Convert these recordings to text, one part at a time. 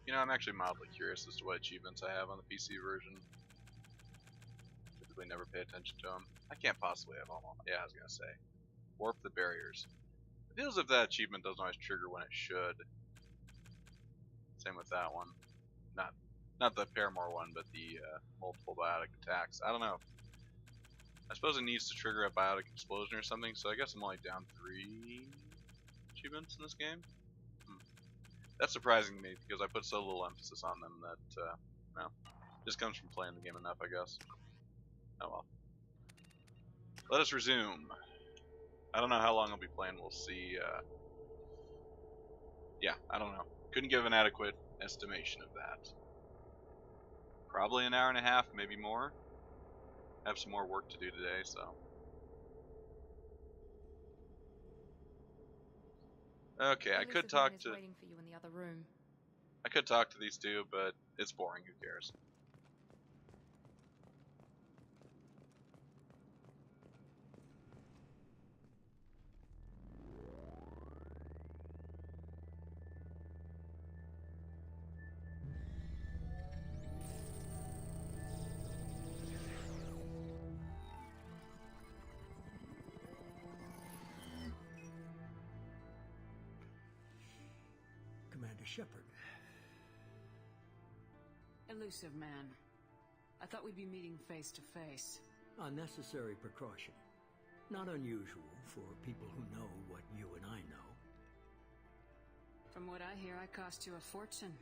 You know, I'm actually mildly curious as to what achievements I have on the PC version. Typically never pay attention to them. I can't possibly have all. Yeah, I was gonna say. Warp the barriers. It feels as if that achievement doesn't always trigger when it should. Same with that one. Not the Paramore one, but the multiple biotic attacks. I don't know. I suppose it needs to trigger a biotic explosion or something, so I guess I'm only down 3 achievements in this game. That's surprising to me because I put so little emphasis on them that, well, just comes from playing the game enough, I guess. Oh well. Let us resume. I don't know how long I'll be playing, we'll see. Yeah, I don't know. Couldn't give an adequate estimation of that. Probably an hour and a half, maybe more. I have some more work to do today, so. Okay, I could talk to. Waiting for you in the other room. I could talk to these two, but it's boring. Who cares? Commander Shepard. Elusive man. I thought we'd be meeting face to face. Unnecessary precaution. Not unusual for people who know what you and I know. From what I hear, I cost you a fortune.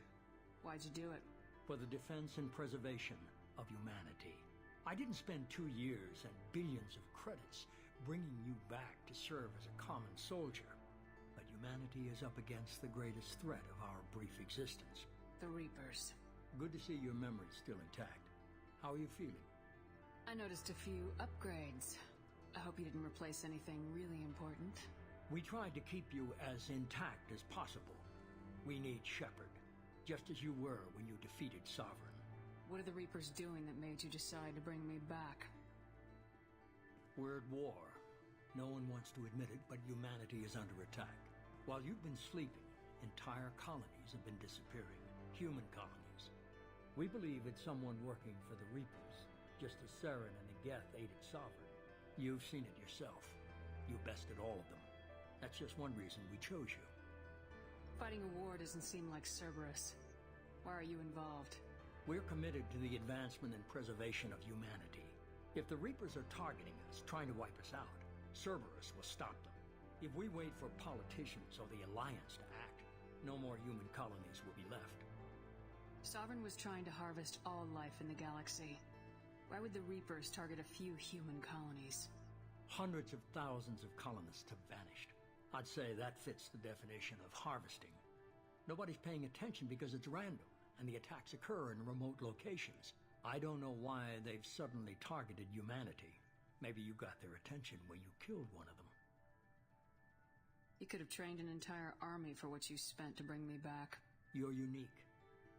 Why'd you do it? For the defense and preservation of humanity. I didn't spend 2 years and billions of credits bringing you back to serve as a common soldier. But humanity is up against the greatest threat of our brief existence. The Reapers. Good to see your memory's still intact. How are you feeling? I noticed a few upgrades. I hope you didn't replace anything really important. We tried to keep you as intact as possible. We need Shepard, just as you were when you defeated Sovereign. What are the Reapers doing that made you decide to bring me back? We're at war. No one wants to admit it, but humanity is under attack. While you've been sleeping, entire colonies have been disappearing. Human colonies. We believe it's someone working for the Reapers, just as Saren and Geth aided Sovereign. You've seen it yourself. You bested all of them. That's just one reason we chose you. Fighting a war doesn't seem like Cerberus. Why are you involved? We're committed to the advancement and preservation of humanity. If the Reapers are targeting us, trying to wipe us out, Cerberus will stop them. If we wait for politicians or the Alliance to act, no more human colonies will be left. Sovereign was trying to harvest all life in the galaxy. Why would the Reapers target a few human colonies? Hundreds of thousands of colonists have vanished. I'd say that fits the definition of harvesting. Nobody's paying attention because it's random, and the attacks occur in remote locations. I don't know why they've suddenly targeted humanity. Maybe you got their attention when you killed one of them. You could have trained an entire army for what you spent to bring me back. You're unique.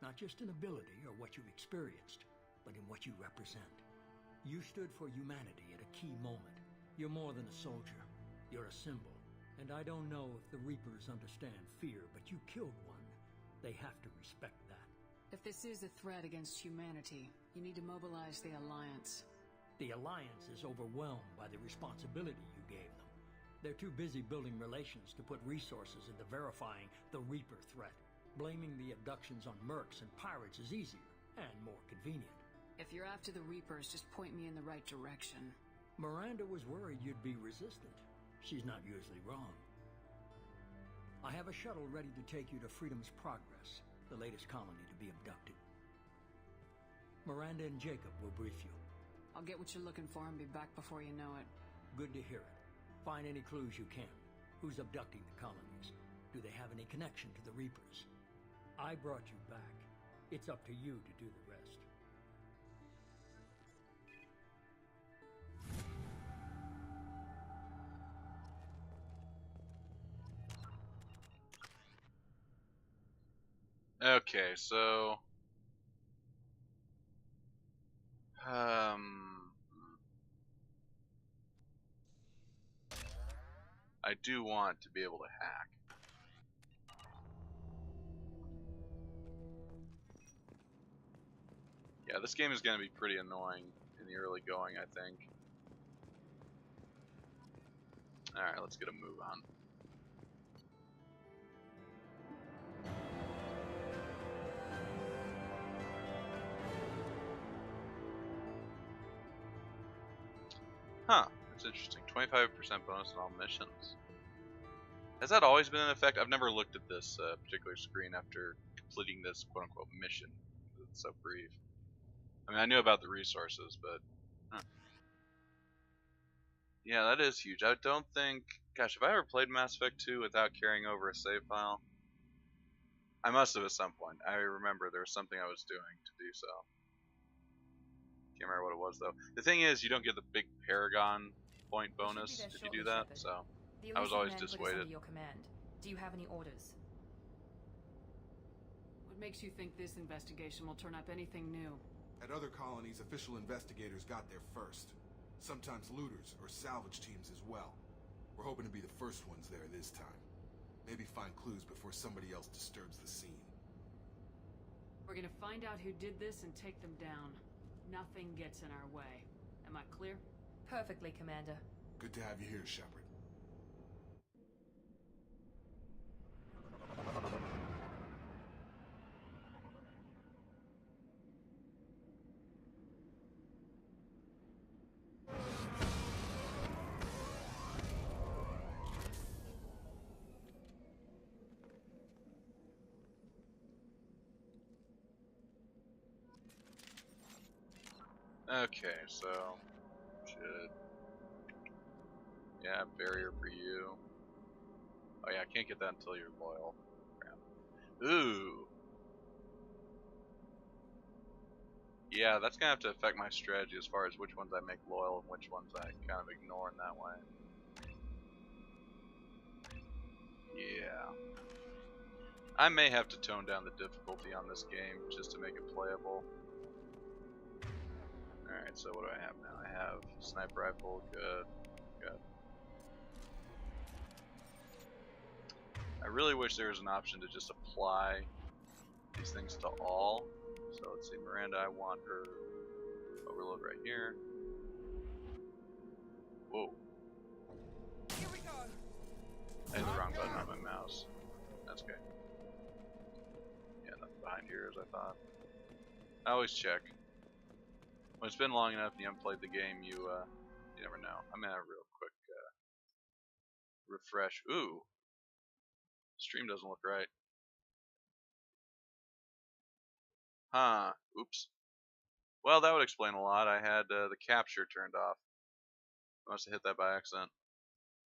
Not just in ability or what you've experienced, but in what you represent. You stood for humanity at a key moment. You're more than a soldier. You're a symbol. And I don't know if the Reapers understand fear, but you killed one. They have to respect that. If this is a threat against humanity, you need to mobilize the Alliance. The Alliance is overwhelmed by the responsibility you gave them. They're too busy building relations to put resources into verifying the Reaper threat. Blaming the abductions on mercs and pirates is easier and more convenient. If you're after the Reapers, just point me in the right direction. Miranda was worried you'd be resistant. She's not usually wrong. I have a shuttle ready to take you to Freedom's Progress, the latest colony to be abducted. Miranda and Jacob will brief you. I'll get what you're looking for and be back before you know it. Good to hear it. Find any clues you can. Who's abducting the colonies? Do they have any connection to the Reapers? I brought you back. It's up to you to do the rest. Okay, so I do want to be able to hack. Yeah, this game is going to be pretty annoying in the early going, I think. Alright, let's get a move on. Huh, that's interesting. 25% bonus on all missions. Has that always been in effect? I've never looked at this particular screen after completing this quote-unquote mission. It's so brief. I mean, I knew about the resources, but... Huh. Yeah, that is huge. I don't think... Gosh, have I ever played Mass Effect 2 without carrying over a save file? I must have at some point. I remember there was something I was doing to do so. Can't remember what it was, though. The thing is, you don't get the big Paragon point bonus if you do that, so... I was always dissuaded. Your command. Do you have any orders? What makes you think this investigation will turn up anything new? At other colonies, official investigators got there first. Sometimes looters or salvage teams as well. We're hoping to be the first ones there this time. Maybe find clues before somebody else disturbs the scene. We're gonna find out who did this and take them down. Nothing gets in our way. Am I clear? Perfectly, Commander. Good to have you here, Shepard. Okay, so... Should... Yeah, barrier for you. Oh yeah, I can't get that until you're loyal. Crap. Ooh! Yeah, that's gonna have to affect my strategy as far as which ones I make loyal and which ones I kind of ignore in that way. Yeah. I may have to tone down the difficulty on this game just to make it playable. Alright, so what do I have now? I have sniper rifle, good, good. I really wish there was an option to just apply these things to all. So let's see, Miranda, I want her overload right here. Whoa. Here we go. I hit the wrong button on my mouse. That's okay. Yeah, nothing behind here as I thought. I always check. When it's been long enough and you haven't played the game, you never know. I'm gonna have a real quick refresh. Ooh, stream doesn't look right. Huh? Oops. Well, that would explain a lot. I had the capture turned off. I must have hit that by accident.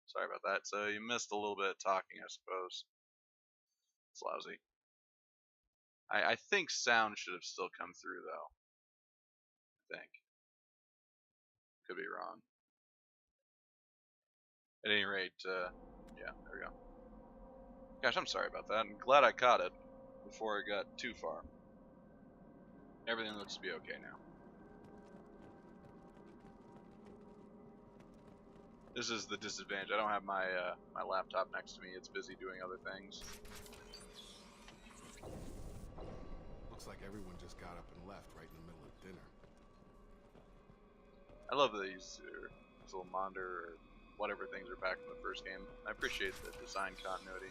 Sorry about that. So you missed a little bit of talking, I suppose. It's lousy. I think sound should have still come through though. Think. Could be wrong. At any rate, yeah, there we go. Gosh, I'm sorry about that. I'm glad I caught it before it got too far. Everything looks to be okay now. This is the disadvantage. I don't have my my laptop next to me. It's busy doing other things. Looks like everyone just got up and left right in the middle of dinner. I love these little monitor or whatever things are back from the first game. I appreciate the design continuity.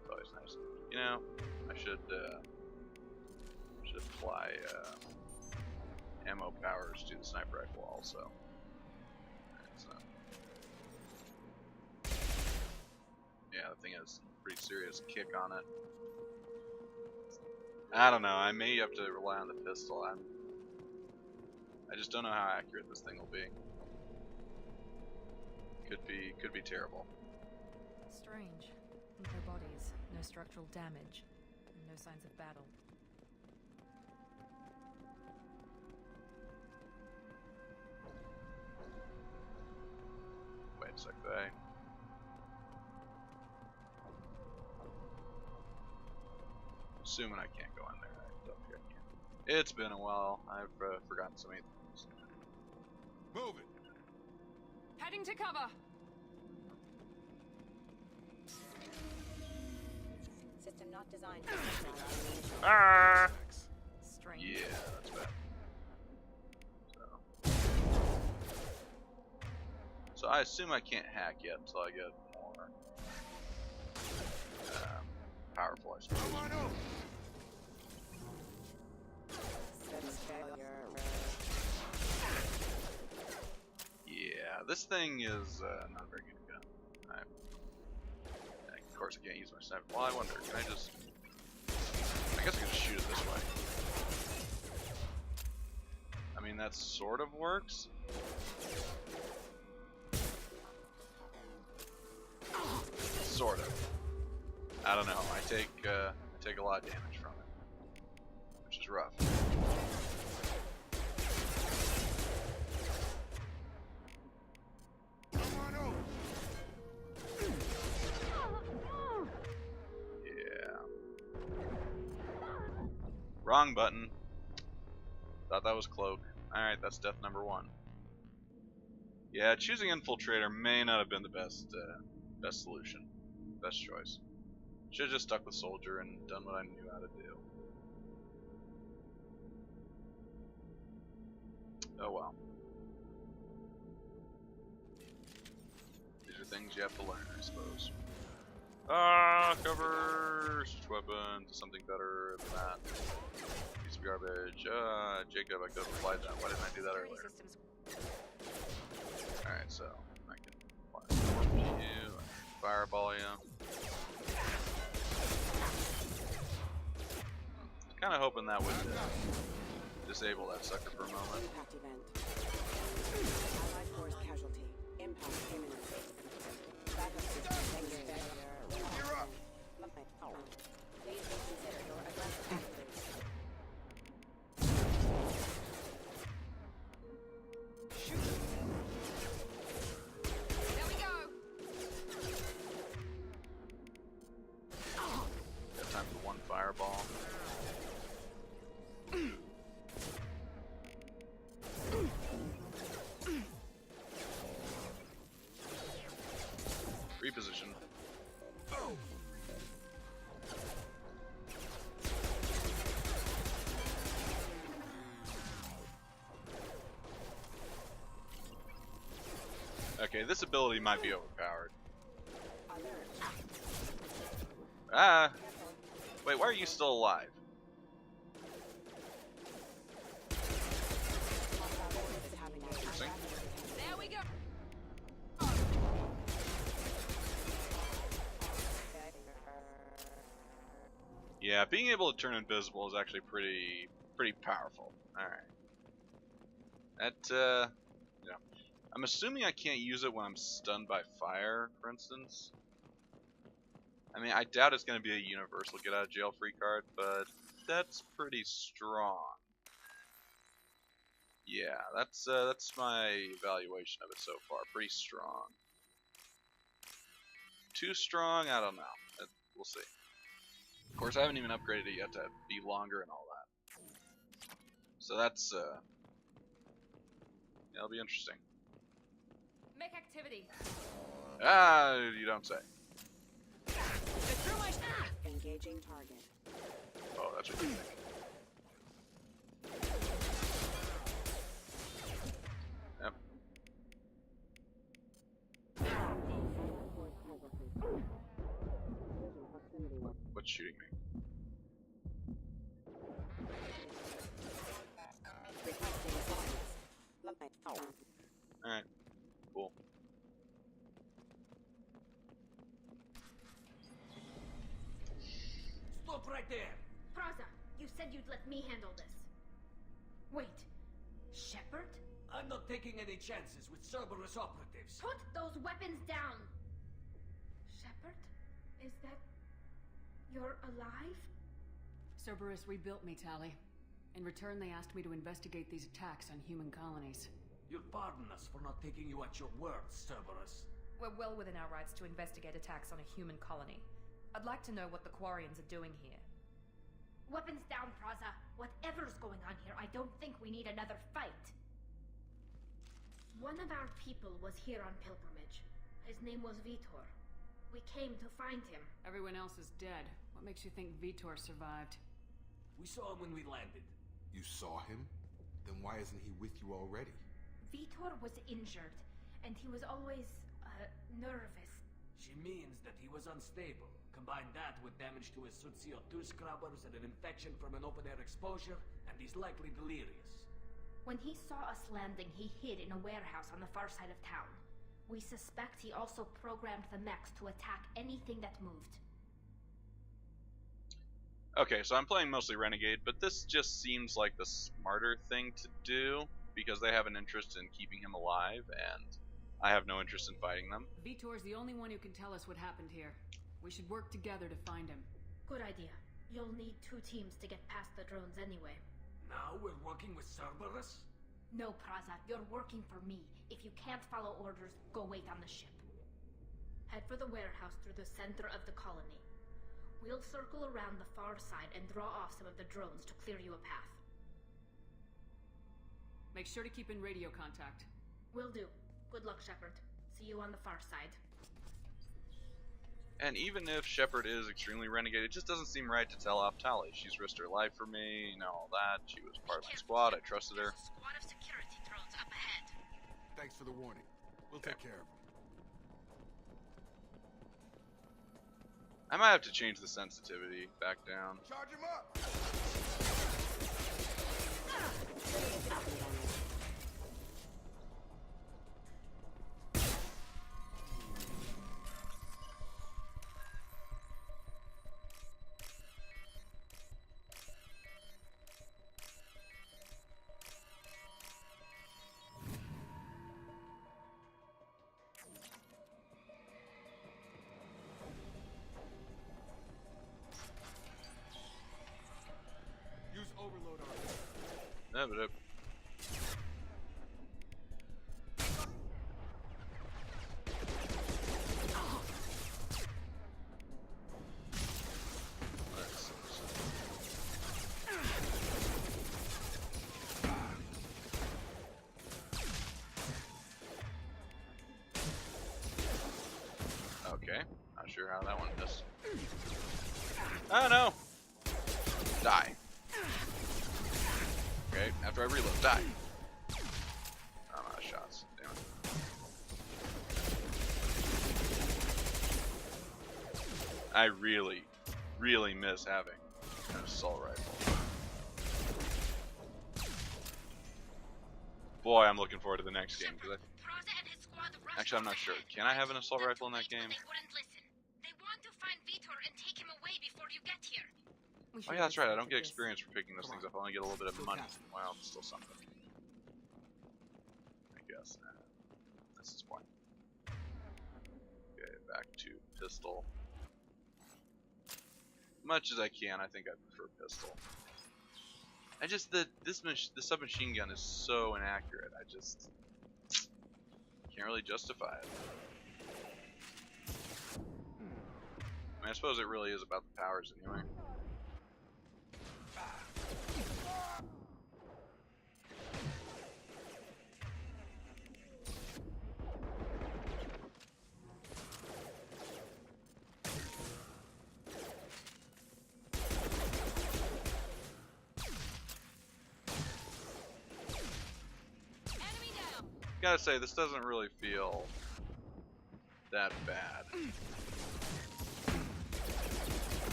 It's always nice. You know, I should apply ammo powers to the sniper rifle also. Yeah, the thing has a pretty serious kick on it. I don't know. I may have to rely on the pistol. I just don't know how accurate this thing will be. Could be terrible. Strange. No bodies, no structural damage, and no signs of battle. Wait a sec, they. Assuming I can't go in there. I don't think I can. It's been a while. I've forgotten so many things. Move it! Heading to cover! System not designed. Ah! Strange. Yeah, that's bad. I assume I can't hack yet until I get more powerful, I suppose. Yeah, this thing is not a very good gun. Of course, I can't use my sniper. Well, I wonder, can I just... I guess I can just shoot it this way. I mean, that sort of works. Sort of. I don't know. I take a lot of damage from it, which is rough. Yeah. Wrong button. Thought that was cloak. Alright, that's death number 1. Yeah, choosing infiltrator may not have been the best solution. Best choice. Should have just stuck with soldier and done what I knew how to do. Oh well. These are things you have to learn, I suppose. Cover! Switch weapon to something better than that. Piece of garbage. Jacob, I could have applied that. Why didn't I do that earlier? Alright, so I can apply you and fireball you. Kind of hoping that would disable that sucker for a moment. Impact event. Allied force casualty. Impact imminent. Backup system failure. You're up. Please reconsider your aggressive actions. There we go. Got time for one fireball. Reposition. Okay, this ability might be overpowered. Wait, why are you still alive? Interesting. There we go. Yeah, being able to turn invisible is actually pretty powerful. Alright. That, you know, I'm assuming I can't use it when I'm stunned by fire, for instance. I mean, I doubt it's going to be a universal get out of jail free card, but that's pretty strong. Yeah, that's my evaluation of it so far. Pretty strong. Too strong? I don't know. We'll see. Of course, I haven't even upgraded it yet to be longer and all that. So that's, it'll be interesting. Make activity. You don't say. Engaging target. Oh, that's what you think. Yep. What's shooting me? Alright. Cool. Stop right there! Praza, you said you'd let me handle this. Wait, Shepard? I'm not taking any chances with Cerberus operatives. Put those weapons down! Shepard? Is that... you're alive? Cerberus rebuilt me, Tali. In return, they asked me to investigate these attacks on human colonies. You'll pardon us for not taking you at your word, Cerberus. We're well within our rights to investigate attacks on a human colony. I'd like to know what the Quarians are doing here. Weapons down, Praza. Whatever's going on here, I don't think we need another fight. One of our people was here on pilgrimage. His name was Vitor. We came to find him. Everyone else is dead. What makes you think Vitor survived? We saw him when we landed. You saw him? Then why isn't he with you already? Vitor was injured, and he was always, nervous. She means that he was unstable. Combine that with damage to his suit CO2 scrubbers and an infection from an open-air exposure, and he's likely delirious. When he saw us landing, he hid in a warehouse on the far side of town. We suspect he also programmed the mechs to attack anything that moved. Okay, so I'm playing mostly Renegade, but this just seems like the smarter thing to do, because they have an interest in keeping him alive, and I have no interest in fighting them. Vitor's the only one who can tell us what happened here. We should work together to find him. Good idea. You'll need 2 teams to get past the drones anyway. Now we're working with Cerberus? No, Praza, you're working for me. If you can't follow orders, go wait on the ship. Head for the warehouse through the center of the colony. We'll circle around the far side and draw off some of the drones to clear you a path. Make sure to keep in radio contact. Will do. Good luck, Shepard. See you on the far side. And even if Shepard is extremely renegade, it just doesn't seem right to tell off Tali. She's risked her life for me, you know, all that. She was part of my squad, I trusted her. There's a squad of security drones up ahead. Thanks for the warning. We'll take care of them. I might have to change the sensitivity back down. Charge him up! Use overload on it. Yeah, but okay, not sure how that one missed. Oh no! Die. Okay, after I reload, die. I'm out of shots. Damn it. I really, really miss having an assault rifle. Boy, I'm looking forward to the next game. Cause actually, I'm not sure. Can I have an assault rifle in that game? They wouldn't listen. They want to find Vitor and take him away before you get here. Oh yeah, that's right. I don't get experience for picking those things up. I only get a little bit of money. Well, it's still something. I guess. That's his point. Okay, back to pistol. Much as I can, I think I prefer pistol. I just the submachine gun is so inaccurate. I just can't really justify it. I mean, I suppose it really is about the powers anyway. Gotta say, this doesn't really feel that bad. Hurry,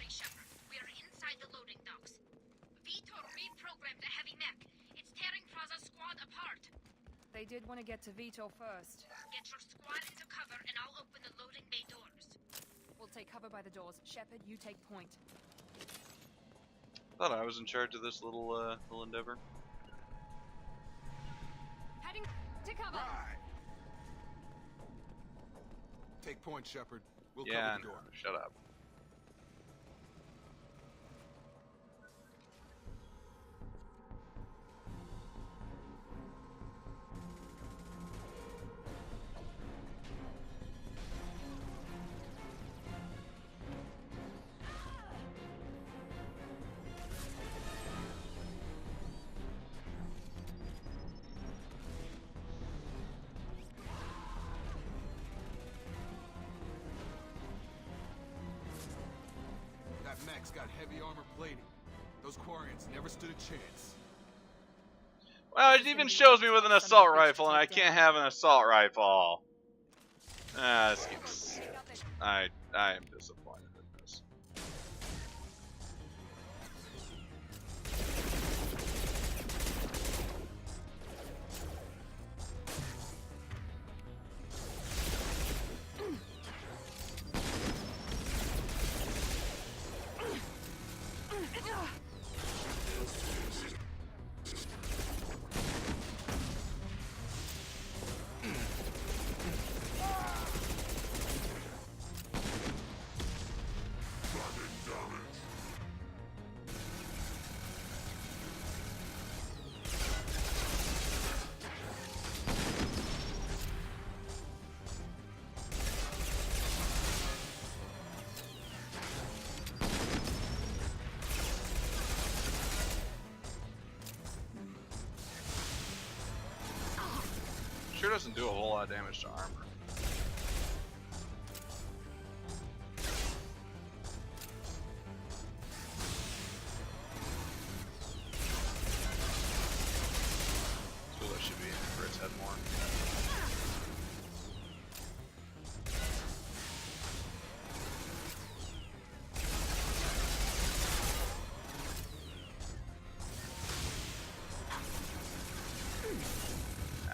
Shepard. We are inside the loading docks. Vitor reprogrammed the heavy mech. It's tearing Praza's squad apart. They did want to get to Vitor first. Get your squad into cover and I'll open the loading bay doors. We'll take cover by the doors. Shepard, you take point. Thought I was in charge of this little endeavor. Heading to cover. Right. Take point, Shepard. We'll Yeah, cover the no, door. shut up. mech's got heavy armor plating. Those Quarians never stood a chance. Well, it even shows me with an assault rifle, and I can't have an assault rifle. This game's... I am disappointed in this. Sure doesn't do a whole lot of damage to armor. So that should be in for its head more.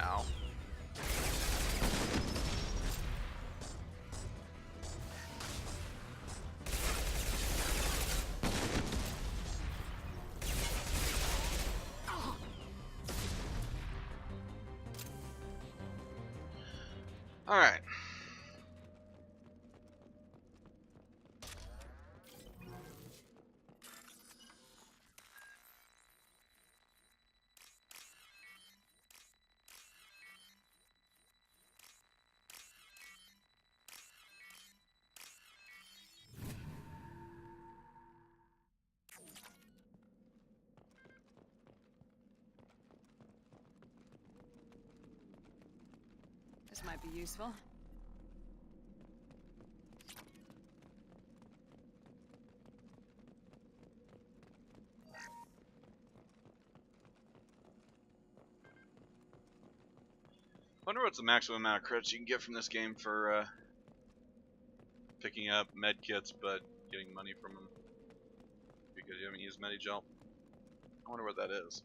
Ow. All right. This might be useful. Wonder what's the maximum amount of credits you can get from this game for picking up med kits, but getting money from them because you haven't used Medigel. I wonder what that is.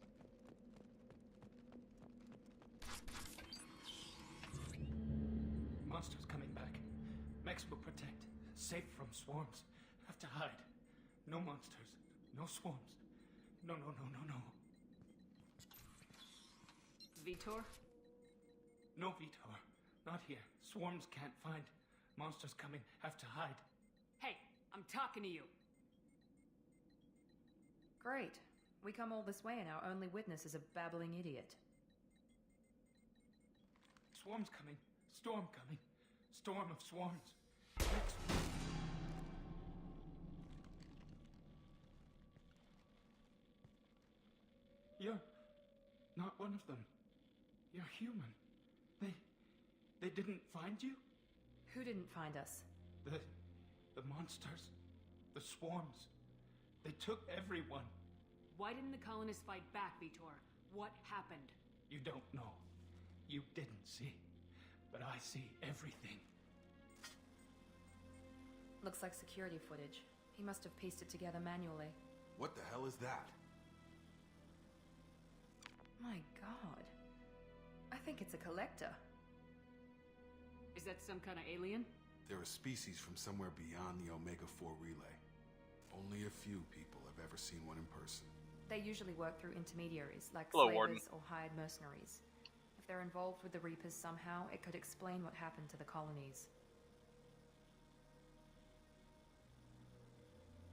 Monsters coming back. Mechs will protect. Safe from swarms. Have to hide. No monsters. No swarms. No. Vitor? No, Vitor. Not here. Swarms can't find. Monsters coming. Have to hide. Hey, I'm talking to you. Great. We come all this way and our only witness is a babbling idiot. Swarms coming. Storm coming. Storm of swarms. Mechs. You're not one of them. You're human. They didn't find you? Who didn't find us? The monsters. The swarms. They took everyone. Why didn't the colonists fight back, Vitor? What happened? You don't know. You didn't see. But I see everything. Looks like security footage. He must have pieced it together manually. What the hell is that? My god. I think it's a collector. Is that some kind of alien? They're a species from somewhere beyond the Omega-4 relay. Only a few people have ever seen one in person. They usually work through intermediaries, like Hello, slavers Warden. or hired mercenaries. If they're involved with the Reapers somehow, it could explain what happened to the colonies.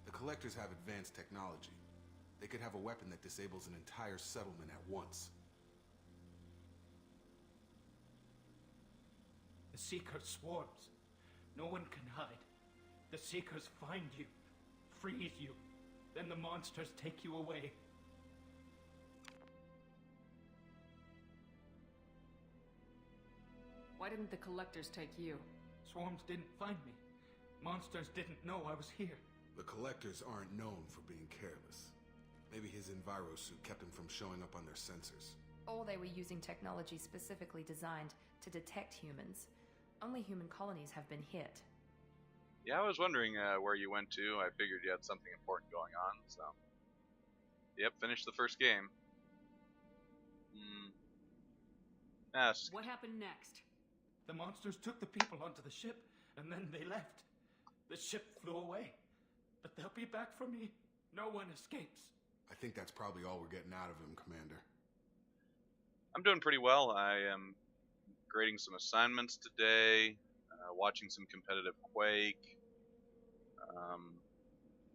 The Collectors have advanced technology. They could have a weapon that disables an entire settlement at once. The Seekers swarms. No one can hide. The Seekers find you, freeze you, then the monsters take you away. Why didn't the collectors take you? Swarms didn't find me. Monsters didn't know I was here. The Collectors aren't known for being careless. Maybe his enviro suit kept him from showing up on their sensors. Or they were using technology specifically designed to detect humans. Only human colonies have been hit. Yeah, I was wondering where you went to. I figured you had something important going on, so... Yep, finished the first game. What happened next? The monsters took the people onto the ship, and then they left. The ship flew away. But they'll be back for me. No one escapes. I think that's probably all we're getting out of him, Commander. I'm doing pretty well. I am grading some assignments today, watching some competitive Quake,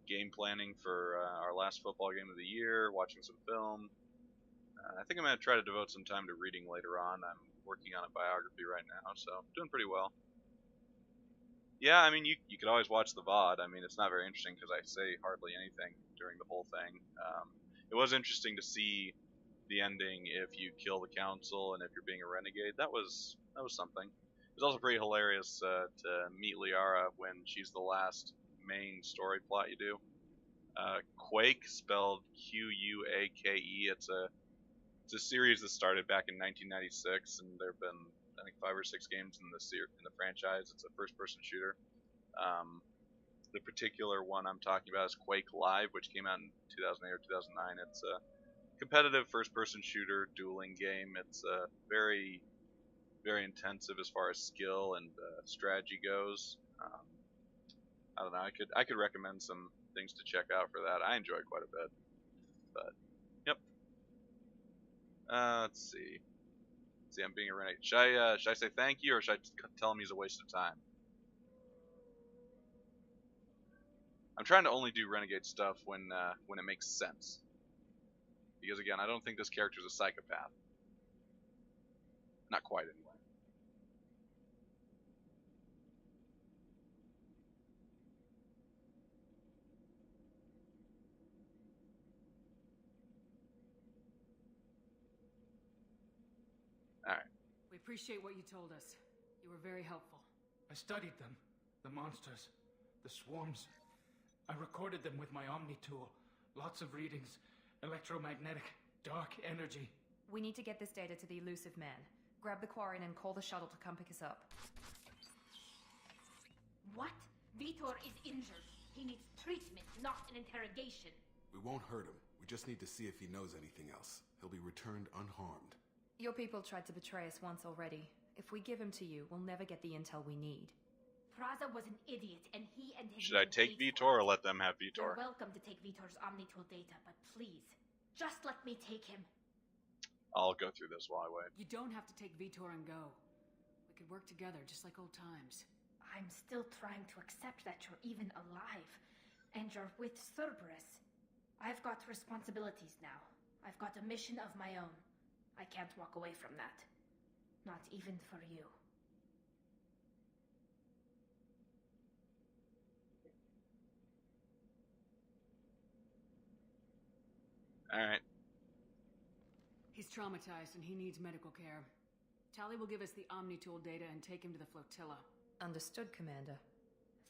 game planning for our last football game of the year, watching some film. I think I'm going to try to devote some time to reading later on. I'm working on a biography right now, so doing pretty well. Yeah, I mean, you could always watch the VOD. I mean, it's not very interesting because I say hardly anything during the whole thing. It was interesting to see the ending if you kill the council and if you're being a renegade. That was something. It was also pretty hilarious to meet Liara when she's the last main story plot you do. Quake, spelled Quake. It's a series that started back in 1996, and there have been, I think, 5 or 6 games in the franchise. It's a first-person shooter. The particular one I'm talking about is Quake Live, which came out in 2008 or 2009. It's a competitive first-person shooter dueling game. It's very, very intensive as far as skill and strategy goes. I don't know. I could recommend some things to check out for that. I enjoy it quite a bit. But yep. Let's see. I'm being a renegade. Should I say thank you, or should I tell him he's a waste of time? I'm trying to only do renegade stuff when it makes sense. Because again, I don't think this character's a psychopath. Not quite, anyway. Alright. We appreciate what you told us. You were very helpful. I studied them. The monsters. The swarms. I recorded them with my Omni tool. Lots of readings. Electromagnetic. Dark energy. We need to get this data to the elusive man. Grab the Quarian and call the shuttle to come pick us up. What? Vitor is injured. He needs treatment, not an interrogation. We won't hurt him. We just need to see if he knows anything else. He'll be returned unharmed. Your people tried to betray us once already. If we give him to you, we'll never get the intel we need. Praza was an idiot, and he and his Should I men take paid Vitor or for it. let them have You're Vitor? welcome to take Vitor's Omnitool data, but please, just let me take him. I'll go through this while I wait. You don't have to take Vitor and go. We could work together, just like old times. I'm still trying to accept that you're even alive, and you're with Cerberus. I've got responsibilities now. I've got a mission of my own. I can't walk away from that. Not even for you. Alright. He's traumatized and he needs medical care. Tali will give us the Omnitool data and take him to the flotilla. Understood, Commander.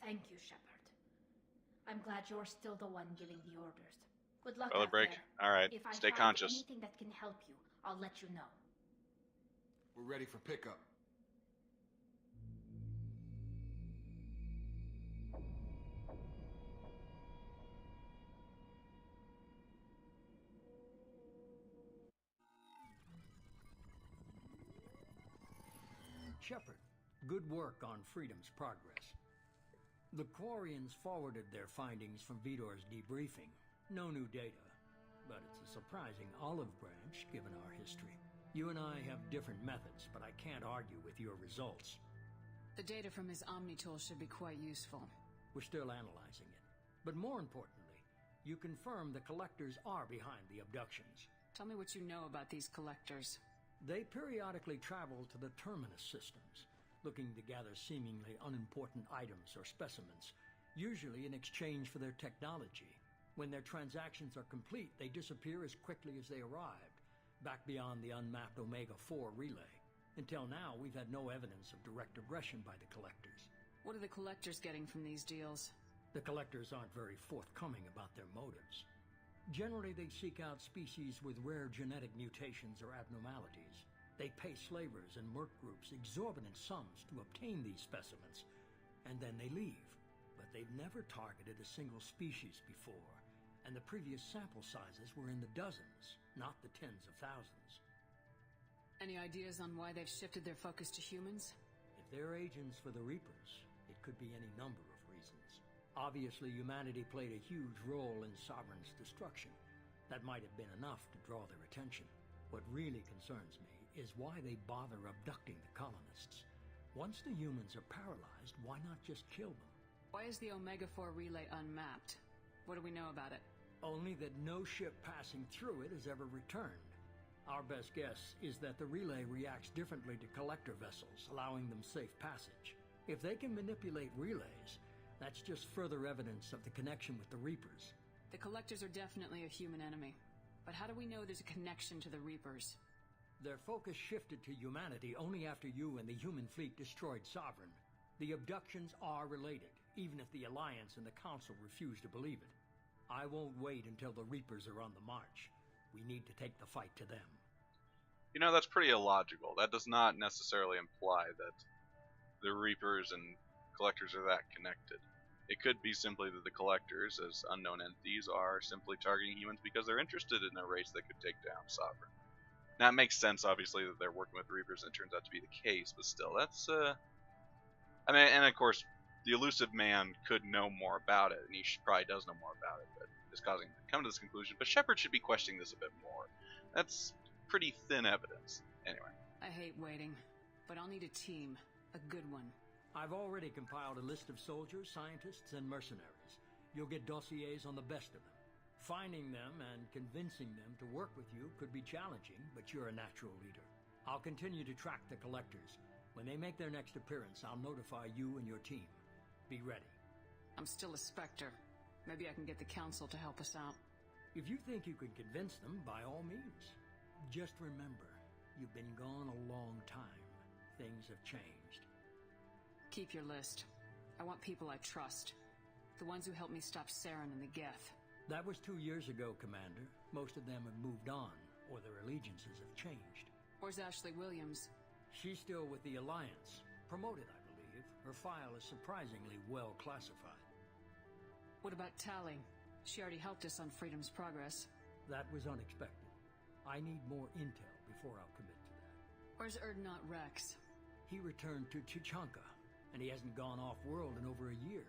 Thank you, Shepard. I'm glad you're still the one giving the orders. Good luck Toilet out break. there. Alright. If I Stay find conscious. anything that can help you, I'll let you know. We're ready for pickup. Shepard, good work on Freedom's progress. The Quarians forwarded their findings from Vitor's debriefing. No new data, but it's a surprising olive branch given our history. You and I have different methods, but I can't argue with your results. The data from his Omnitool should be quite useful. We're still analyzing it. But more importantly, you confirm the Collectors are behind the abductions. Tell me what you know about these collectors. They periodically travel to the Terminus systems, looking to gather seemingly unimportant items or specimens, usually in exchange for their technology. When their transactions are complete, they disappear as quickly as they arrived, back beyond the unmapped Omega-4 relay. Until now, we've had no evidence of direct aggression by the Collectors. What are the collectors getting from these deals? The Collectors aren't very forthcoming about their motives. Generally, they seek out species with rare genetic mutations or abnormalities. They pay slavers and merc groups exorbitant sums to obtain these specimens, and then they leave. But they've never targeted a single species before, and the previous sample sizes were in the dozens, not the tens of thousands. Any ideas on why they've shifted their focus to humans? If they're agents for the Reapers, it could be any number of reasons. Obviously, humanity played a huge role in Sovereign's destruction. That might have been enough to draw their attention. What really concerns me is why they bother abducting the colonists. Once the humans are paralyzed, why not just kill them? Why is the Omega-4 relay unmapped? What do we know about it? Only that no ship passing through it has ever returned. Our best guess is that the relay reacts differently to collector vessels, allowing them safe passage. If they can manipulate relays, that's just further evidence of the connection with the Reapers. The Collectors are definitely a human enemy. But how do we know there's a connection to the Reapers? Their focus shifted to humanity only after you and the human fleet destroyed Sovereign. The abductions are related, even if the Alliance and the Council refuse to believe it. I won't wait until the Reapers are on the march. We need to take the fight to them. You know, that's pretty illogical. That does not necessarily imply that the Reapers and Collectors are that connected. It could be simply that the Collectors, as unknown entities, are simply targeting humans because they're interested in a race that could take down Sovereign. Now, it makes sense, obviously, that they're working with Reapers, and it turns out to be the case, but still, that's, I mean, and of course, the elusive man could know more about it, and he probably does know more about it, but is causing him to come to this conclusion. But Shepard should be questioning this a bit more. That's pretty thin evidence. Anyway. I hate waiting, but I'll need a team. A good one. I've already compiled a list of soldiers, scientists, and mercenaries. You'll get dossiers on the best of them. Finding them and convincing them to work with you could be challenging, but you're a natural leader. I'll continue to track the Collectors. When they make their next appearance, I'll notify you and your team. Be ready. I'm still a Spectre. Maybe I can get the Council to help us out. If you think you can convince them, by all means. Just remember, you've been gone a long time. Things have changed. Keep your list. I want people I trust. The ones who helped me stop Saren and the Geth. That was 2 years ago, Commander. Most of them have moved on, or their allegiances have changed. Where's Ashley Williams? She's still with the Alliance. Promoted, I believe. Her file is surprisingly well classified. What about Tally? She already helped us on Freedom's Progress. That was unexpected. I need more intel before I'll commit to that. Where's Erdnot Rex? He returned to Tuchanka, and he hasn't gone off-world in over a year.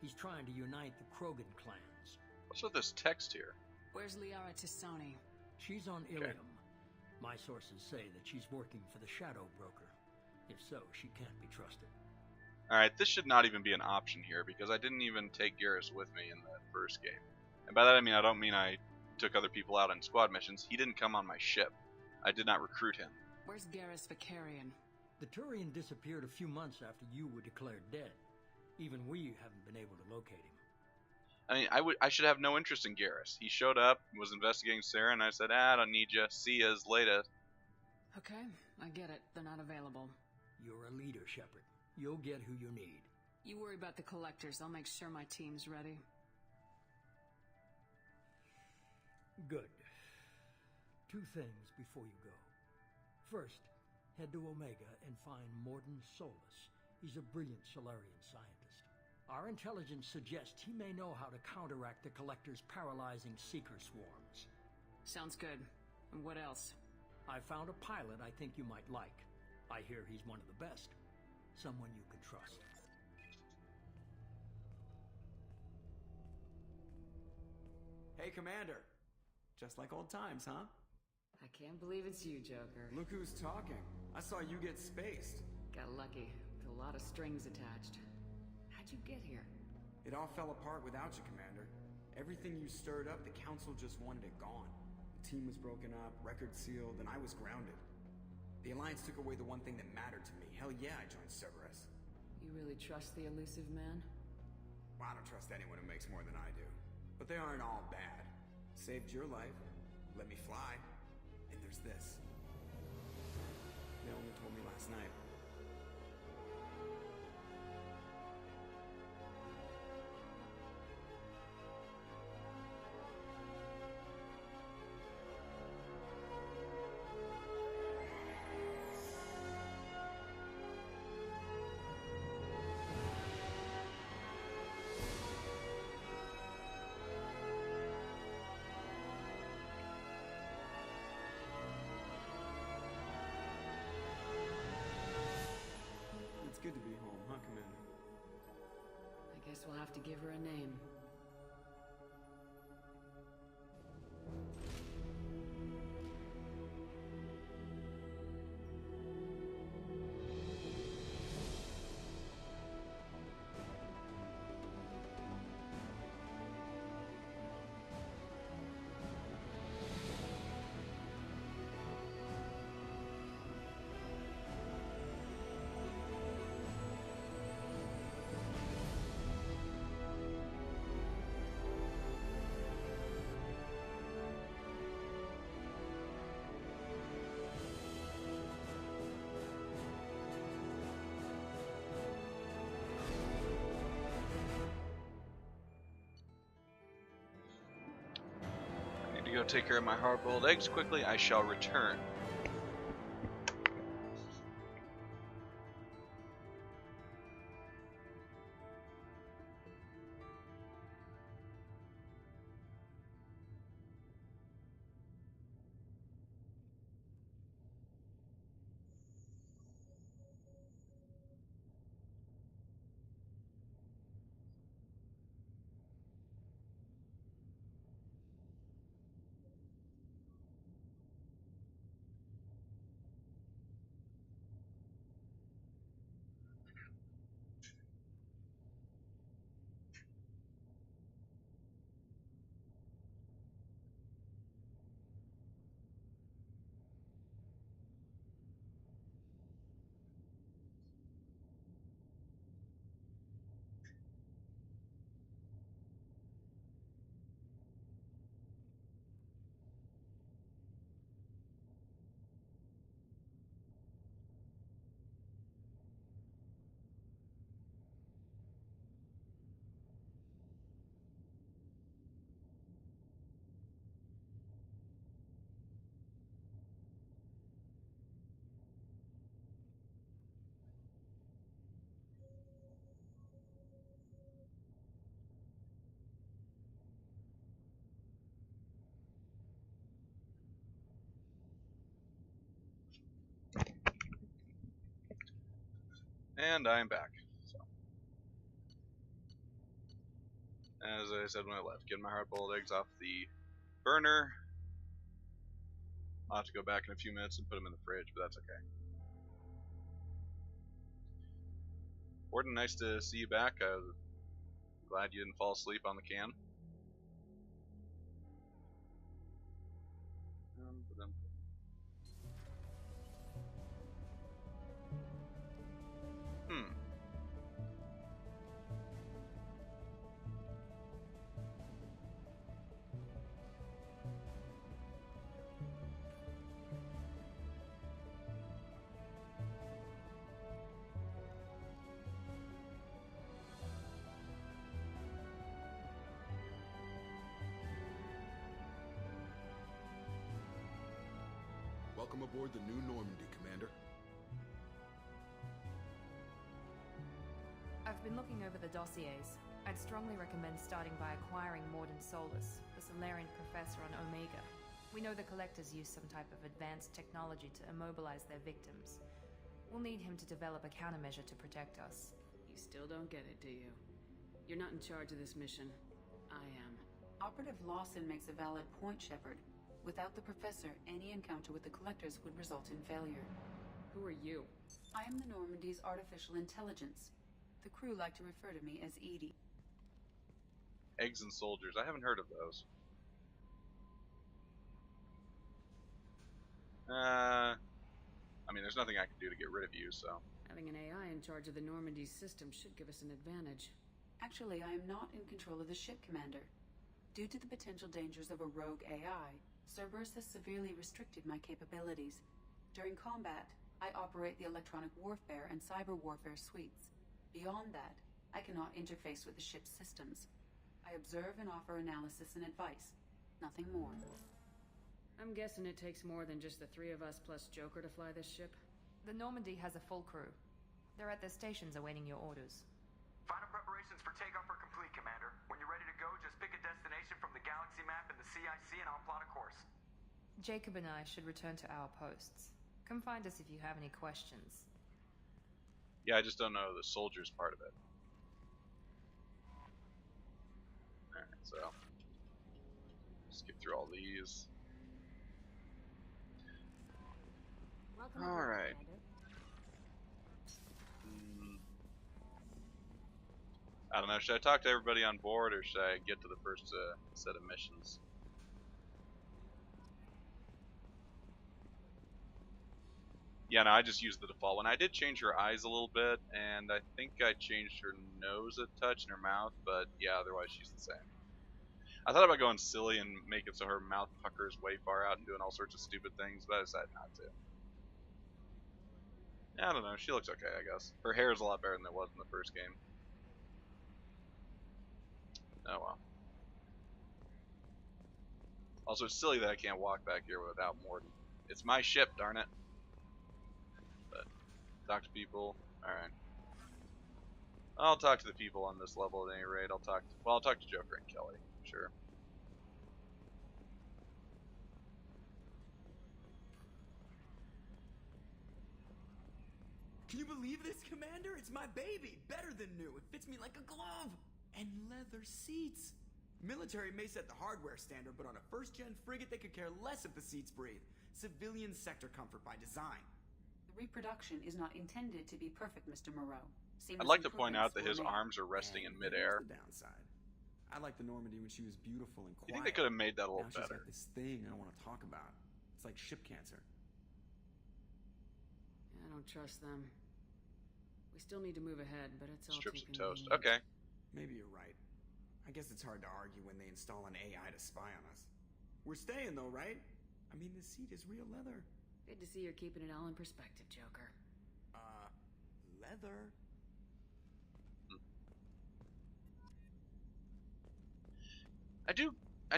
He's trying to unite the Krogan clans. What's with this text here? Where's Liara Tisoni? She's on Ilium. My sources say that she's working for the Shadow Broker. If so, she can't be trusted. Alright, this should not even be an option here, because I didn't even take Garrus with me in that first game. And by that I don't mean I took other people out on squad missions. He didn't come on my ship. I did not recruit him. Where's Garrus Vicarian? The Turian disappeared a few months after you were declared dead. Even we haven't been able to locate him. I mean, I should have no interest in Garrus. He showed up, was investigating Sarah, and I said, I don't need you. See yas later. Okay, I get it. They're not available. You're a leader, Shepard. You'll get who you need. You worry about the Collectors. I'll make sure my team's ready. Good. 2 things before you go. First, head to Omega and find Mordin Solus. He's a brilliant Solarian scientist. Our intelligence suggests he may know how to counteract the Collector's paralyzing Seeker swarms. Sounds good. And what else? I found a pilot I think you might like. I hear he's one of the best. Someone you can trust. Hey, Commander. Just like old times, huh? I can't believe it's you, Joker. Look who's talking. I saw you get spaced. Got lucky, with a lot of strings attached. How'd you get here? It all fell apart without you, Commander. Everything you stirred up, the Council just wanted it gone. The team was broken up, record sealed, and I was grounded. The Alliance took away the one thing that mattered to me. Hell yeah, I joined Cerberus. You really trust the elusive man? Well, I don't trust anyone who makes more than I do. But they aren't all bad. Saved your life, let me fly, and there's this. They only told me last night. Guess we'll have to give her a name. Go take care of my hard-boiled eggs quickly. I shall return. And I'm back. So, as I said when I left, getting my hard-boiled eggs off the burner. I'll have to go back in a few minutes and put them in the fridge, but that's okay. Warden, nice to see you back. I was glad you didn't fall asleep on the can. Welcome aboard the New Normandy, Commander. I've been looking over the dossiers. I'd strongly recommend starting by acquiring Morden Solus, the Solarian professor on Omega. We know the Collectors use some type of advanced technology to immobilize their victims. We'll need him to develop a countermeasure to protect us. You still don't get it, do you? You're not in charge of this mission. I am. Operative Lawson makes a valid point, Shepard. Without the Professor, any encounter with the Collectors would result in failure. Who are you? I am the Normandy's artificial intelligence. The crew like to refer to me as Edie. Eggs and soldiers. I haven't heard of those. I mean, there's nothing I can do to get rid of you, so... Having an AI in charge of the Normandy system should give us an advantage. Actually, I am not in control of the ship, Commander. Due to the potential dangers of a rogue AI, Cerberus has severely restricted my capabilities. During combat, I operate the electronic warfare and cyber warfare suites. Beyond that, I cannot interface with the ship's systems. I observe and offer analysis and advice. Nothing more. I'm guessing it takes more than just the three of us plus Joker to fly this ship? The Normandy has a full crew. They're at their stations awaiting your orders. Final preparations for takeoff are complete, Commander. When you're ready to go, just pick a destination from the galaxy map in the CIC and I'll plot a course. Jacob and I should return to our posts. Come find us if you have any questions. Yeah, I just don't know the soldiers part of it. So, skip through all these. All right. I don't know. Should I talk to everybody on board, or should I get to the first set of missions? Yeah, no, I just used the default one. I did change her eyes a little bit, and I think I changed her nose a touch and her mouth, but yeah, otherwise she's the same. I thought about going silly and make it so her mouth puckers way far out and doing all sorts of stupid things, but I decided not to. Yeah, I don't know. She looks okay, I guess. Her hair is a lot better than it was in the first game. Oh well. Also, it's silly that I can't walk back here without Morden. It's my ship, darn it. But talk to people. All right. I'll talk to the people on this level at any rate. I'll talk to Joker and Kelly. Sure. Can you believe this, Commander? It's my baby. Better than new. It fits me like a glove. And leather seats. Military may set the hardware standard, but on a first-gen frigate, they could care less if the seats breathe. Civilian sector comfort by design. The reproduction is not intended to be perfect, Mr. Moreau. I'd like to point out that his arms are resting in midair. The downside. I liked the Normandy when she was beautiful and quiet. You think they could have made that a little now better? She's got this thing I don't want to talk about. It's like ship cancer. I don't trust them. We still need to move ahead, but it's all strips too of toast. convenient. Okay. Maybe you're right. I guess it's hard to argue when they install an AI to spy on us. We're staying though, right? I mean, the seat is real leather. Good to see you're keeping it all in perspective, Joker. Leather? I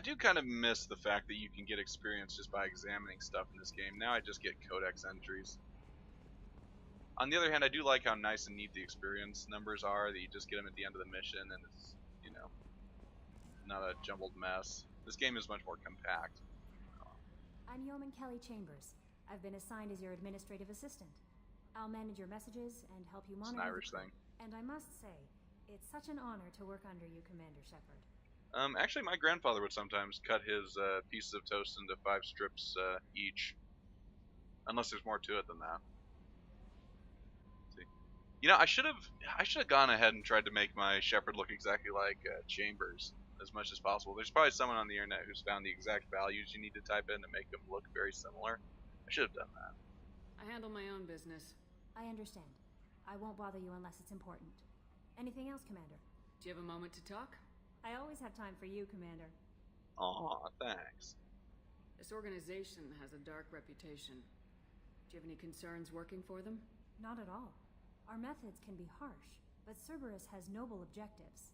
do kind of miss the fact that you can get experience just by examining stuff in this game. Now I just get codex entries. On the other hand, I do like how nice and neat the experience numbers are, that you just get them at the end of the mission and it's, you know, not a jumbled mess. This game is much more compact. I'm Yeoman Kelly Chambers. I've been assigned as your administrative assistant. I'll manage your messages and help you monitor. It's an Irish thing. And I must say, it's such an honor to work under you, Commander Shepard. Actually, my grandfather would sometimes cut his pieces of toast into 5 strips each. Unless there's more to it than that. Let's see. You know, I should have gone ahead and tried to make my Shepard look exactly like Chambers as much as possible. There's probably someone on the internet who's found the exact values you need to type in to make them look very similar. I should have done that. I handle my own business. I understand. I won't bother you unless it's important. Anything else, Commander? Do you have a moment to talk? I always have time for you, Commander. Aw, thanks. This organization has a dark reputation. Do you have any concerns working for them? Not at all. Our methods can be harsh, but Cerberus has noble objectives.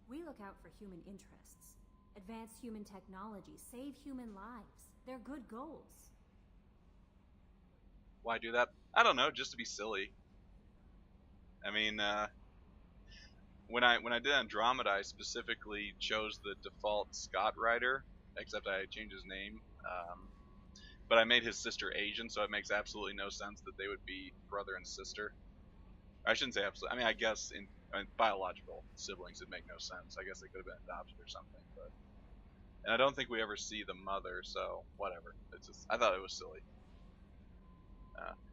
We look out for human interests, advance human technology, save human lives. They're good goals. Why do that? I don't know, just to be silly. I mean, when I did Andromeda, I specifically chose the default Scott writer, except I changed his name. But I made his sister Asian, so it makes absolutely no sense that they would be brother and sister. I shouldn't say absolutely. I mean, I guess in biological siblings, it'd make no sense. I guess they could have been adopted or something. But and I don't think we ever see the mother, so whatever. It's just, I thought it was silly.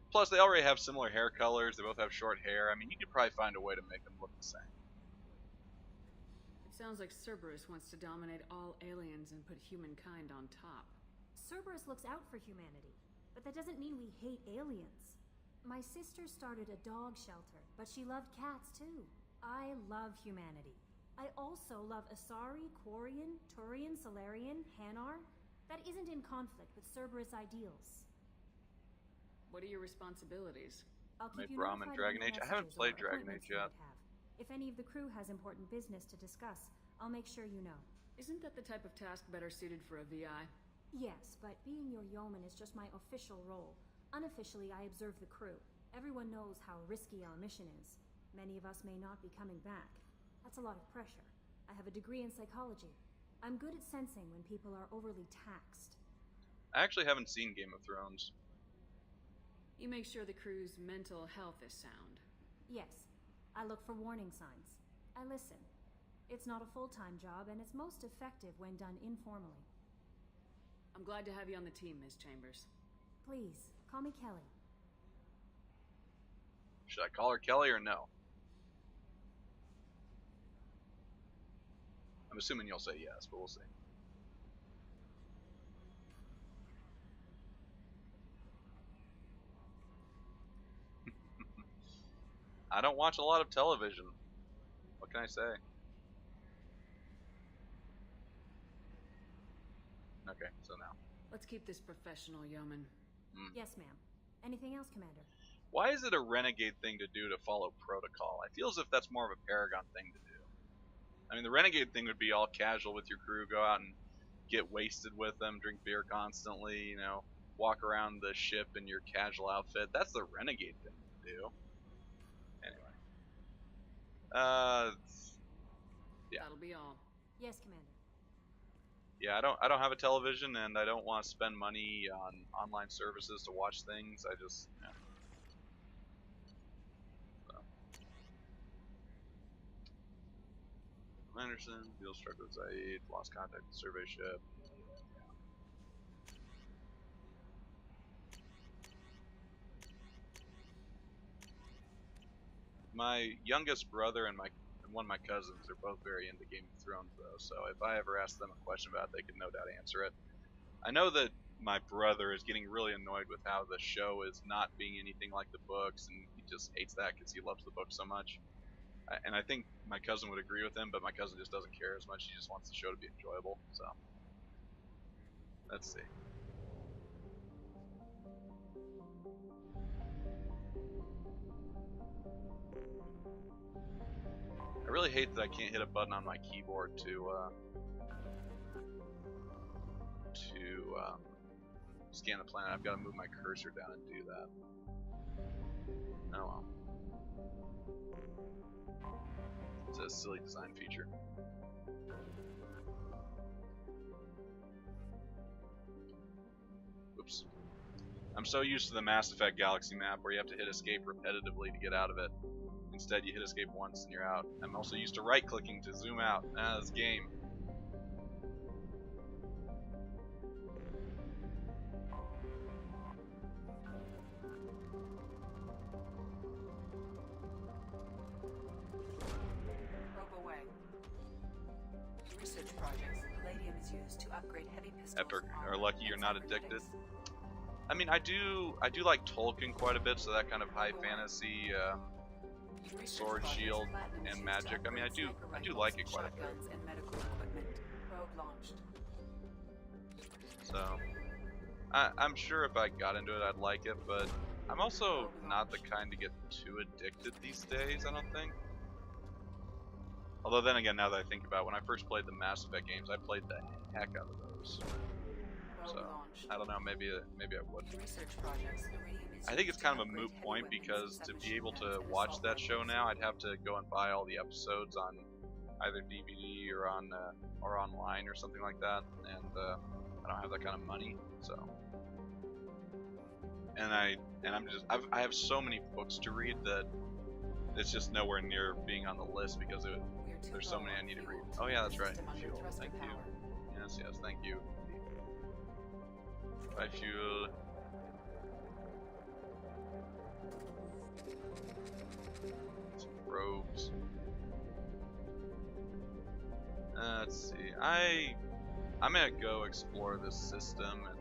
Plus, they already have similar hair colors. They both have short hair. I mean, you could probably find a way to make them look the same. It sounds like Cerberus wants to dominate all aliens and put humankind on top. Cerberus looks out for humanity, but that doesn't mean we hate aliens. My sister started a dog shelter, but she loved cats too. I love humanity. I also love Asari, Quarian, Turian, Solarian, Hanar. That isn't in conflict with Cerberus ideals. What are your responsibilities? I'll keep you Brahmin notified Dragon of any Age. I haven't messages played or Dragon appointments Age you yet. might have. If any of the crew has important business to discuss, I'll make sure you know. Isn't that the type of task better suited for a VI? Yes, but being your yeoman is just my official role. Unofficially, I observe the crew. Everyone knows how risky our mission is. Many of us may not be coming back. That's a lot of pressure. I have a degree in psychology. I'm good at sensing when people are overly taxed. I actually haven't seen Game of Thrones. You make sure the crew's mental health is sound. Yes, I look for warning signs. I listen. It's not a full-time job, and it's most effective when done informally. I'm glad to have you on the team, Ms. Chambers. Please, call me Kelly. Should I call her Kelly or no? I'm assuming you'll say yes, but we'll see. I don't watch a lot of television. What can I say? Okay, so now. Let's keep this professional, yeoman. Yes, ma'am. Anything else, Commander? Why is it a Renegade thing to do to follow protocol? I feel as if that's more of a Paragon thing to do. I mean, the Renegade thing would be all casual with your crew, go out and get wasted with them, drink beer constantly, you know, walk around the ship in your casual outfit. That's the Renegade thing to do. Anyway. Yeah. That'll be all. Yes, Commander. Yeah, I don't have a television, and I don't want to spend money on online services to watch things. I just, yeah. So. Anderson, deal struck with Zaid, lost contact with the survey ship. My youngest brother and one of my cousins are both very into Game of Thrones, though, so if I ever ask them a question about it, they can no doubt answer it. I know that my brother is getting really annoyed with how the show is not being anything like the books, and he just hates that because he loves the book so much. And I think my cousin would agree with him, but my cousin just doesn't care as much. He just wants the show to be enjoyable, so let's see. I really hate that I can't hit a button on my keyboard to scan the planet. I've got to move my cursor down and do that. Oh well. It's a silly design feature. Oops. I'm so used to the Mass Effect Galaxy map where you have to hit escape repetitively to get out of it. Instead, you hit escape once and you're out. I'm also used to right-clicking to zoom out. This game. Probe away. Research projects. Palladium is used to upgrade heavy pistols. After are lucky you're not addicted. I mean, I do like Tolkien quite a bit, so that kind of high fantasy. Sword, shield, and magic. I mean, I do like it quite a bit. So, I'm sure if I got into it, I'd like it, but I'm also not the kind to get too addicted these days, I don't think. Although then again, now that I think about it, when I first played the Mass Effect games, I played the heck out of those. So, I don't know, maybe I would. I think it's kind of a moot point because to be able to watch that show now, I'd have to go and buy all the episodes on either DVD or online or something like that, and I don't have that kind of money. So, and I have so many books to read that it's just nowhere near being on the list because there's so many I need to read. Oh yeah, that's right. Fuel. Thank you. Yes, thank you. Bye, fuel. Some robes. Let's see. I'm gonna go explore this system and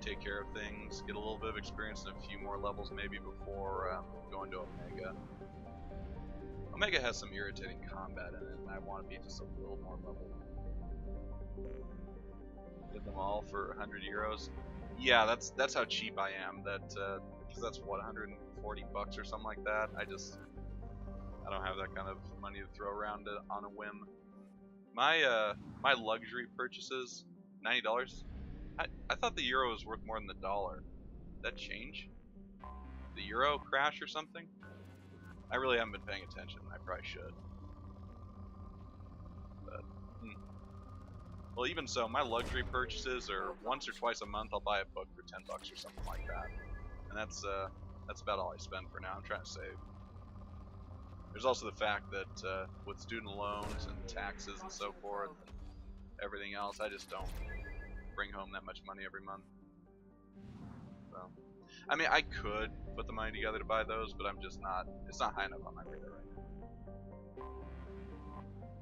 take care of things, get a little bit of experience in a few more levels maybe before going to Omega. Omega has some irritating combat in it, and I want to be just a little more level. Did them all for 100 euros. Yeah, that's how cheap I am. Because that's what, 140 bucks or something like that. I don't have that kind of money to throw around on a whim. My luxury purchases, $90. I thought the euro was worth more than the dollar. Did that change? The euro crash or something? I really haven't been paying attention. I probably should. But, well, even so, my luxury purchases are once or twice a month. I'll buy a book for 10 bucks or something like that, and that's about all I spend for now. I'm trying to save. There's also the fact that with student loans and taxes and so forth, and everything else, I just don't bring home that much money every month. So, I mean, I could put the money together to buy those, but I'm just not. It's not high enough on my radar right now.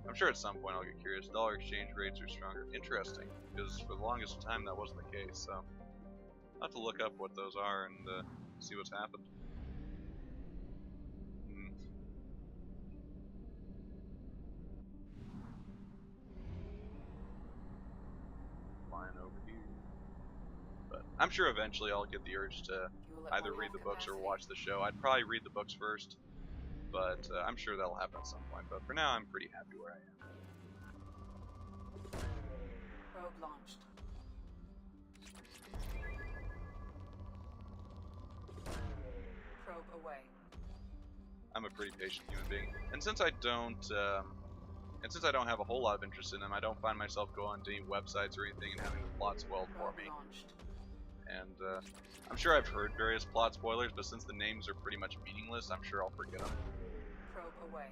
I'm sure at some point I'll get curious. Dollar exchange rates are stronger. Interesting, because for the longest time that wasn't the case. So I'll have to look up what those are and see what's happened. Flying over here. But I'm sure eventually I'll get the urge to either read the books or watch the show. I'd probably read the books first, but I'm sure that'll happen at some point. But for now, I'm pretty happy where I am. Probe launched. Probe away. I'm a pretty patient human being, and since I don't have a whole lot of interest in them, I don't find myself going to any websites or anything and having the plot spoiled for me. And I'm sure I've heard various plot spoilers, but since the names are pretty much meaningless, I'm sure I'll forget them. Probe away.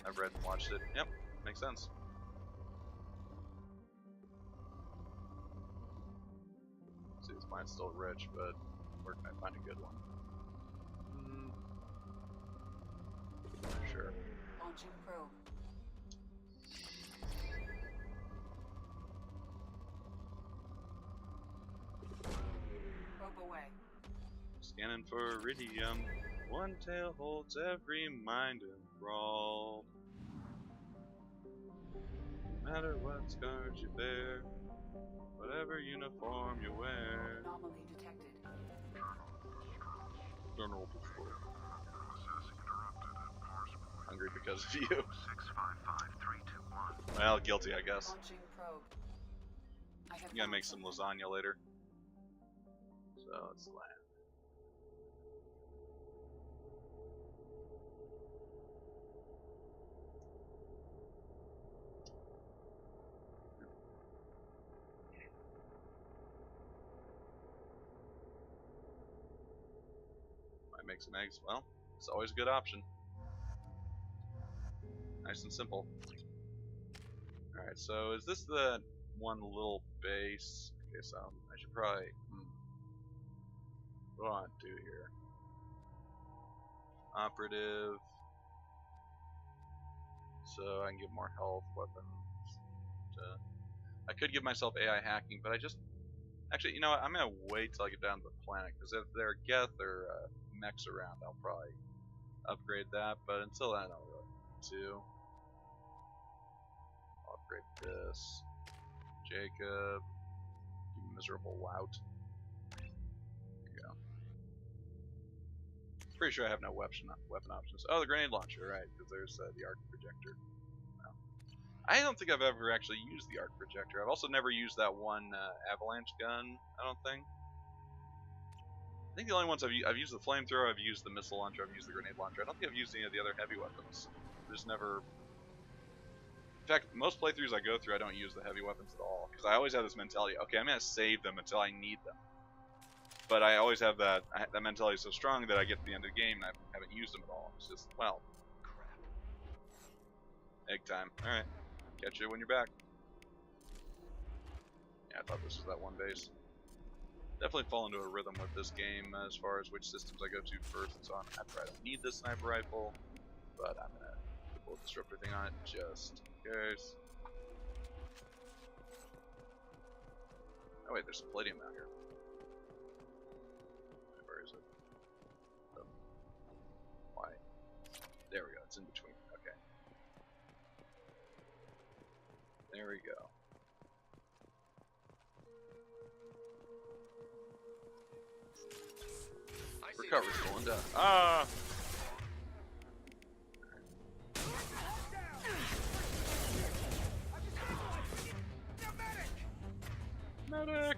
I've read and watched it. Yep, makes sense. See, this mine's still rich, but where can I find a good one? Sure. Launching probe. Probe away. Scanning for iridium. One tail holds every mind enthralled. No matter what scars you bear, whatever uniform you wear. Anomaly detected. Journal destroyed. Hungry because of you. 655321. Well, guilty, I guess. Launching probe. I have I'm gonna make some lasagna later. So let's land. Might make some eggs. Well, it's always a good option. Nice and simple. Alright, so is this the one little base? Okay, so I should probably... What do I want to do here? Operative. So I can get more health, weapons. I could give myself AI hacking, but I just... Actually, you know what? I'm going to wait till I get down to the planet, because if there are Geth or mechs around, I'll probably upgrade that, but until then, I'll really need to. Upgrade this. Jacob. You miserable lout. There you go. Pretty sure I have no weapon options. Oh, the grenade launcher, right, because there's the arc projector. No. I don't think I've ever actually used the arc projector. I've also never used that one avalanche gun, I don't think. I think the only ones I've used the flamethrower, I've used the missile launcher, I've used the grenade launcher. I don't think I've used any of the other heavy weapons. There's never... In fact, most playthroughs I go through, I don't use the heavy weapons at all, because I always have this mentality, okay, I'm going to save them until I need them. But I always have that mentality so strong that I get to the end of the game and I haven't used them at all. It's just, well, crap. Egg time. Alright. Catch you when you're back. Yeah, I thought this was that one base. Definitely fall into a rhythm with this game as far as which systems I go to first and so on. After I don't need this sniper rifle, but I'm going to put the bullet disruptor thing on it just in case. Oh wait, there's some palladium out here. Where is it? Oh. Why? There we go, it's in between. Okay. There we go. Recovery's going down. Ah! Medic!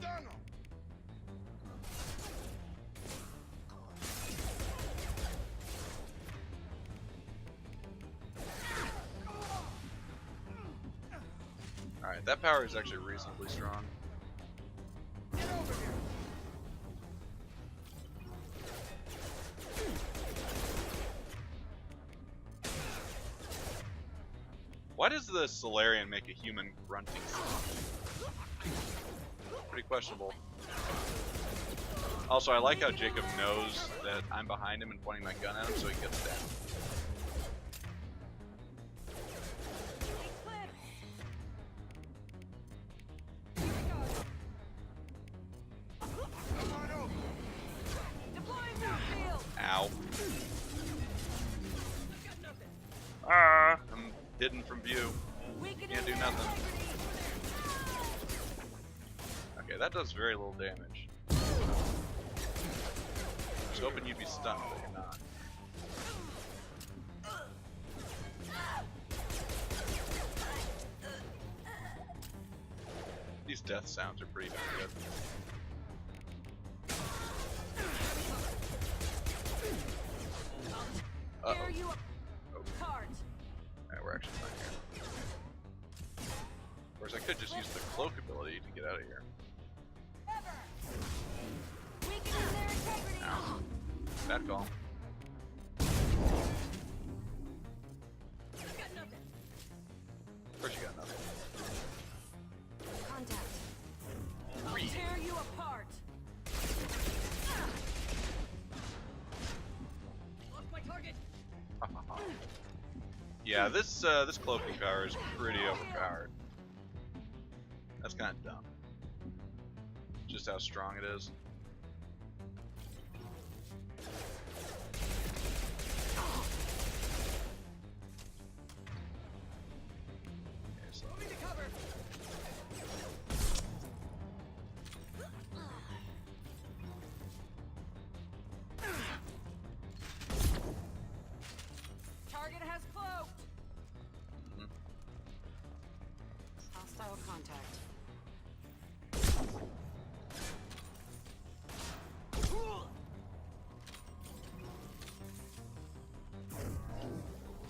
Alright, that power is actually reasonably strong. Get over here! Why does the Solarian make a human grunting sound? Pretty questionable. Also, I like how Jacob knows that I'm behind him and pointing my gun at him, so he gets down. Ow. Ah, I'm hidden from view. Can't do nothing. Okay, that does very little damage. I was hoping you'd be stunned, but you're not. These death sounds are pretty good. Uh-oh. Alright, we're actually fine here. Of course, I could just use the cloak ability to get out of here. Ow. Bad call. Of course you got nothing. Contact. I'll tear you apart. Lost my target. Yeah, this cloaking power is pretty overpowered. That's kind of dumb. Just how strong it is. Target has cloaked. Hostile contact.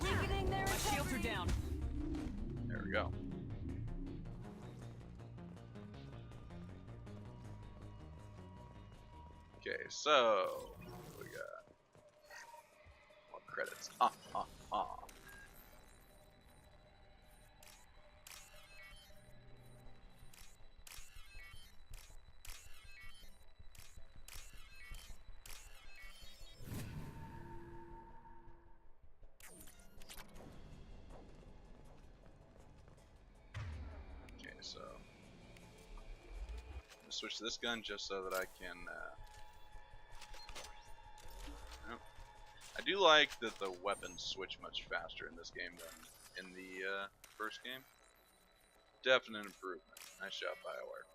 Weakening their My shields are down. There we go. Okay, so what we got? More credits. Okay, so I'm gonna switch to this gun just so that I can. I do like that the weapons switch much faster in this game than in the first game. Definite improvement. Nice job, BioWare.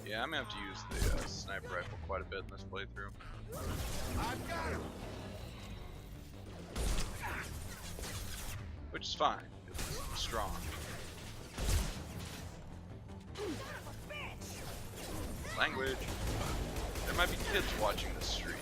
Yeah, I'm gonna have to use the sniper rifle quite a bit in this playthrough. I've got him. Which is fine, because it's strong. Language. There might be kids watching this stream.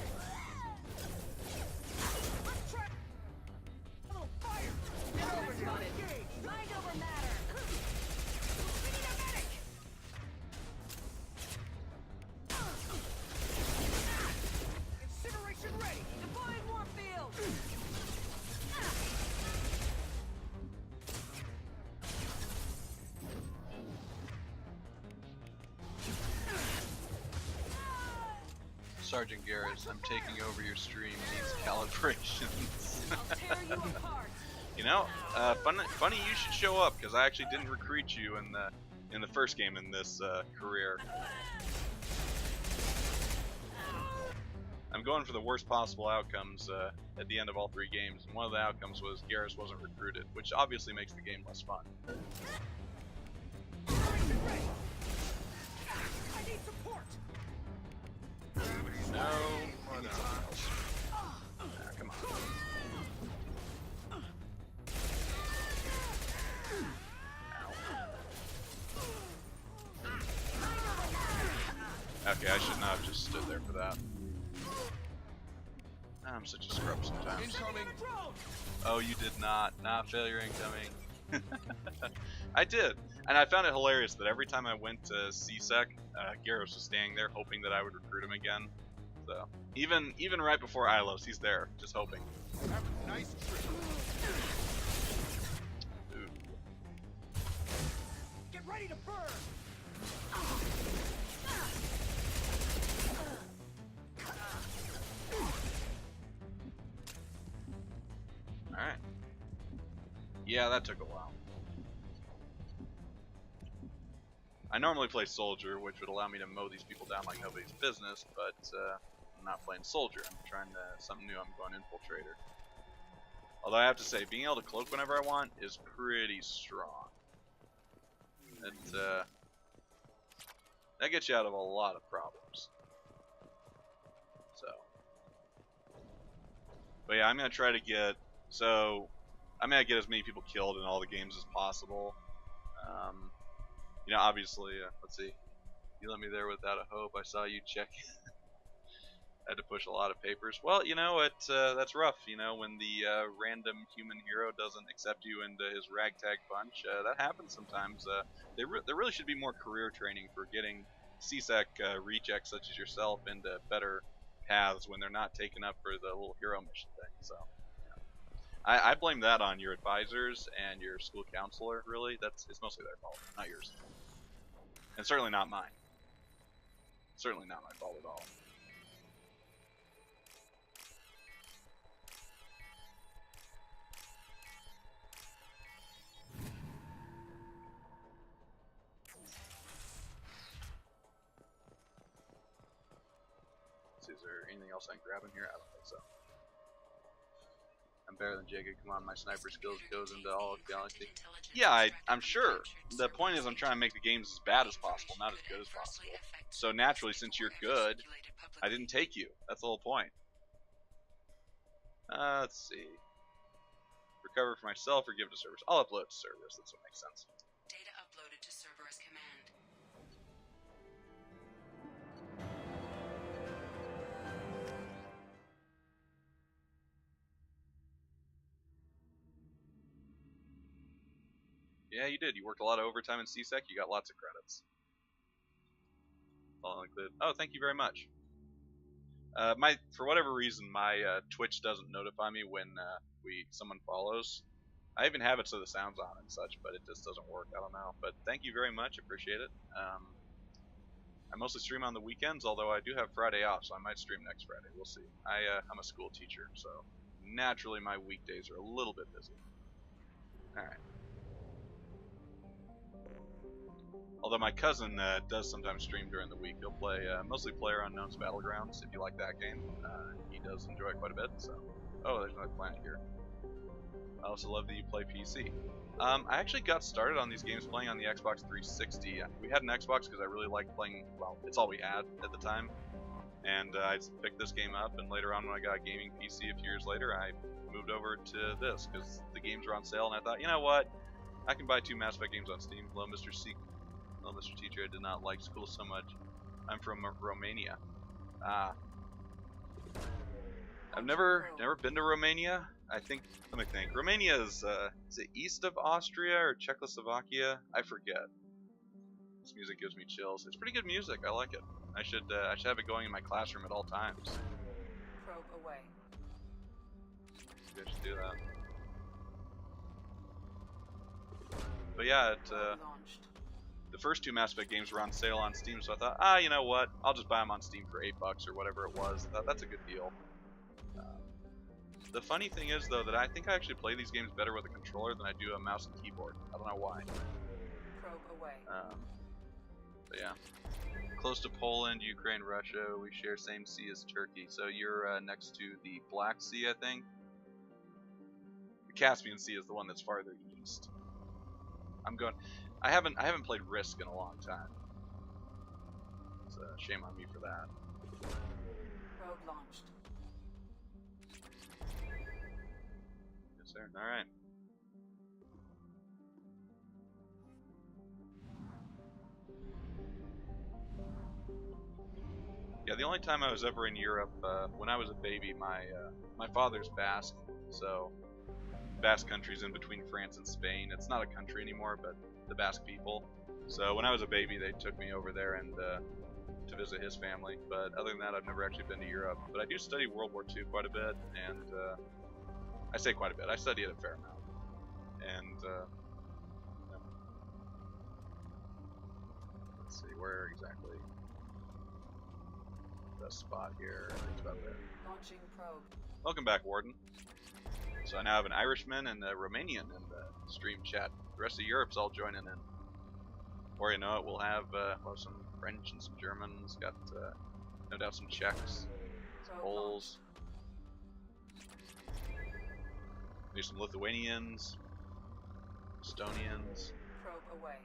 Sergeant Garrus, I'm taking over your stream, needs calibrations. You know, funny you should show up, because I actually didn't recruit you in the first game in this career. I'm going for the worst possible outcomes at the end of all 3 games, and one of the outcomes was Garrus wasn't recruited, which obviously makes the game less fun. No, or nothing else. Come on. Okay, I should not have just stood there for that. I'm such a scrub sometimes. Oh, you did not. Not failure incoming. I did. And I found it hilarious that every time I went to CSEC, Garros was standing there hoping that I would recruit him again. So, even right before Ilos, he's there, just hoping. Have a nice trip. Ooh. Get ready to burn! Alright. Yeah, that took a while. I normally play Soldier, which would allow me to mow these people down like nobody's business, but I'm not playing Soldier. I'm trying something new. I'm going Infiltrator. Although I have to say, being able to cloak whenever I want is pretty strong. That gets you out of a lot of problems. So, but yeah, I'm gonna try to get. So, I'm gonna get as many people killed in all the games as possible. You know, obviously, let's see. You let me there without a hope. I saw you check. I had to push a lot of papers. Well, you know, that's rough. You know, when the random human hero doesn't accept you into his ragtag bunch, that happens sometimes. There really should be more career training for getting CSEC rejects such as yourself into better paths when they're not taken up for the little hero mission thing. So, yeah. I blame that on your advisors and your school counselor. Really, it's mostly their fault, not yours, and certainly not mine. Certainly not my fault at all. Is there anything else I can grab in here? I don't think so. I'm better than Jacob. Come on, my sniper skills goes into all of Galaxy. Yeah, I'm sure. The point is I'm trying to make the games as bad as possible, not as good as possible. So naturally, since you're good, I didn't take you. That's the whole point. Let's see. Recover for myself or give to Cerberus. I'll upload to Cerberus. That's what makes sense. Data uploaded to Cerberus Command. Yeah, you did. You worked a lot of overtime in CSEC. You got lots of credits. Oh, thank you very much. For whatever reason, my Twitch doesn't notify me when someone follows. I even have it so the sound's on and such, but it just doesn't work. I don't know. But thank you very much. Appreciate it. I mostly stream on the weekends, although I do have Friday off, so I might stream next Friday. We'll see. I'm a school teacher, so naturally my weekdays are a little bit busy. Alright. Although my cousin does sometimes stream during the week. He'll play, mostly PlayerUnknown's Battlegrounds, if you like that game. He does enjoy it quite a bit, so... Oh, there's another planet here. I also love that you play PC. I actually got started on these games playing on the Xbox 360. We had an Xbox because I really liked playing, well, it's all we had at the time. And I picked this game up, and later on when I got a gaming PC a few years later, I moved over to this because the games were on sale, and I thought, you know what? I can buy 2 Mass Effect games on Steam. Hello, Mr. C. Hello, Mr. Teacher. I did not like school so much. I'm from Romania. I've never been to Romania. I think, let me think. Romania is it east of Austria or Czechoslovakia? I forget. This music gives me chills. It's pretty good music. I like it. I should have it going in my classroom at all times. Probe away. Maybe I should do that. But yeah, the first 2 Mass Effect games were on sale on Steam, so I thought, you know what? I'll just buy them on Steam for $8 or whatever it was. I thought that's a good deal. The funny thing is, though, that I think I actually play these games better with a controller than I do a mouse and keyboard. I don't know why. Probe away. But yeah. Close to Poland, Ukraine, Russia. We share same sea as Turkey. So you're next to the Black Sea, I think. The Caspian Sea is the one that's farther east. I haven't played Risk in a long time. So shame on me for that. Probe launched. Yes, sir. All right. only time I was ever in Europe, when I was a baby, my father's Basque, so Basque country's in between France and Spain. It's not a country anymore, but the Basque people. So when I was a baby, they took me over there and to visit his family. But other than that, I've never actually been to Europe. But I do study World War II quite a bit, and I say quite a bit. I study it a fair amount. And yeah. Let's see where exactly. The spot here. It's about there. Launching probe. Welcome back, Warden. So I now have an Irishman and a Romanian in the stream chat. The rest of Europe's all joining in. Before you know it, we'll have some French and some Germans. Got no doubt some Czechs, some Poles, maybe some Lithuanians, Estonians, Probe away.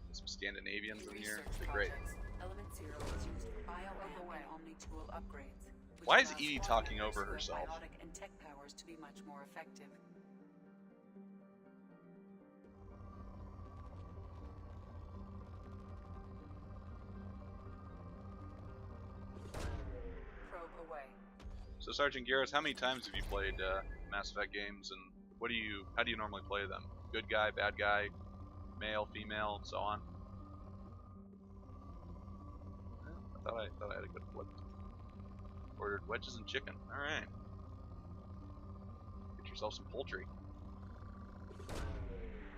and some Scandinavians in here. Research It'd be great. projects. Element 0 is used for bio and Omni tool upgrades. which Why is allows Edie swarm talking members over who have herself? biotic and tech powers to be much more effective. Probe away. So Sergeant Garrus, how many times have you played Mass Effect games, and how do you normally play them? Good guy, bad guy, male, female, and so on. I thought I had a good flip. Ordered wedges and chicken. All right. Get yourself some poultry.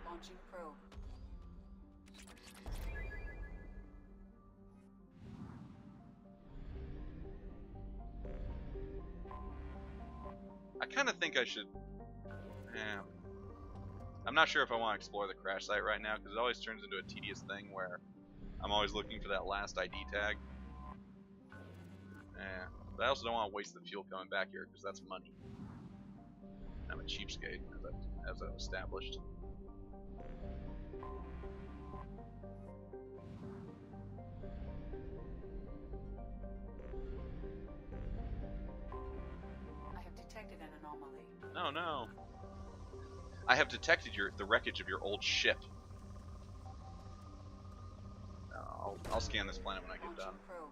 Launching probe. I kind of think I should. I'm not sure if I want to explore the crash site right now because it always turns into a tedious thing where I'm always looking for that last ID tag. But I also don't want to waste the fuel coming back here because that's money. I'm a cheapskate, as I've established. I have detected an anomaly. No, no. I have detected the wreckage of your old ship. I'll scan this planet when I get done. Probe.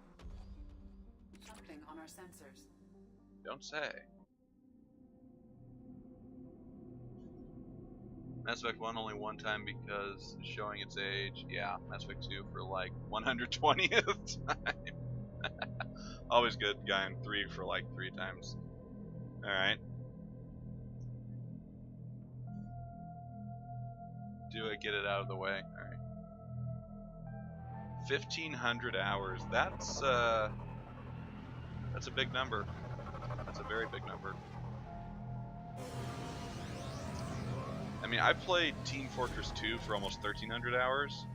Something on our sensors. Don't say. Mass Effect 1 only one time because it's showing its age. Yeah, Mass Effect 2 for like 120th time. Always good. Guy in 3 for like 3 times. Alright. Do I get it out of the way? Alright. 1,500 hours. That's a big number. That's a very big number. I mean, I played Team Fortress 2 for almost 1,300 hours.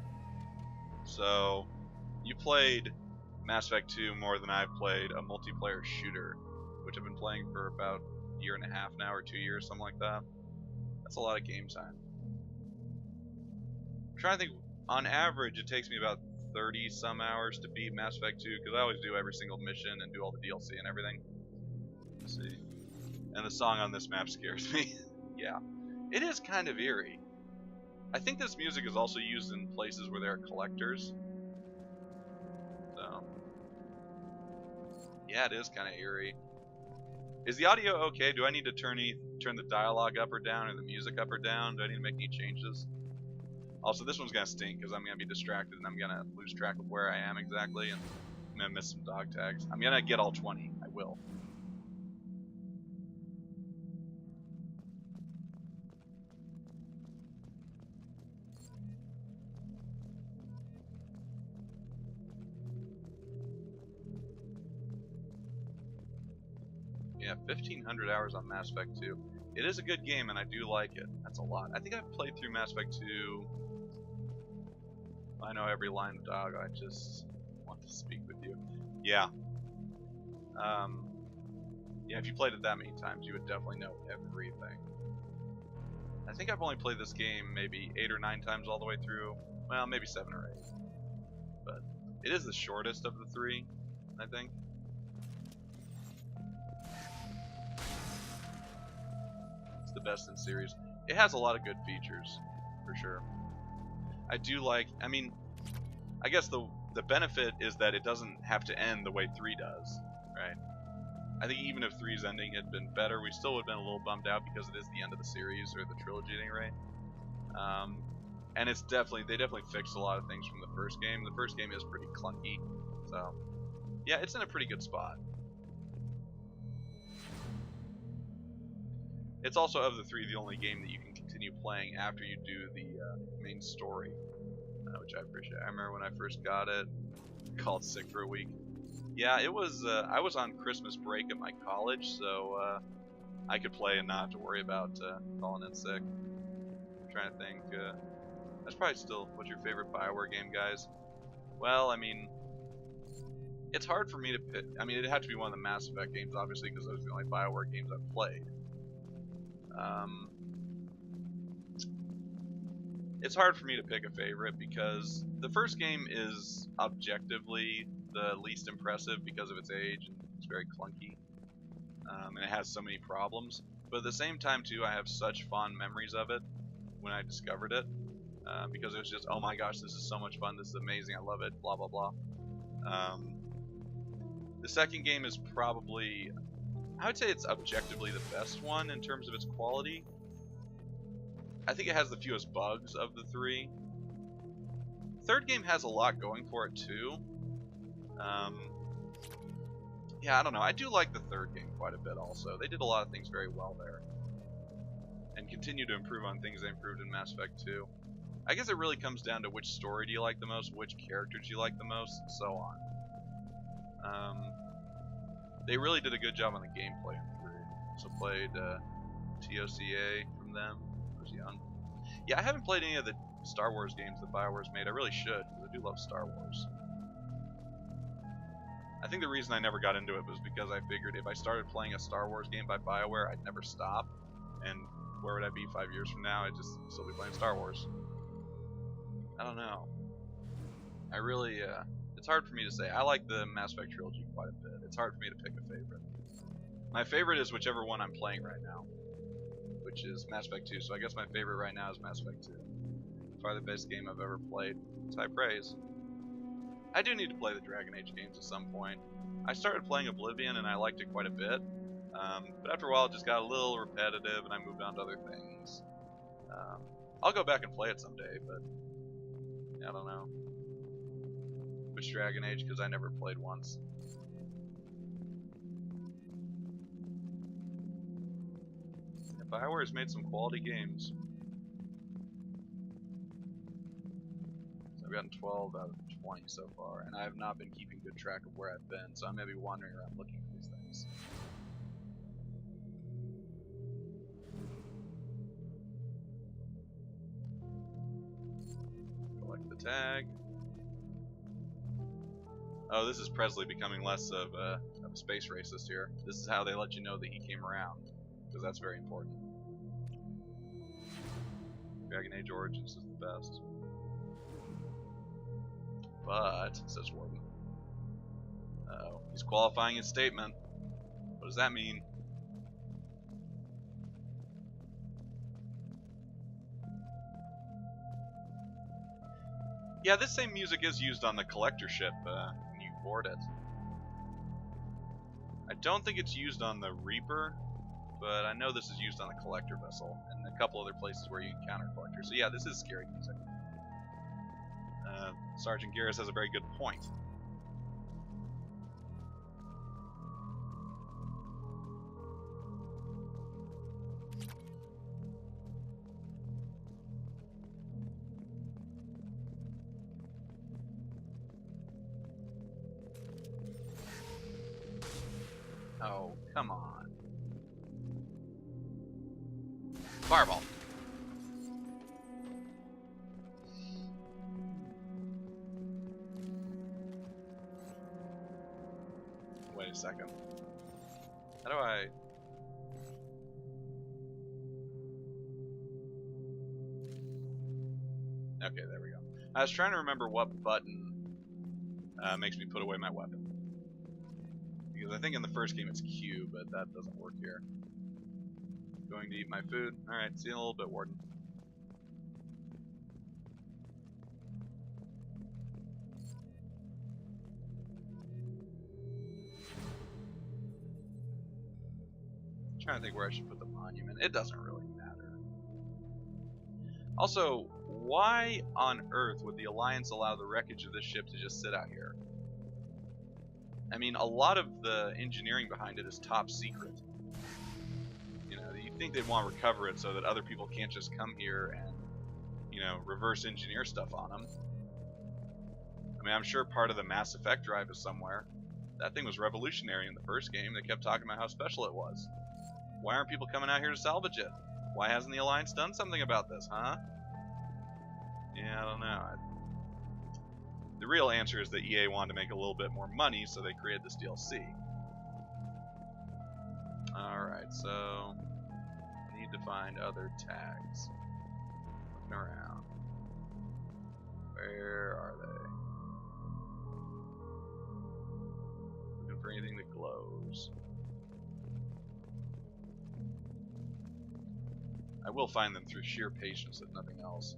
So, you played Mass Effect 2 more than I've played a multiplayer shooter, which I've been playing for about a year and a half now, or 2 years, something like that. That's a lot of game time. I'm trying to think, on average, it takes me about 30 some hours to beat Mass Effect 2, because I always do every single mission and do all the DLC and everything. Let's see. And the song on this map scares me. Yeah. It is kind of eerie. I think this music is also used in places where there are collectors. So. Yeah, it is kind of eerie. Is the audio okay? Do I need to turn the dialogue up or down, or the music up or down? Do I need to make any changes? Also, this one's gonna stink because I'm gonna be distracted and I'm gonna lose track of where I am exactly, and I'm gonna miss some dog tags. I'm gonna get all 20. I will. Yeah, 1,500 hours on Mass Effect 2. It is a good game, and I do like it. That's a lot. I think I've played through Mass Effect 2. I know every line of dialogue. I just want to speak with you. Yeah. Yeah, if you played it that many times, you would definitely know everything. I think I've only played this game maybe 8 or 9 times all the way through. Well, maybe 7 or 8. But it is the shortest of the 3, I think. It's the best in series. It has a lot of good features, for sure. I do like, I mean, I guess the the benefit is that it doesn't have to end the way 3 does, right? I think even if 3's ending had been better, we still would have been a little bummed out because it is the end of the series, or the trilogy at any rate. And it's they definitely fixed a lot of things from the first game. The first game is pretty clunky, so yeah, it's in a pretty good spot. It's also, of the 3, the only game that you can continue playing after you do the main story, which I appreciate. I remember when I first got it, called sick for a week. Yeah, it was. I was on Christmas break at my college, so I could play and not have to worry about calling in sick. I'm trying to think. That's probably still. What's your favorite BioWare game, guys? Well, I mean, it's hard for me to pick. I mean, it'd have to be one of the Mass Effect games, obviously, because those are the only BioWare games I've played. It's hard for me to pick a favorite because the first game is objectively the least impressive because of its age and it's very clunky, and it has so many problems. But at the same time, too, I have such fond memories of it when I discovered it, because it was just, oh my gosh, this is so much fun, this is amazing, I love it, blah blah blah. The second game is probably, I would say it's objectively the best one in terms of its quality. I think it has the fewest bugs of the 3. Third game has a lot going for it too. Yeah, I don't know. I do like the third game quite a bit also. They did a lot of things very well there. And continue to improve on things they improved in Mass Effect 2. I guess it really comes down to which story do you like the most, which characters you like the most, and so on. They really did a good job on the gameplay in 3. So played TOCA from them. I was young. Yeah, I haven't played any of the Star Wars games that BioWare's made. I really should, because I do love Star Wars. I think the reason I never got into it was because I figured if I started playing a Star Wars game by BioWare, I'd never stop. And where would I be 5 years from now? I'd just still be playing Star Wars. I don't know. I really, it's hard for me to say. I like the Mass Effect trilogy quite a bit. It's hard for me to pick a favorite. My favorite is whichever one I'm playing right now, which is Mass Effect 2. So I guess my favorite right now is Mass Effect 2. Far the best game I've ever played. It's high praise. I do need to play the Dragon Age games at some point. I started playing Oblivion and I liked it quite a bit, but after a while it just got a little repetitive and I moved on to other things. I'll go back and play it someday, but I don't know. Which Dragon Age, because I never played once. BioWare's made some quality games. So I've gotten 12 out of 20 so far, and I have not been keeping good track of where I've been, so I'm going to be wandering around looking at these things. Collect the tag. Oh, this is Presley becoming less of a space racist here. This is how they let you know that he came around, because that's very important. Dragon Age Origins is the best. But, says Warden. Uh-oh, he's qualifying his statement. What does that mean? Yeah, this same music is used on the collector ship when you board it. I don't think it's used on the Reaper, but I know this is used on the collector vessel and a couple other places where you encounter collectors. So yeah, this is scary music. Sergeant Garrus has a very good point. Oh, come on. Fireball. Wait a second. How do I... Okay, there we go. I was trying to remember what button makes me put away my weapon. Because I think in the first game it's Q, but that doesn't work here. Going to eat my food. Alright, see you in a little bit, Warden. trying to think where I should put the monument. It doesn't really matter. Also, why on earth would the Alliance allow the wreckage of this ship to just sit out here? I mean, a lot of the engineering behind it is top secret. You know, you'd think they'd want to recover it so that other people can't just come here and, you know, reverse engineer stuff on them. I mean, I'm sure part of the Mass Effect drive is somewhere. That thing was revolutionary in the first game. They kept talking about how special it was. Why aren't people coming out here to salvage it? Why hasn't the Alliance done something about this, huh? Yeah, I don't know. The real answer is that EA wanted to make a little bit more money, so they created this DLC. Alright, so I need to find other tags. Looking around. Where are they? Looking for anything that glows. I will find them through sheer patience, if nothing else.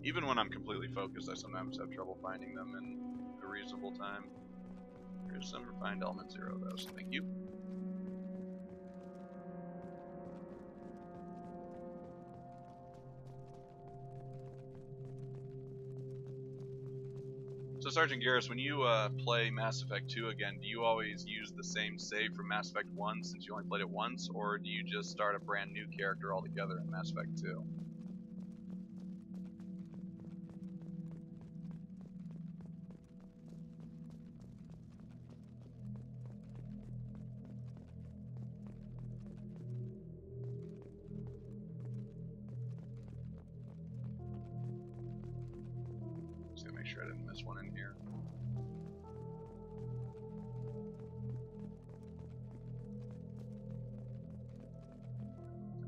Even when I'm completely focused, I sometimes have trouble finding them in a reasonable time. There's some refined element 0 though, so thank you. So Sergeant Garrus, when you play Mass Effect 2 again, do you always use the same save from Mass Effect 1 since you only played it once, or do you just start a brand new character altogether in Mass Effect 2? Just gonna make sure I didn't miss one in here.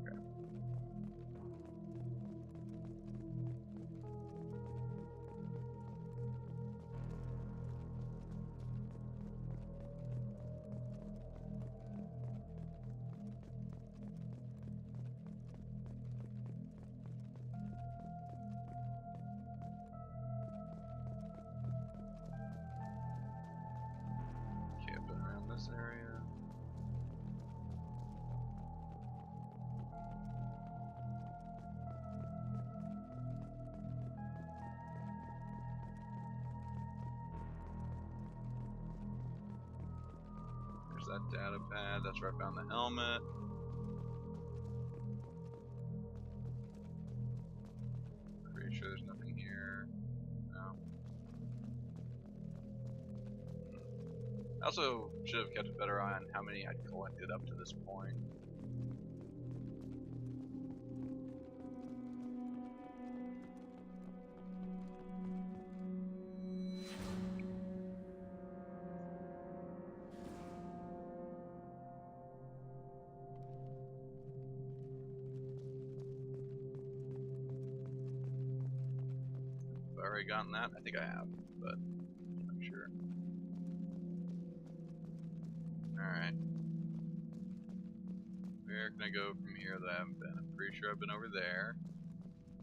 Okay. Camping around this area. There's that data pad. That's where I found the helmet. Pretty sure there's nothing here. No. I also should have kept a better eye on how many I'd collected up to this point. Have I already gotten that? I think I have, but I'm sure. Alright. Where can I go from here that I haven't been? I'm pretty sure I've been over there.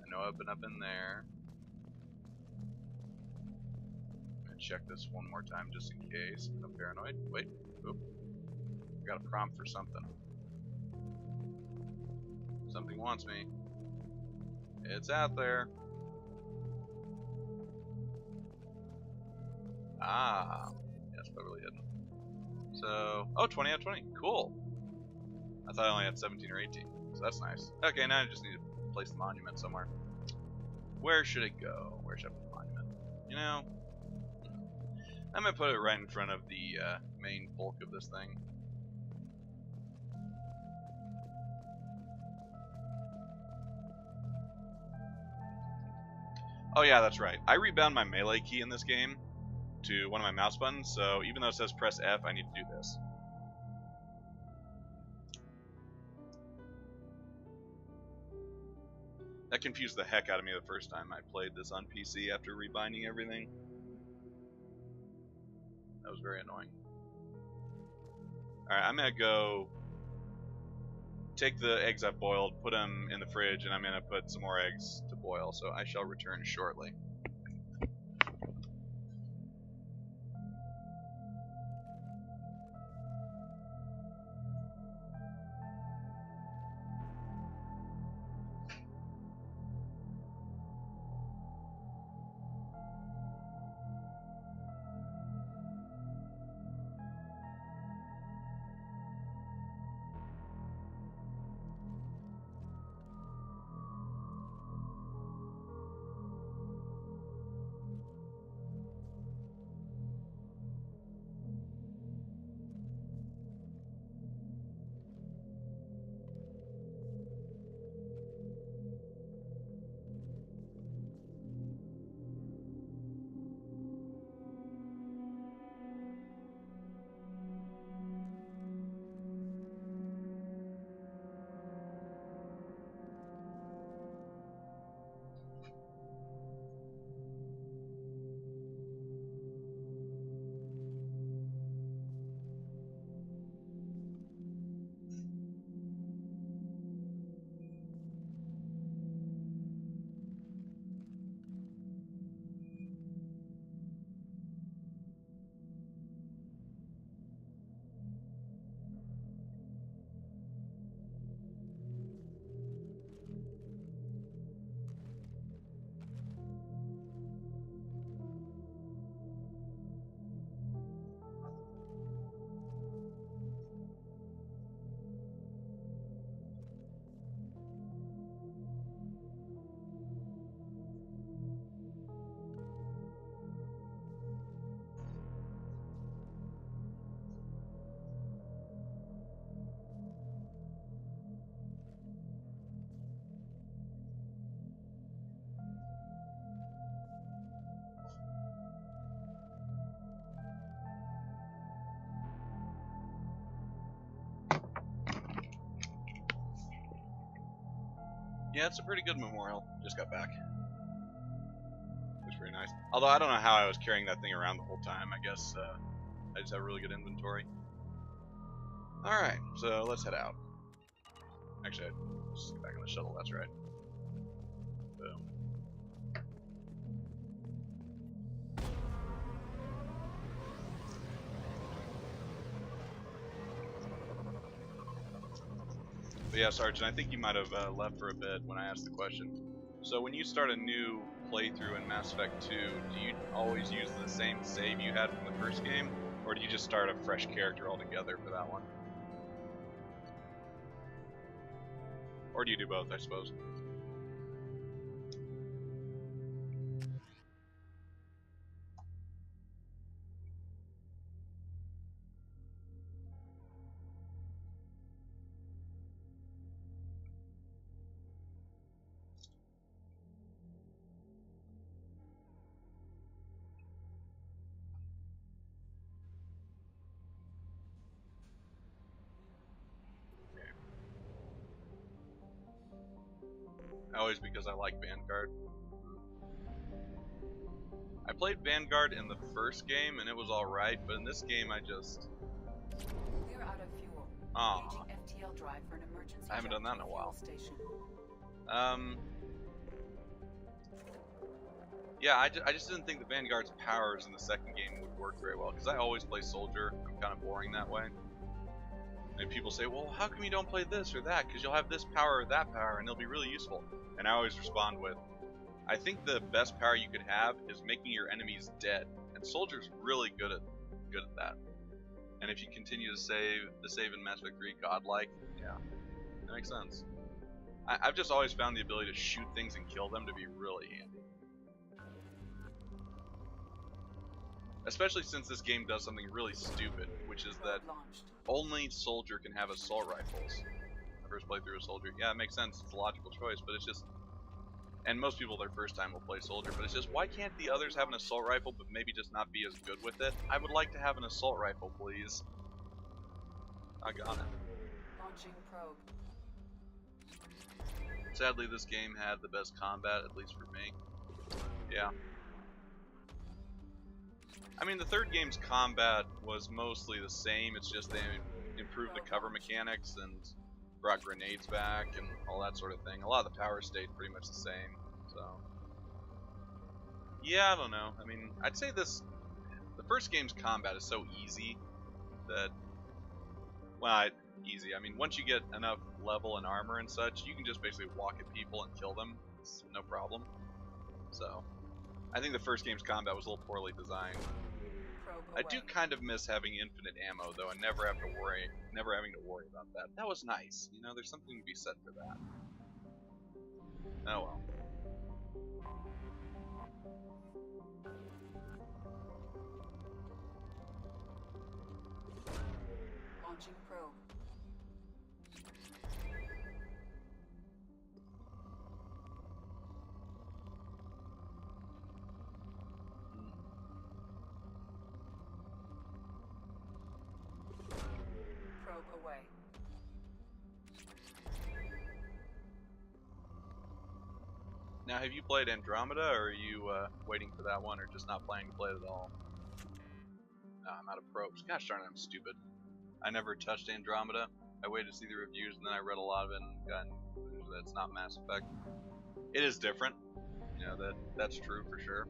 I know I've been up in there. I'm gonna check this one more time just in case. I'm paranoid. Wait. Oop. I got a prompt for something. Something wants me. It's out there. Ah. Yes, Beverly hidden. So, oh, 20 out of 20. Cool. I thought I only had 17 or 18. So that's nice. Okay, now I just need to place the monument somewhere. Where should it go? Where should I put the monument? You know, I'm going to put it right in front of the main bulk of this thing. Oh yeah, that's right. I rebound my melee key in this game to one of my mouse buttons, so even though it says press F, I need to do this. That confused the heck out of me the first time I played this on PC after rebinding everything. That was very annoying. Alright, I'm gonna go take the eggs I've boiled, put them in the fridge, and I'm gonna put some more eggs to boil, so I shall return shortly. Yeah, it's a pretty good memorial. Just got back. It's pretty nice. Although I don't know how I was carrying that thing around the whole time. I guess I just have really good inventory. Alright, so let's head out. Actually, let's get back on the shuttle, that's right. Boom. But yeah, Sergeant, I think you might have left for a bit when I asked the question. So when you start a new playthrough in Mass Effect 2, do you always use the same save you had from the first game? Or do you just start a fresh character altogether for that one? Or do you do both, I suppose? Always because I like Vanguard. I played Vanguard in the first game and it was alright, but in this game I just... We're out of fuel. Aw. Engaging FTL drive for an emergency. I haven't done that in a while. Station. Yeah, I just didn't think the Vanguard's powers in the second game would work very well, because I always play Soldier. I'm kind of boring that way. And people say, well, how come you don't play this or that? Because you'll have this power or that power, and it'll be really useful. And I always respond with, I think the best power you could have is making your enemies dead. And Soldier's really good at that. And if you continue to save in Mass Effect 3 godlike, yeah, that makes sense. I've just always found the ability to shoot things and kill them to be really handy. Especially since this game does something really stupid, which is that only Soldier can have assault rifles. My first playthrough of Soldier. Yeah, it makes sense. It's a logical choice, but it's just... And most people their first time will play Soldier, but it's just, why can't the others have an assault rifle but maybe just not be as good with it? I would like to have an assault rifle, please. I got it. Launching probe. Sadly, this game had the best combat, at least for me. Yeah. I mean, the third game's combat was mostly the same, it's just they improved the cover mechanics and brought grenades back and all that sort of thing. A lot of the power stayed pretty much the same, so... Yeah, I don't know. I mean, I'd say the first game's combat is so easy that... Well, easy. I mean, once you get enough level and armor and such, you can just basically walk at people and kill them. It's no problem. So... I think the first game's combat was a little poorly designed. I do kind of miss having infinite ammo, though, and never having to worry about that. That was nice, you know. There's something to be said for that. Oh well. Launching probe. Away. Now, have you played Andromeda, or are you waiting for that one, or just not planning to play it at all? No, I'm out of probes. Gosh darn it, I'm stupid. I never touched Andromeda. I waited to see the reviews, and then I read a lot of it and got conclusion that it's not Mass Effect. It is different. You know, that's true for sure.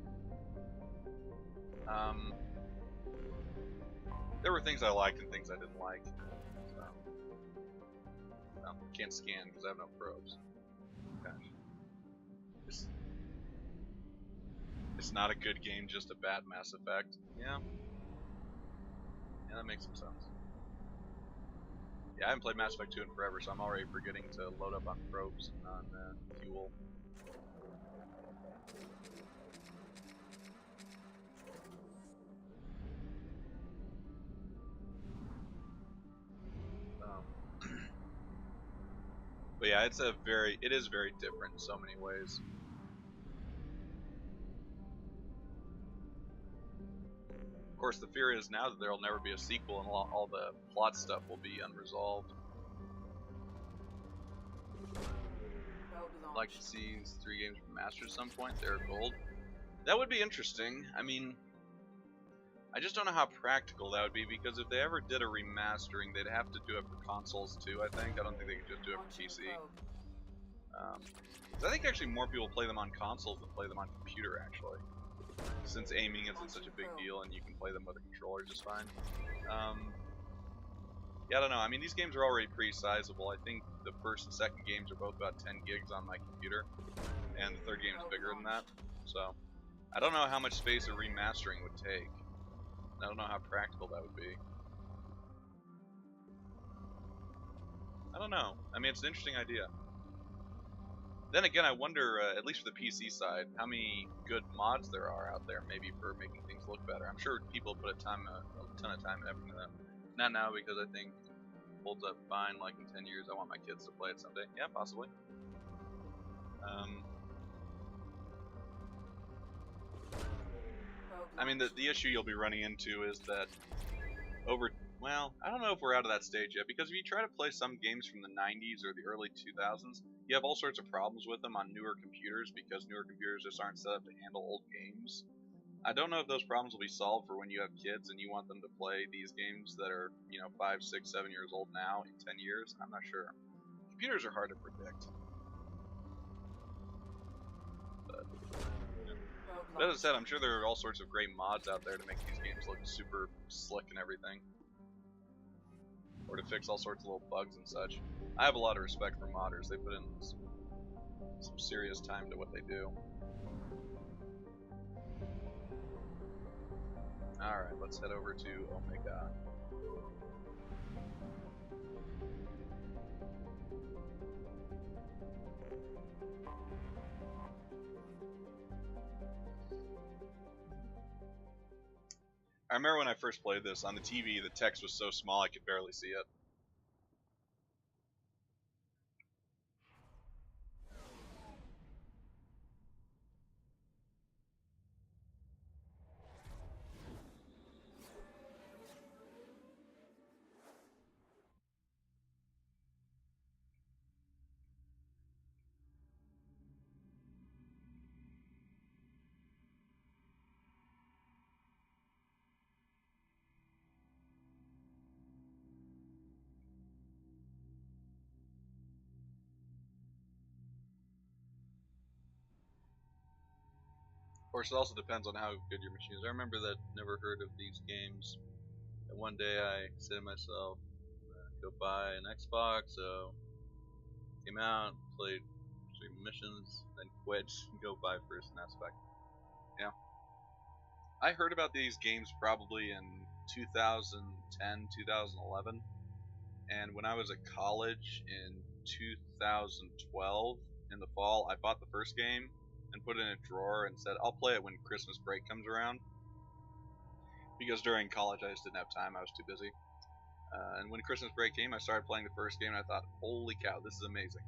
There were things I liked and things I didn't like. Well, can't scan because I have no probes. Gosh. It's not a good game, just a bad Mass Effect. Yeah. Yeah, that makes some sense. Yeah, I haven't played Mass Effect 2 in forever, so I'm already forgetting to load up on probes and on fuel. But yeah, it is very different in so many ways. Of course, the fear is now that there will never be a sequel and all the plot stuff will be unresolved. Probe like to see these 3 games remastered at some point. They're gold. That would be interesting. I mean, I just don't know how practical that would be, because if they ever did a remastering, they'd have to do it for consoles too, I think. I don't think they could just do it for PC. I think actually more people play them on consoles than play them on computer, actually. Since aiming isn't such a big deal and you can play them with a controller just fine. Yeah, I don't know. I mean, these games are already pretty sizable. I think the first and second games are both about 10 gigs on my computer, and the third game is bigger than that. So, I don't know how much space a remastering would take. I don't know how practical that would be. I don't know. I mean, it's an interesting idea. Then again, I wonder, at least for the PC side, how many good mods there are out there, maybe for making things look better. I'm sure people put a ton of time and effort into that. Not now, because I think it holds up fine. Like in 10 years, I want my kids to play it someday. Yeah, possibly. I mean, the issue you'll be running into is that well, I don't know if we're out of that stage yet, because if you try to play some games from the 90s or the early 2000s, you have all sorts of problems with them on newer computers, because newer computers just aren't set up to handle old games. I don't know if those problems will be solved for when you have kids and you want them to play these games that are, 5, 6, 7 years old now in 10 years. I'm not sure. Computers are hard to predict. But as I said, I'm sure there are all sorts of great mods out there to make these games look super slick and everything. Or to fix all sorts of little bugs and such. I have a lot of respect for modders. They put in some serious time to what they do. Alright, let's head over to Omega. I remember when I first played this, on the TV the text was so small I could barely see it. Of course, it also depends on how good your machine is. I remember that never heard of these games. And one day I said to myself, go buy an Xbox. So came out, played 3 missions, then quit, and go buy first Mass Effect. Yeah. I heard about these games probably in 2010, 2011. And when I was at college in 2012, in the fall, I bought the first game and put it in a drawer and said, I'll play it when Christmas break comes around. Because during college I just didn't have time, I was too busy. And when Christmas break came, I started playing the first game and I thought, holy cow, this is amazing.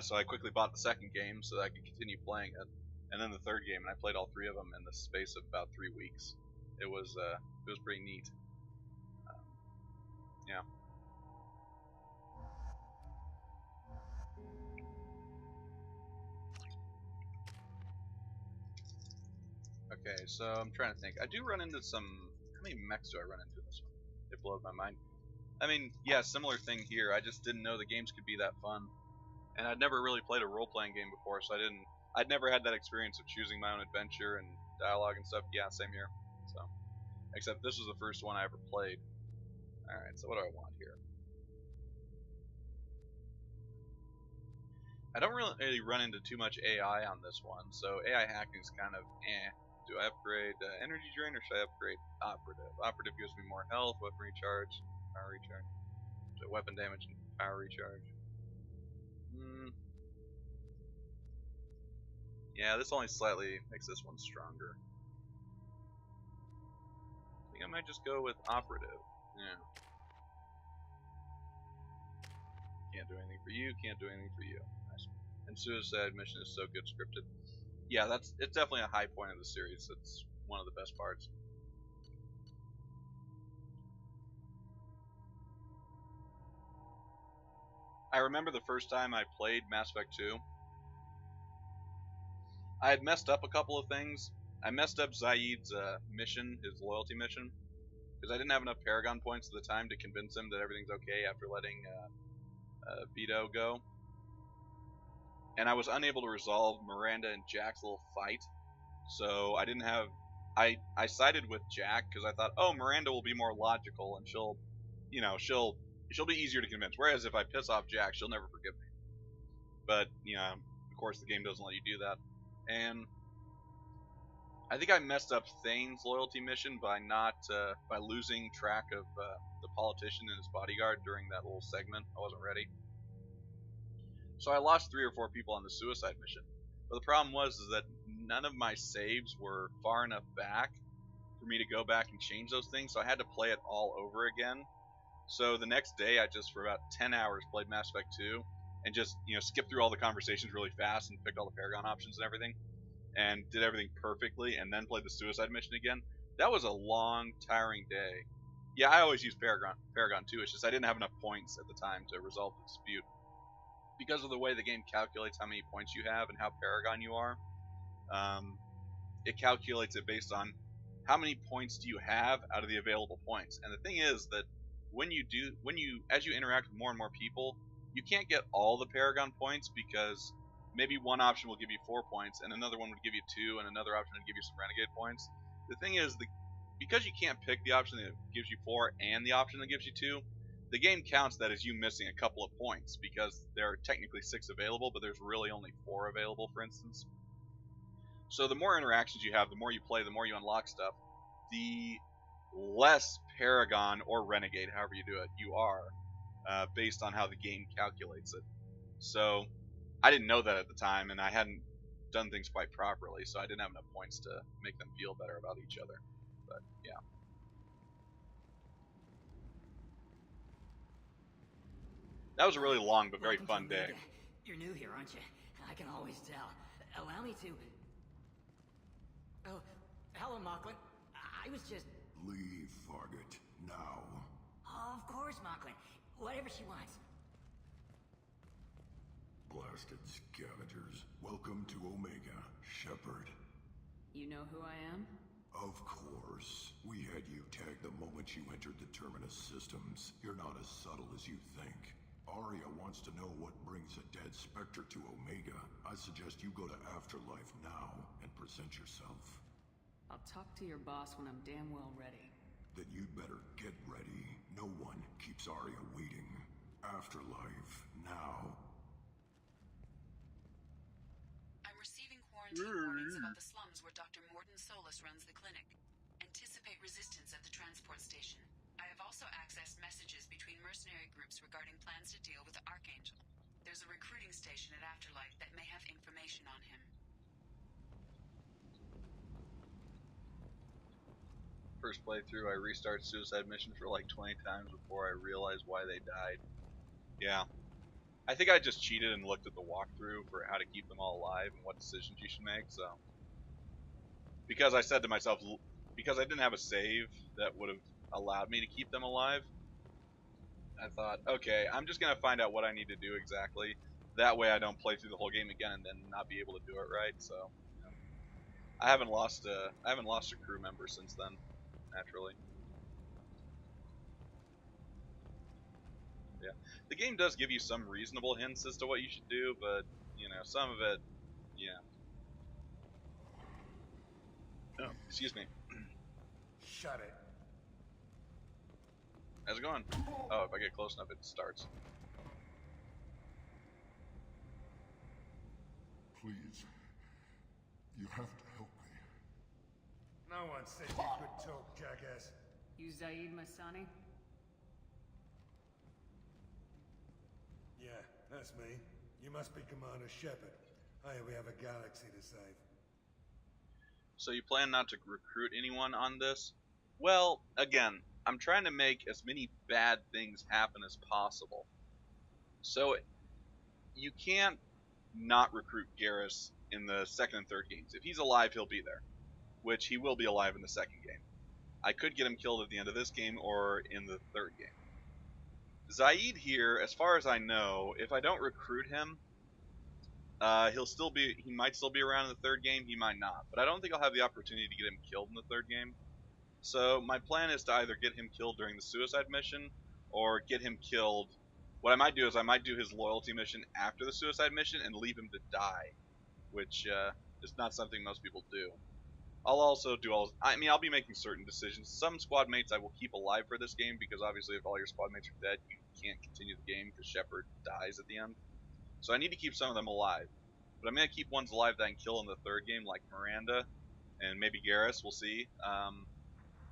So I quickly bought the second game so that I could continue playing it. And then the third game, and I played all 3 of them in the space of about 3 weeks. It was pretty neat. Yeah. Okay, so I'm trying to think. I do run into some... How many mechs do I run into in this one? It blows my mind. I mean, yeah, similar thing here. I just didn't know the games could be that fun. And I'd never really played a role-playing game before, so I'd never had that experience of choosing my own adventure and dialogue and stuff. Yeah, same here. So, except this was the first one I ever played. Alright, so what do I want here? I don't really run into too much AI on this one, so AI hacking is kind of eh. Do I upgrade energy drain or should I upgrade operative? Operative gives me more health, weapon recharge, power recharge. So weapon damage and power recharge. Yeah, this only slightly makes this one stronger. I think I might just go with operative. Yeah. Can't do anything for you, can't do anything for you. Nice. And suicide mission is so good scripted. Yeah, it's definitely a high point of the series. It's one of the best parts. I remember the first time I played Mass Effect 2, I had messed up a couple of things. I messed up Zaid's mission, his loyalty mission, because I didn't have enough Paragon points at the time to convince him that everything's okay after letting Vito go. And I was unable to resolve Miranda and Jack's little fight, so I didn't have. I sided with Jack because I thought, oh, Miranda will be more logical and she'll be easier to convince. Whereas if I piss off Jack, she'll never forgive me. But of course, the game doesn't let you do that. And I think I messed up Thane's loyalty mission by by losing track of the politician and his bodyguard during that little segment. I wasn't ready. So I lost 3 or 4 people on the suicide mission. But the problem was that none of my saves were far enough back for me to go back and change those things, so I had to play it all over again. So the next day, I just, for about 10 hours, played Mass Effect 2, and just, skipped through all the conversations really fast and picked all the Paragon options and everything, and did everything perfectly, and then played the suicide mission again. That was a long, tiring day. Yeah, I always use Paragon too, it's just I didn't have enough points at the time to resolve the dispute. Because of the way the game calculates how many points you have and how Paragon you are, it calculates it based on how many points do you have out of the available points. And the thing is that as you interact with more and more people, you can't get all the Paragon points because maybe one option will give you 4 points and another one would give you 2 and another option would give you some Renegade points. The thing is, because you can't pick the option that gives you 4 and the option that gives you 2, the game counts that as you missing a couple of points because there are technically 6 available, but there's really only 4 available, for instance. So the more interactions you have, the more you play, the more you unlock stuff, the less Paragon or Renegade, however you do it, you are, based on how the game calculates it. So I didn't know that at the time, and I hadn't done things quite properly, so I didn't have enough points to make them feel better about each other. But yeah. That was a really long but very fun day. You're new here, aren't you? I can always tell. Allow me to... Oh, hello, Mocklin. I was just... Leave, Fargate. Now. Of course, Mocklin. Whatever she wants. Blasted scavengers. Welcome to Omega, Shepard. You know who I am? Of course. We had you tagged the moment you entered the Terminus systems. You're not as subtle as you think. Arya wants to know what brings a dead Spectre to Omega. I suggest you go to Afterlife now and present yourself. I'll talk to your boss when I'm damn well ready. Then you'd better get ready. No one keeps Arya waiting. Afterlife now. I'm receiving quarantine warnings about the slums where Dr. Morden Solus runs the clinic. Anticipate resistance at the transport station. I have also accessed messages between mercenary groups regarding plans to deal with the Archangel. There's a recruiting station at Afterlife that may have information on him. First playthrough, I restarted suicide mission for like 20 times before I realized why they died. Yeah. I think I just cheated and looked at the walkthrough for how to keep them all alive and what decisions you should make, so... Because I said to myself, because I didn't have a save that would have allowed me to keep them alive, I thought, okay, I'm just gonna find out what I need to do exactly. That way I don't play through the whole game again and then not be able to do it right. So I haven't lost a crew member since then, naturally. Yeah, the game does give you some reasonable hints as to what you should do, but some of it, yeah. Oh, excuse me. Shut it. How's it going? Oh, if I get close enough, it starts. Please. You have to help me. No one said you could talk, jackass. You Zaid Masani? Yeah, that's me. You must be Commander Shepard. I hear we have a galaxy to save. So you plan not to recruit anyone on this? Well, again, I'm trying to make as many bad things happen as possible. So you can't not recruit Garrus in the second and third games. If he's alive, he'll be there, which he will be alive in the second game. I could get him killed at the end of this game or in the third game. Zaid here, as far as I know, if I don't recruit him, He might still be around in the third game. He might not, but I don't think I'll have the opportunity to get him killed in the third game. So my plan is to either get him killed during the suicide mission, or get him killed. What I might do is I might do his loyalty mission after the suicide mission and leave him to die, which is not something most people do. I'll also do I'll be making certain decisions. Some squad mates I will keep alive for this game, because obviously if all your squad mates are dead, you can't continue the game because Shepard dies at the end. So I need to keep some of them alive. But I'm going to keep ones alive that I can kill in the third game, like Miranda and maybe Garrus, we'll see.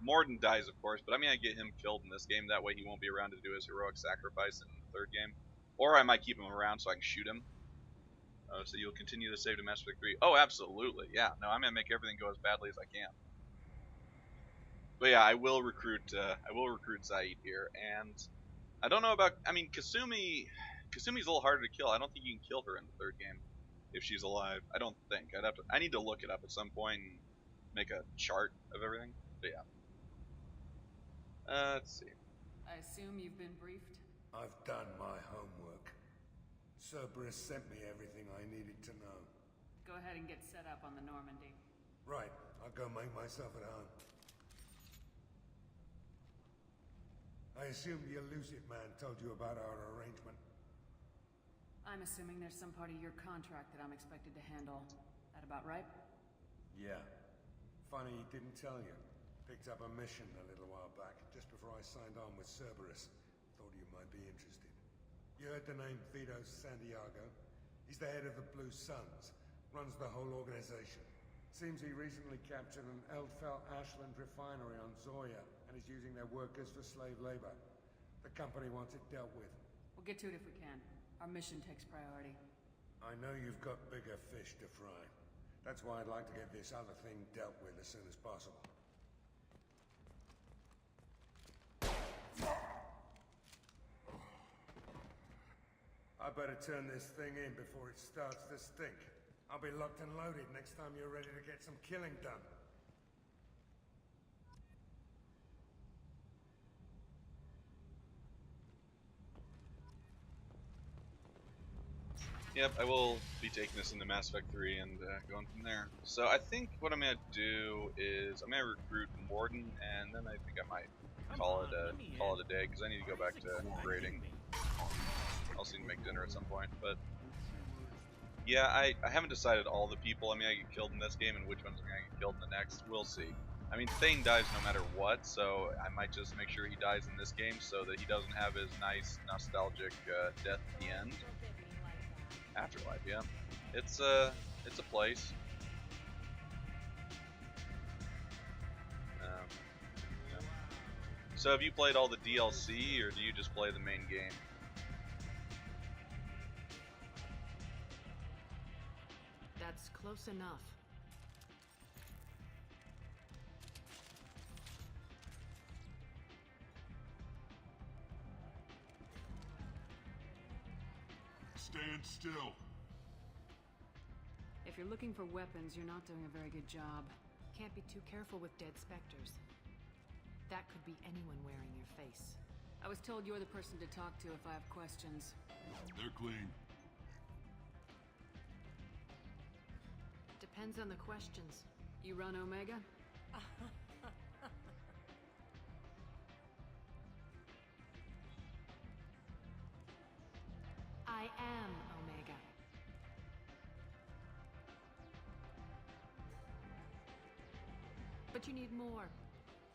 Morden dies, of course, but I'm going to get him killed in this game. That way he won't be around to do his heroic sacrifice in the third game. Or I might keep him around so I can shoot him. So you'll continue to save to Mass Effect 3. Oh, absolutely, yeah. No, I'm going to make everything go as badly as I can. But yeah, I will recruit Zaid here, and I don't know about, Kasumi's a little harder to kill. I don't think you can kill her in the third game if she's alive. I don't think. I need to look it up at some point and make a chart of everything. But yeah. Let's see. I assume you've been briefed? I've done my homework. Cerberus sent me everything I needed to know. Go ahead and get set up on the Normandy. Right, I'll go make myself at home. I assume the elusive man told you about our arrangement. I'm assuming there's some part of your contract that I'm expected to handle. That about right? Yeah. Funny he didn't tell you. Picked up a mission a little while back, just before I signed on with Cerberus. Thought you might be interested. You heard the name Vito Santiago? He's the head of the Blue Suns. Runs the whole organization. Seems he recently captured an Eldfell Ashland refinery on Zoya and is using their workers for slave labor. The company wants it dealt with. We'll get to it if we can. Our mission takes priority. I know you've got bigger fish to fry. That's why I'd like to get this other thing dealt with as soon as possible. I better turn this thing in before it starts to stink. I'll be locked and loaded next time you're ready to get some killing done. Yep, I will be taking this into Mass Effect 3 and going from there. So I think what I'm going to do is I'm going to recruit Morden, and then I think I might call it a day, because I need to go back to grading. I'll see to make dinner at some point, but yeah, I haven't decided all the people I'm going to get killed in this game and which ones I'm going to get killed in the next. We'll see. I mean, Thane dies no matter what, so I might just make sure he dies in this game so that he doesn't have his nice, nostalgic death at the end. Afterlife, yeah. It's a place. Yeah. So have you played all the DLC, or do you just play the main game? That's close enough. Stand still. If you're looking for weapons, you're not doing a very good job. Can't be too careful with dead specters. That could be anyone wearing your face. I was told you're the person to talk to if I have questions. They're clean. Depends on the questions. You run Omega? I am Omega. But you need more.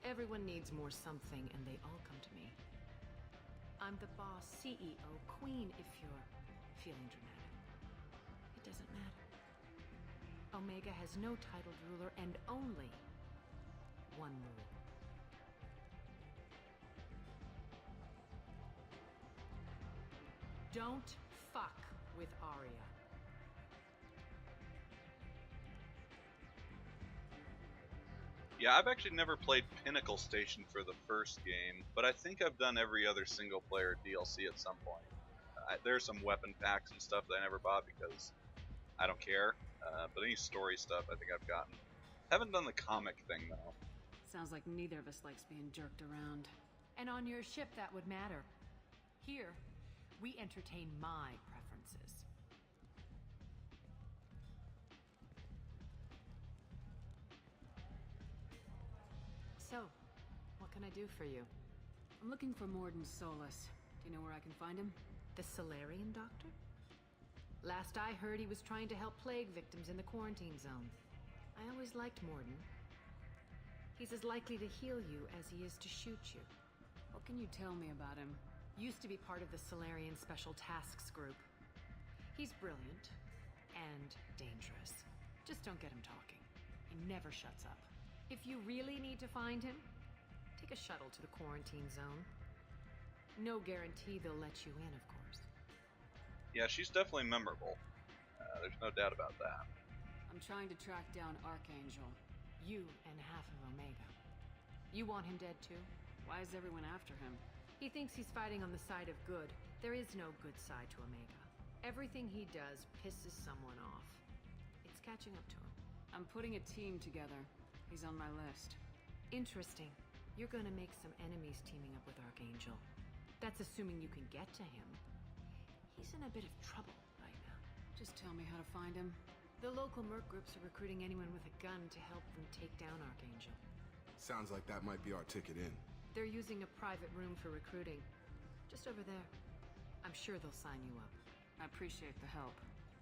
Everyone needs more something, and they all come to me. I'm the boss, CEO, queen, if you're feeling dramatic. It doesn't matter. Omega has no titled ruler and only one rule. Don't fuck with Aria. Yeah, I've actually never played Pinnacle Station for the first game, but I think I've done every other single-player DLC at some point. There's some weapon packs and stuff that I never bought because I don't care, but any story stuff I think I've gotten. Haven't done the comic thing, though. Sounds like neither of us likes being jerked around. And on your ship, that would matter. Here, we entertain my preferences. can I do for you? I'm looking for Morden Solus. Do you know where I can find him? The Solarian doctor? Last I heard, he was trying to help plague victims in the quarantine zone. I always liked Morden. He's as likely to heal you as he is to shoot you. What can you tell me about him? Used to be part of the Solarian Special Tasks Group. He's brilliant and dangerous. Just don't get him talking. He never shuts up. If you really need to find him, take a shuttle to the quarantine zone. No guarantee they'll let you in, of course. Yeah, she's definitely memorable. There's no doubt about that. I'm trying to track down Archangel. You and half of Omega. You want him dead too? Why is everyone after him? He thinks he's fighting on the side of good. There is no good side to Omega. Everything he does pisses someone off. It's catching up to him. I'm putting a team together. He's on my list. Interesting. You're gonna make some enemies teaming up with Archangel. That's assuming you can get to him. He's in a bit of trouble right now. Just tell me how to find him. The local merc groups are recruiting anyone with a gun to help them take down Archangel. Sounds like that might be our ticket in. They're using a private room for recruiting. Just over there. I'm sure they'll sign you up. I appreciate the help.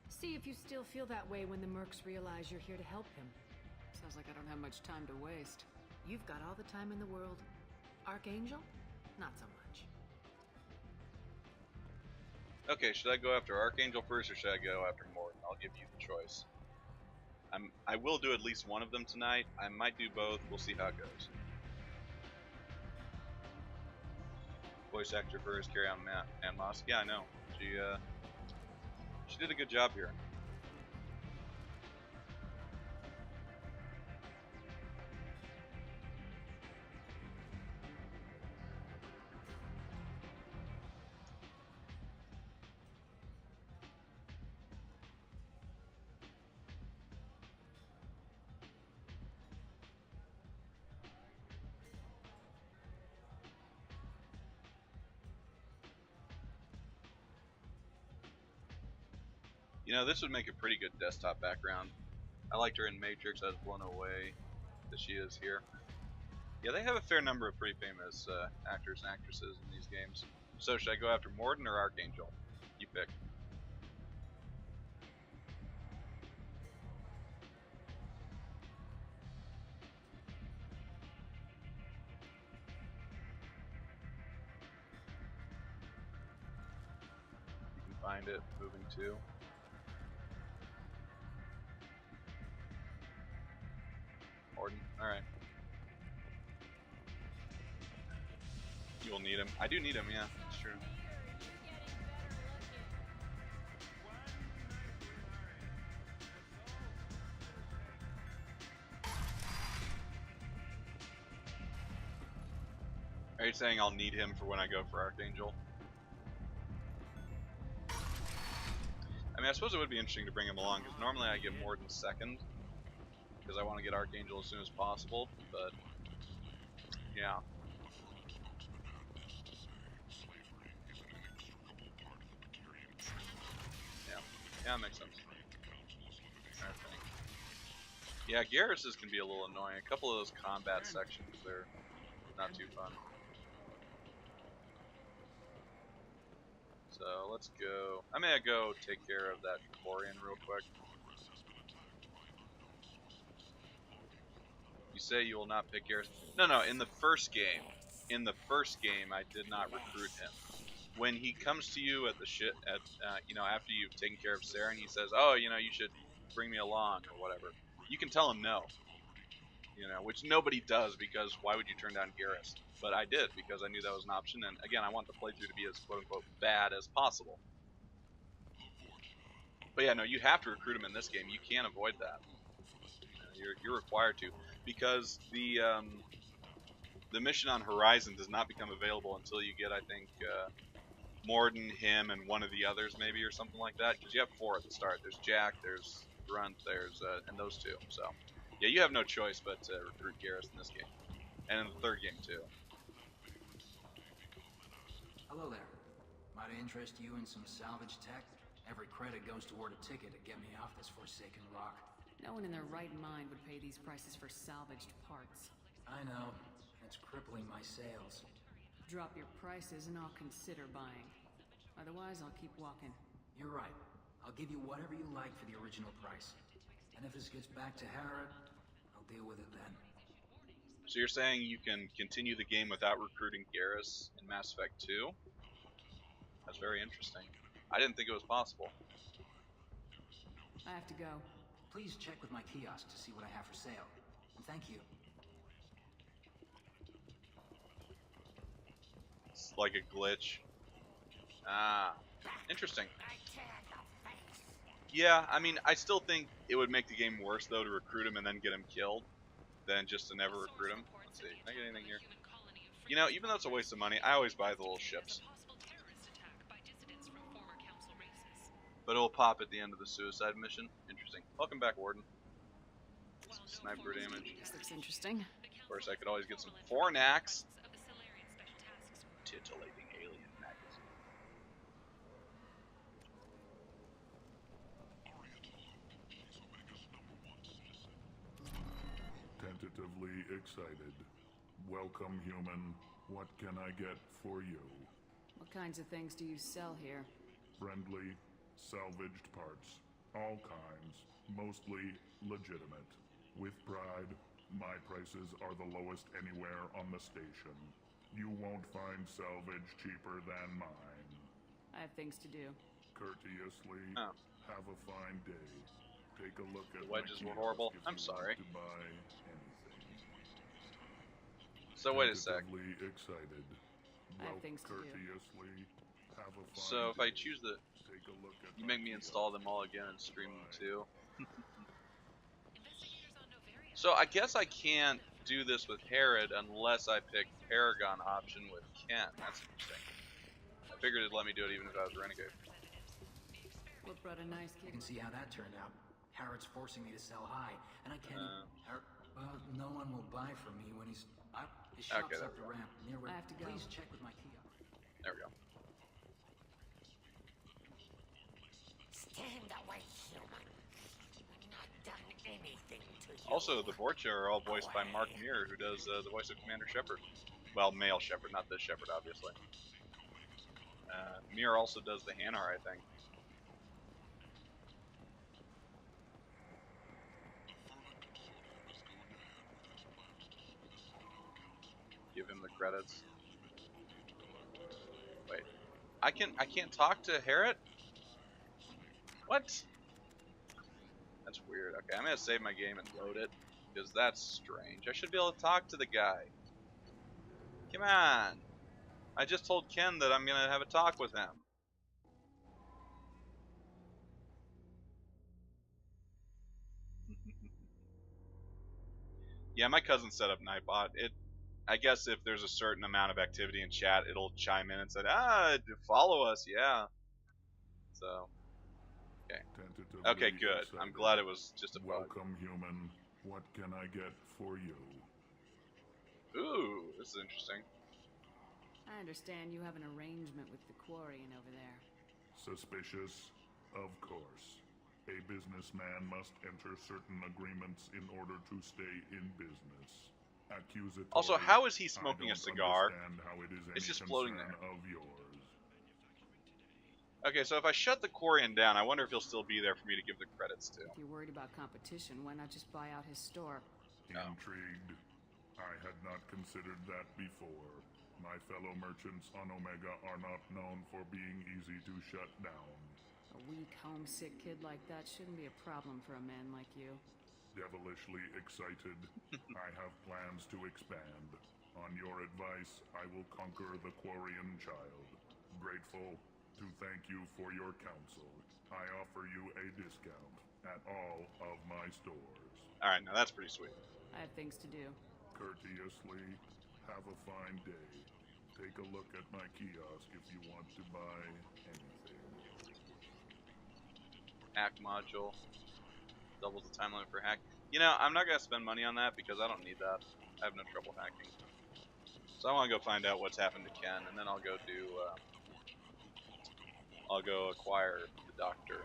See if you still feel that way when the mercs realize you're here to help him. Sounds like I don't have much time to waste. You've got all the time in the world. Archangel? Not so much. Okay, should I go after Archangel first or should I go after Morden? I'll give you the choice. I will do at least one of them tonight. I might do both. We'll see how it goes. Voice actor first, carry on Ann Moss. Yeah, I know. She did a good job here. You know, this would make a pretty good desktop background. I liked her in Matrix. I was blown away that she is here. Yeah, they have a fair number of pretty famous actors and actresses in these games. So should I go after Morden or Archangel? You pick. You can find it. Moving to. Morden. Alright. You will need him. I do need him, yeah. It's true. Are you saying I'll need him for when I go for Archangel? I mean, I suppose it would be interesting to bring him along, because normally I get Morden second, because I want to get Archangel as soon as possible, but yeah. Yeah, that makes sense. Yeah, Garrus's can be a little annoying. A couple of those combat sections, they're not too fun. So let's go. I'm gonna go take care of that Corian real quick. You say you will not pick Garrus? No. In the first game, I did not recruit him. When he comes to you at the after you've taken care of Sarah, and he says, "Oh, you should bring me along or whatever," you can tell him no. Which nobody does, because why would you turn down Garrus? But I did, because I knew that was an option, and again, I want the playthrough to be as quote-unquote bad as possible. But yeah, no, you have to recruit him in this game. You can't avoid that. You're required to, because the mission on Horizon does not become available until you get, I think, Morden, him, and one of the others, maybe, or something like that. Because you have 4 at the start. There's Jack, there's Grunt, and those 2. So, yeah, you have no choice but to recruit Garrus in this game, and in the 3rd game too. Hello there. Might I interest you in some salvage tech? Every credit goes toward a ticket to get me off this forsaken rock. No one in their right mind would pay these prices for salvaged parts. I know. It's crippling my sales. Drop your prices and I'll consider buying. Otherwise, I'll keep walking. You're right. I'll give you whatever you like for the original price. And if this gets back to Harrod, I'll deal with it then. So you're saying you can continue the game without recruiting Garrus in Mass Effect 2? That's very interesting. I didn't think it was possible. I have to go. Please check with my kiosk to see what I have for sale. And thank you. It's like a glitch. Ah, interesting. Yeah, I mean, I still think it would make the game worse, though, to recruit him and then get him killed, than just to never recruit him. Let's see, can I get anything here? You know, even though it's a waste of money, I always buy the little ships. But it'll pop at the end of the suicide mission. Interesting. Welcome back, Warden. Some sniper damage. This looks interesting. Of course, I could always get some Fornax. Titillating alien magazine. Tentatively excited. Welcome, human. What can I get for you? What kinds of things do you sell here? Friendly, salvaged parts. All kinds. Mostly legitimate. With pride, my prices are the lowest anywhere on the station. You won't find salvage cheaper than mine. I have things to do. Courteously, Oh. have a fine day. Take a look at The wedges my were horrible. kiosk if I'm you sorry. want to buy anything. So wait a sec. Tentatively excited. I have things to do. Courteously, have a fine So if I day. choose the, Take a look at you my make me kiosk. install them all again and stream them too. So I guess I can't do this with Herod unless I pick Paragon option with Ken. That's interesting. I figured it'd let me do it even if I was Renegade. What brought a nice You kid? can see how that turned out. Harrod's forcing me to sell high, and I can't. Well, no one will buy from me when he's. His shop's Okay, there up we the go. ramp near where. I have to go. Please check with my kiosk. There we go. Stand away, human. I've not done anything to you. Also, the Vorcha are all voiced by Mark Muir, who does the voice of Commander Shepard. Well, male Shepard, not this Shepard, obviously. Muir also does the Hanar, I think. Give him the credits. Wait, I can't talk to Harrod? What? That's weird. Okay, I'm gonna save my game and load it, because that's strange. I should be able to talk to the guy. Come on. I just told Ken that I'm gonna have a talk with him. Yeah, my cousin set up Nightbot. I guess if there's a certain amount of activity in chat, it'll chime in and say, follow us, yeah. So, okay. Okay, good. I'm glad it was just a bug. Welcome, human. What can I get for you? Ooh, this is interesting. I understand you have an arrangement with the Quarian over there. Suspicious? Of course. A businessman must enter certain agreements in order to stay in business. Accusatory. Also, how is he smoking I a don't cigar? understand how it is It's any just floating concern there. of yours. Okay, so if I shut the Quarian down, I wonder if he'll still be there for me to give the credits to. If you're worried about competition, why not just buy out his store? Intrigued? I had not considered that before. My fellow merchants on Omega are not known for being easy to shut down. A weak, homesick kid like that shouldn't be a problem for a man like you. Devilishly excited. I have plans to expand. On your advice, I will conquer the Quarian child. Grateful to thank you for your counsel. I offer you a discount at all of my stores. Alright, now that's pretty sweet. I have things to do. Courteously, have a fine day. Take a look at my kiosk if you want to buy anything. Hack module. Doubles the time limit for hack. You know, I'm not going to spend money on that because I don't need that. I have no trouble hacking. So I want to go find out what's happened to Ken, and then I'll go do, I'll go acquire the doctor.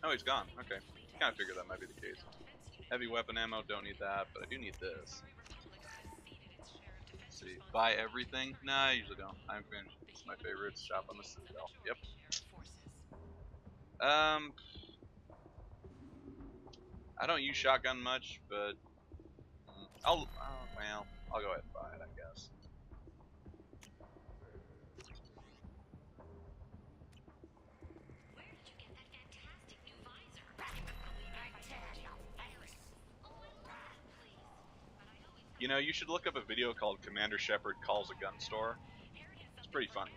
Oh, he's gone. Okay. Kind of figured that might be the case. Heavy weapon ammo, don't need that, but I do need this. Let's see, buy everything? Nah, I usually don't. I'm finished. It's my favorite shop on the Citadel. Yep. I don't use shotgun much, but well, I'll go ahead and buy it, I guess. You know, you should look up a video called Commander Shepard Calls a Gun Store. It's pretty funny.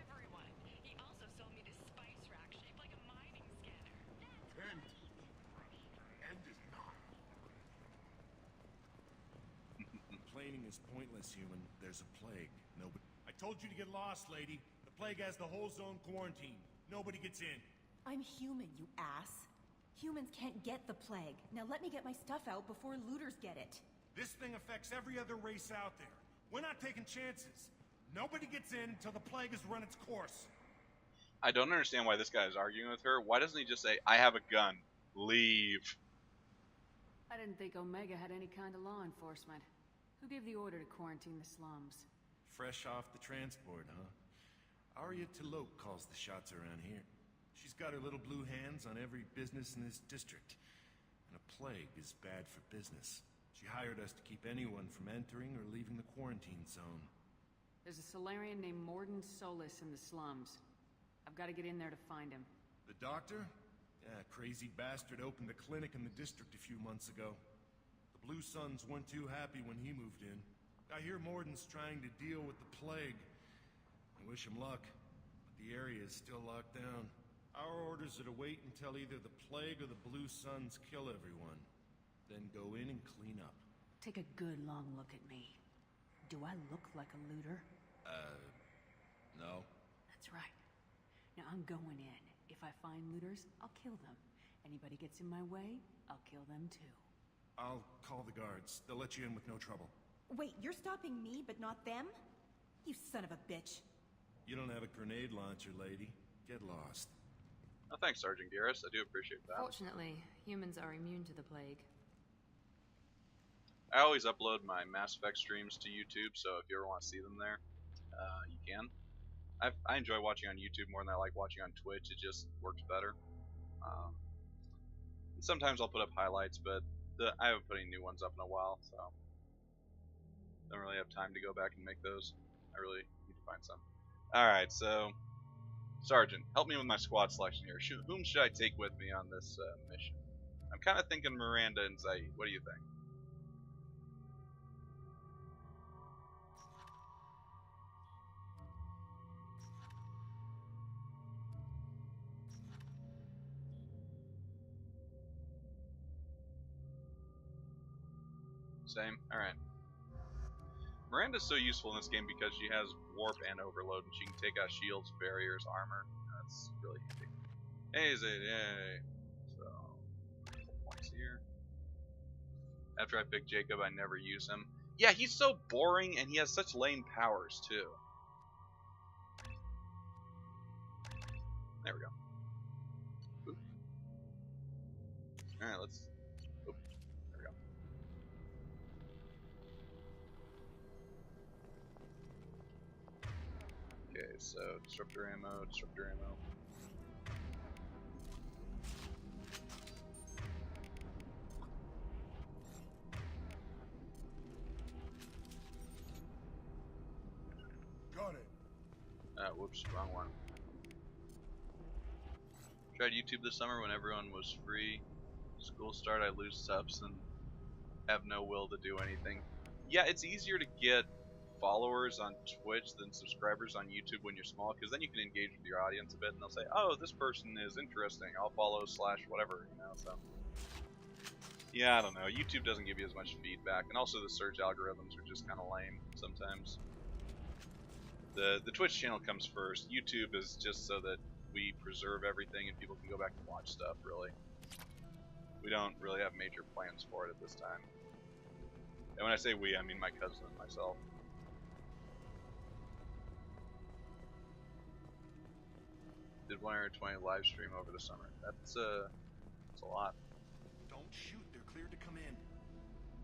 Complaining is pointless, human. There's a plague. Nobody. I told you to get lost, lady. The plague has the whole zone quarantined. Nobody gets in. I'm human, you ass. Humans can't get the plague. Now let me get my stuff out before looters get it. This thing affects every other race out there. We're not taking chances. Nobody gets in until the plague has run its course. I don't understand why this guy is arguing with her. Why doesn't he just say, I have a gun. Leave. I didn't think Omega had any kind of law enforcement. Who gave the order to quarantine the slums? Fresh off the transport, huh? Arya Taloke calls the shots around here. She's got her little blue hands on every business in this district. And a plague is bad for business. She hired us to keep anyone from entering or leaving the quarantine zone. There's a Solarian named Morden Solis in the slums. I've got to get in there to find him. The doctor? Yeah, crazy bastard opened a clinic in the district a few months ago. The Blue Suns weren't too happy when he moved in. I hear Morden's trying to deal with the plague. I wish him luck, but the area is still locked down. Our orders are to wait until either the plague or the Blue Suns kill everyone. Then go in and clean up. Take a good long look at me. Do I look like a looter? No. That's right. Now I'm going in. If I find looters, I'll kill them. Anybody gets in my way, I'll kill them too. I'll call the guards. They'll let you in with no trouble. Wait, you're stopping me, but not them? You son of a bitch. You don't have a grenade launcher, lady. Get lost. Oh, thanks, Sergeant Garrus. I do appreciate that. Fortunately, humans are immune to the plague. I always upload my Mass Effect streams to YouTube, so if you ever want to see them there, you can. I enjoy watching on YouTube more than I like watching on Twitch. It just works better. Sometimes I'll put up highlights, but I haven't put any new ones up in a while, so don't really have time to go back and make those. I really need to find some. Alright, so Sergeant, help me with my squad selection here. Whom should I take with me on this mission? I'm kind of thinking Miranda and Zaid. What do you think? Same? Alright. Miranda's so useful in this game because she has warp and overload, and she can take out shields, barriers, armor. That's really handy. Hey, Zaid, yay! So, couple points here. After I pick Jacob, I never use him. Yeah, he's so boring, and he has such lame powers, too. There we go. Alright, let's... Oop. There we go. Okay, so disruptor ammo, disruptor ammo. Got it. Whoops, wrong one. Tried YouTube this summer when everyone was free. School start, I lose subs and have no will to do anything. Yeah, it's easier to get followers on Twitch than subscribers on YouTube when you're small, because then you can engage with your audience a bit, and they'll say, "Oh, this person is interesting. I'll follow / whatever," you know. So, yeah, I don't know. YouTube doesn't give you as much feedback, and also the search algorithms are just kind of lame sometimes. The Twitch channel comes first. YouTube is just so that we preserve everything and people can go back and watch stuff. Really, we don't really have major plans for it at this time. And when I say we, I mean my cousin and myself. Did 120 live stream over the summer. That's a lot. Don't shoot. They're cleared to come in.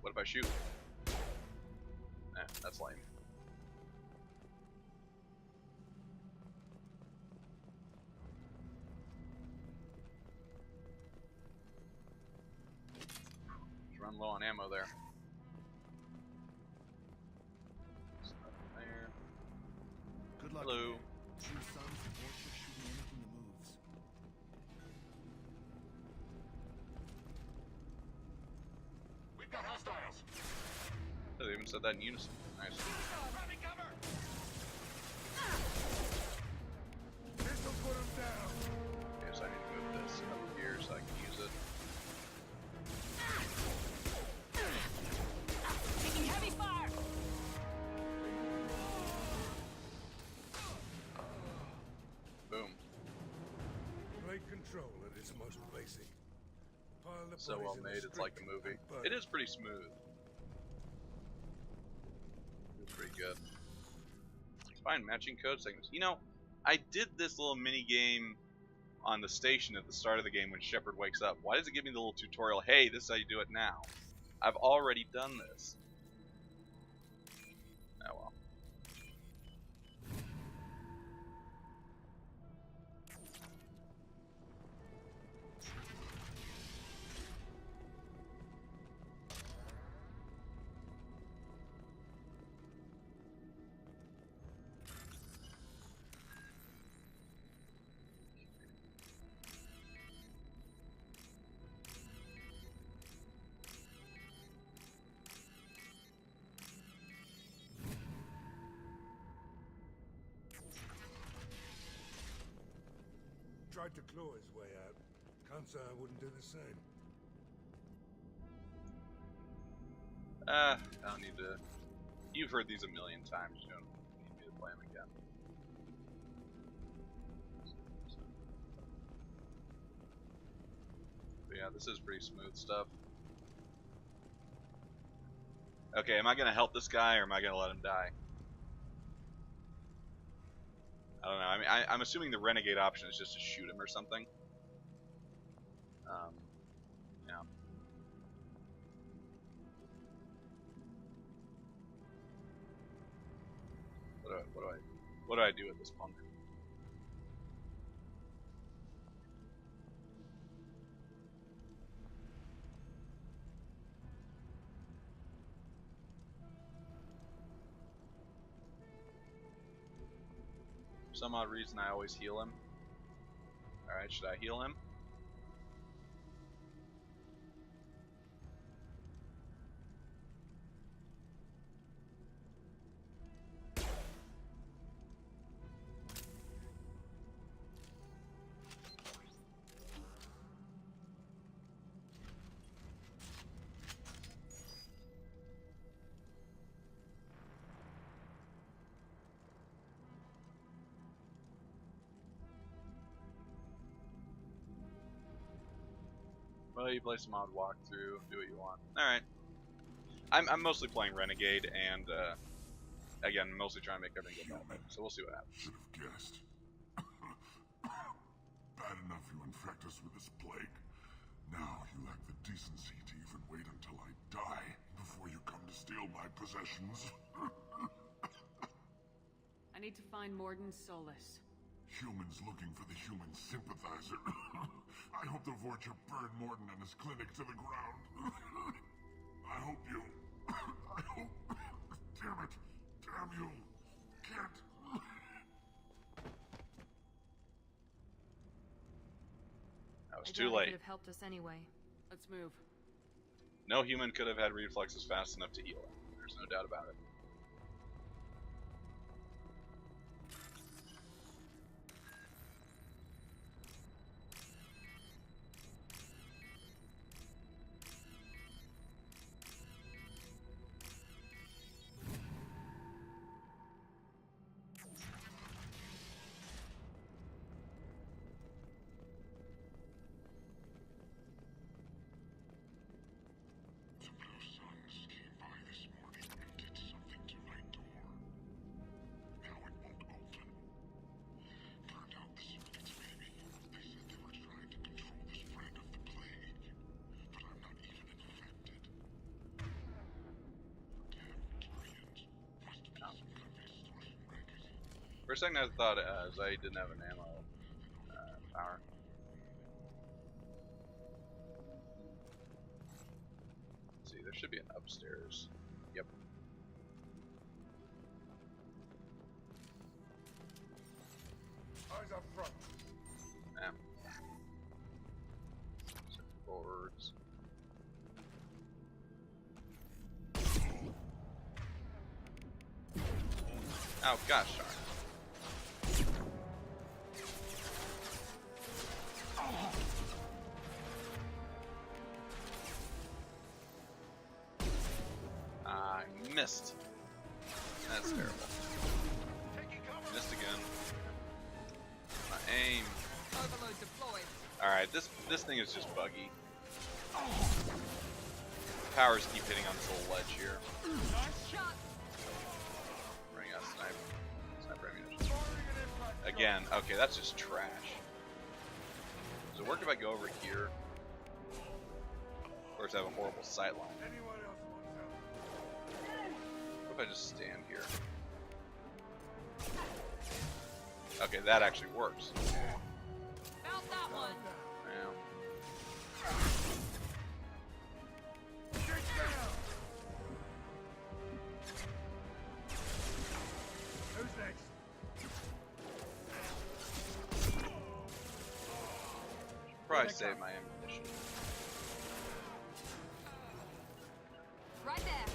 What if I shoot? That's lame. Just run low on ammo there. Nothing there. Good luck. Hello. Your sons won't just shooting anything that moves. We've got hostiles. Oh, they even said that in unison. Nice. Grabbing cover. This'll put him down. Okay, so I need to move this over here so I can use it. Taking heavy fire! Boom. Blade control at its most basic. Pile the So bodies well in the made, it's like a street movie. and burn It is pretty smooth. It's pretty good. Fine, matching code segments. You know, I did this little mini game on the station at the start of the game when Shepard wakes up. Why does it give me the little tutorial, hey, this is how you do it now? I've already done this. Oh well. Tried to claw his way out. Can't say I wouldn't do the same. I don't need to. You've heard these a million times. You don't need me to play them again. But yeah, this is pretty smooth stuff. Okay, am I gonna help this guy or am I gonna let him die? I don't know. I mean, I'm assuming the Renegade option is just to shoot him or something. Yeah. What do I do with this punk? For some odd reason, I always heal him. Alright, should I heal him? Well, you play some odd walkthrough, do what you want. Alright. I'm mostly playing Renegade, and, again, mostly trying to make everything go better. So we'll see what happens. Should have guessed. Bad enough you infect us with this plague. Now you lack the decency to even wait until I die before you come to steal my possessions. I need to find Morden Solus. Humans looking for the human sympathizer. I hope the Vorcha burn Morden and his clinic to the ground. I hope you... I hope... Damn it. Damn you. Can't... That was I too doubt it late. could have helped us anyway. Let's move. No human could have had reflexes fast enough to heal him. There's no doubt about it. The Blue Suns came by this morning and did some For a second I thought Zai didn't have an ammo power. Let's see, there should be an upstairs. Yep. Eyes up front. Yeah. Forwards. Oh gosh darn. I missed. That's terrible. Missed again. My aim. Overload deployed. Alright, this thing is just buggy. Powers keep hitting on this little ledge here. Nice shot. Running out of sniper ammunition. Again, okay, that's just trash. Does it work if I go over here? Or does it have a horrible sight line? What if I just stand here? Okay, that actually works. Found that one. Yeah. Who's next? Probably save my ammunition. Right there.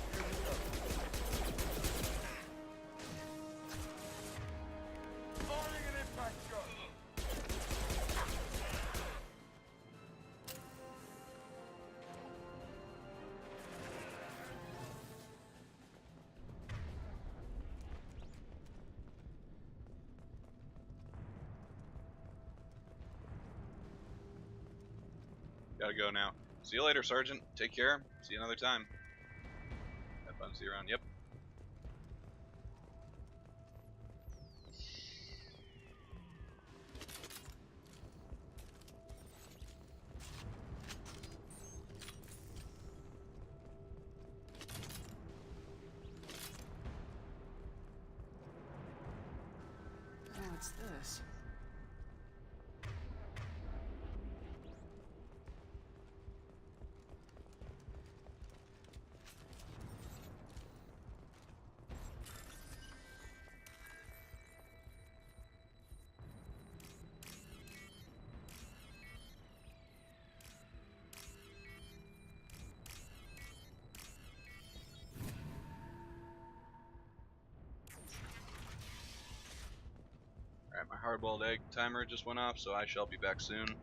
Firing an impact shot. Gotta go now. See you later, Sergeant. Take care. See you another time. Have fun. See you around. Yep. What's this? Alright, my hard-boiled egg timer just went off, so I shall be back soon.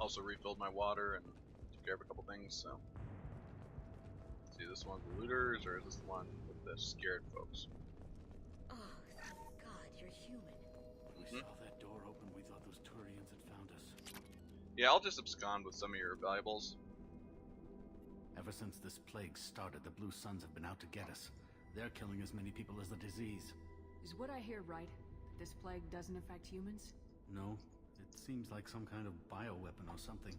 Also refilled my water and took care of a couple things, so. Let's see, this one's the looters, or is this the one with the scared folks? Oh, thank God, you're human. When we saw that door open, we thought those Turians had found us. Yeah, I'll just abscond with some of your valuables. Ever since this plague started, the Blue Suns have been out to get us. They're killing as many people as the disease. Is what I hear right? That this plague doesn't affect humans? No, it seems like some kind of bioweapon or something,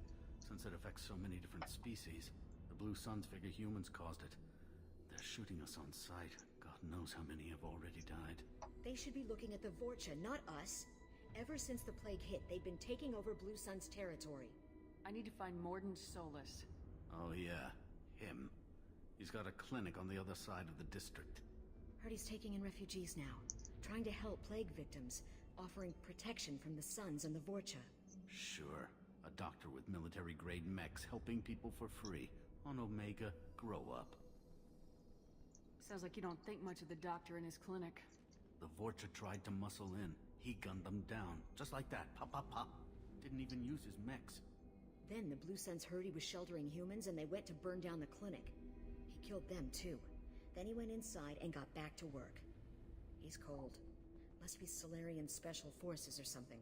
since it affects so many different species. The Blue Suns figure humans caused it. They're shooting us on sight. God knows how many have already died. They should be looking at the Vorcha, not us. Ever since the plague hit, they've been taking over Blue Sun's territory. I need to find Morden Solus. Oh yeah, him. He's got a clinic on the other side of the district. Heard he's taking in refugees now, trying to help plague victims, offering protection from the Suns and the Vorcha. Sure. A doctor with military-grade mechs helping people for free. On Omega, grow up. Sounds like you don't think much of the doctor in his clinic. The Vorcha tried to muscle in. He gunned them down, just like that. Pop, pop, pop. Didn't even use his mechs. Then the Blue Suns heard he was sheltering humans and they went to burn down the clinic. He killed them too. Then he went inside and got back to work. He's cold. Must be Solarian Special Forces or something.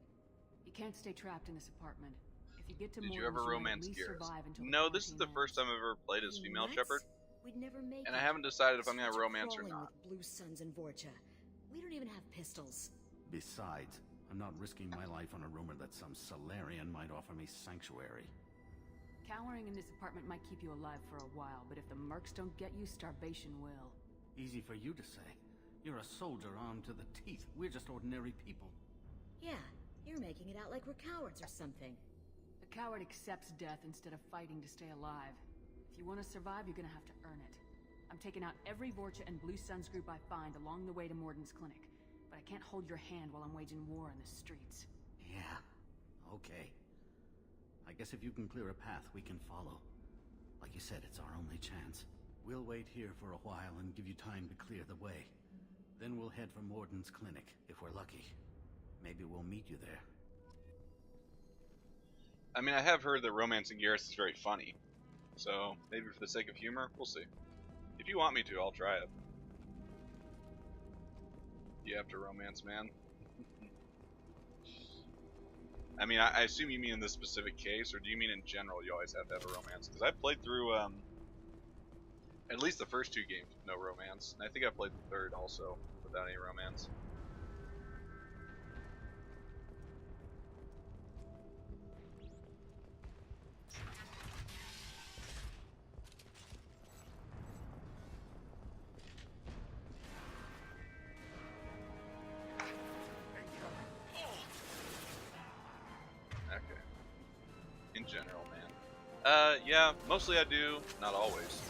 You can't stay trapped in this apartment. If you get to Did you Morden's, ever romance Gears? No, this is the first time I've ever played as female Shepherd. We'd never make and it. I haven't decided if I'm gonna Such romance or crawling not. With Blue Suns and Vorcha. We don't even have pistols. Besides, I'm not risking my life on a rumor that some Solarian might offer me sanctuary. Cowering in this apartment might keep you alive for a while, but if the mercs don't get you, starvation will. Easy for you to say. You're a soldier armed to the teeth. We're just ordinary people. Yeah, you're making it out like we're cowards or something. A coward accepts death instead of fighting to stay alive. If you want to survive, you're gonna have to earn it. I'm taking out every Vorcha and Blue Suns group I find along the way to Morden's clinic. But I can't hold your hand while I'm waging war in the streets. Yeah, okay. I guess if you can clear a path, we can follow. Like you said, it's our only chance. We'll wait here for a while and give you time to clear the way. Then we'll head for Morden's clinic, if we're lucky. Maybe we'll meet you there. I mean, I have heard that romancing Garrus is very funny. So, maybe for the sake of humor, we'll see. If you want me to, I'll try it. You have to romance, man. I mean, I assume you mean in this specific case, or do you mean in general you always have to have a romance? Because I've played through, at least the first two games with no romance. And I think I played the third also without any romance. General, man. Yeah, mostly I do, not always.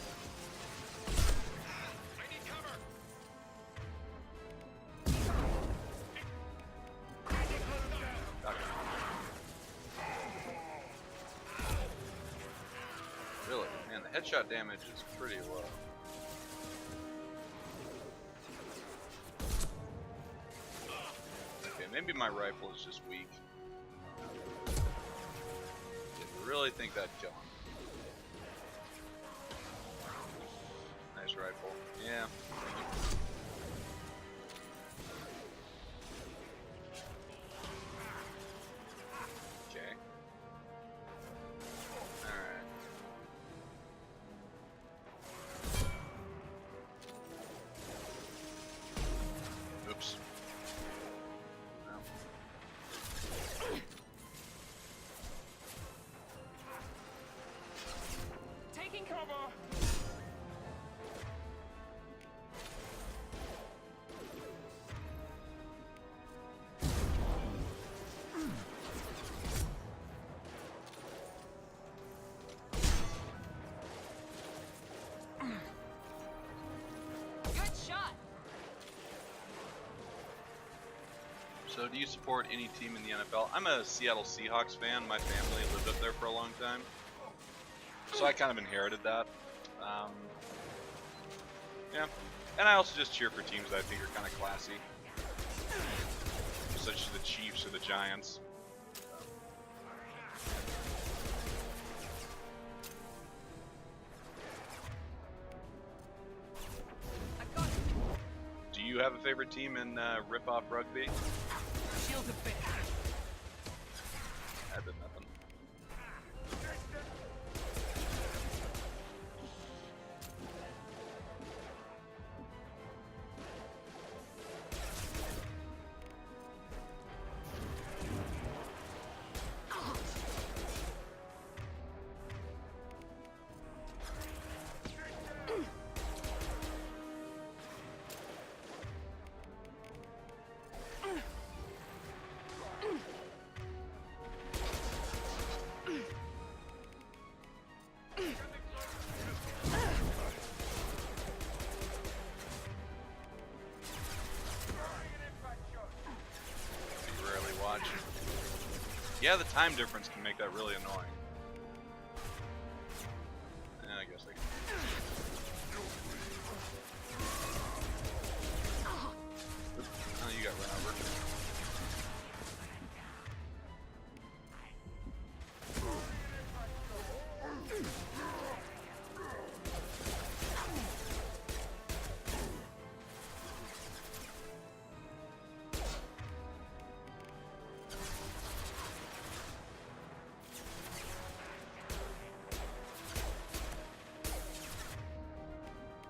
I need cover. Really, man, the headshot damage is pretty low. Okay, maybe my rifle is just weak. Really think that'd kill him. Nice rifle. Yeah. Okay. Alright. Oops. No. Taking cover. Good shot. So, do you support any team in the NFL? I'm a Seattle Seahawks fan. My family lived up there for a long time. So I kind of inherited that. Yeah. And I also just cheer for teams that I think are kind of classy. Such as the Chiefs or the Giants. favorite team in rip-off rugby? Shields a bit. That did nothing. Yeah, the time difference can make that really annoying. I guess I can. Oh, you got run over.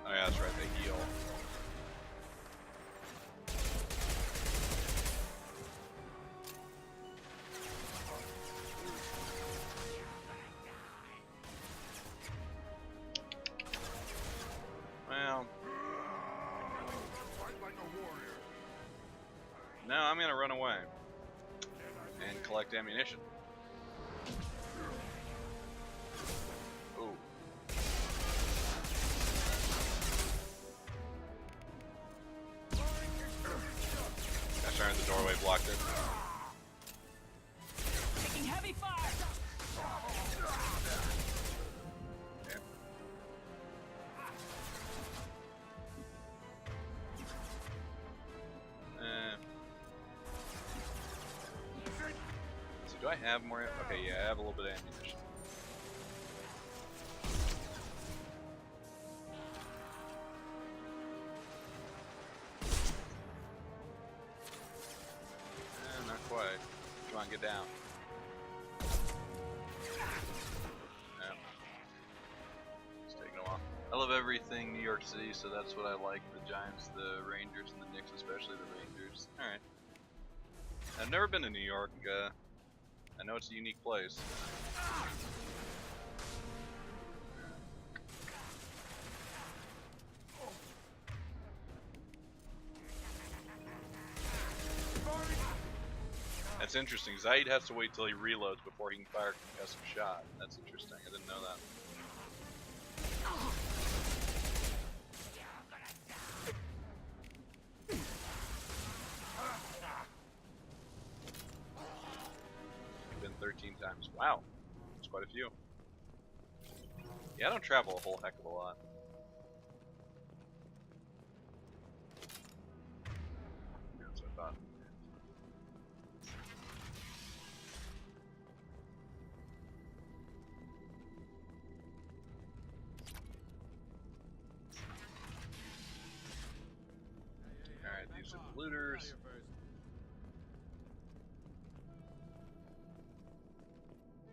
Oh yeah, that's right, they heal. Well, no, I'm gonna run away and collect ammunition. Ooh. Gosh darn it, the doorway blocked it. Taking heavy fire. Okay. So do I have more? Okay, yeah, I have a little bit of ammunition. Not quite. Come on, get down. Yeah. It's taking a while. I love everything New York City, so that's what I like. The Giants, the Rangers, and the Knicks, especially the Rangers. Alright. I've never been to New York. I know it's a unique place. That's interesting. Zaid has to wait till he reloads before he can fire a concussive shot. That's interesting. I didn't know that. Been 13 times. Wow. That's quite a few. Yeah, I don't travel a whole heck of a lot. That's what I thought. Alright, these are the looters.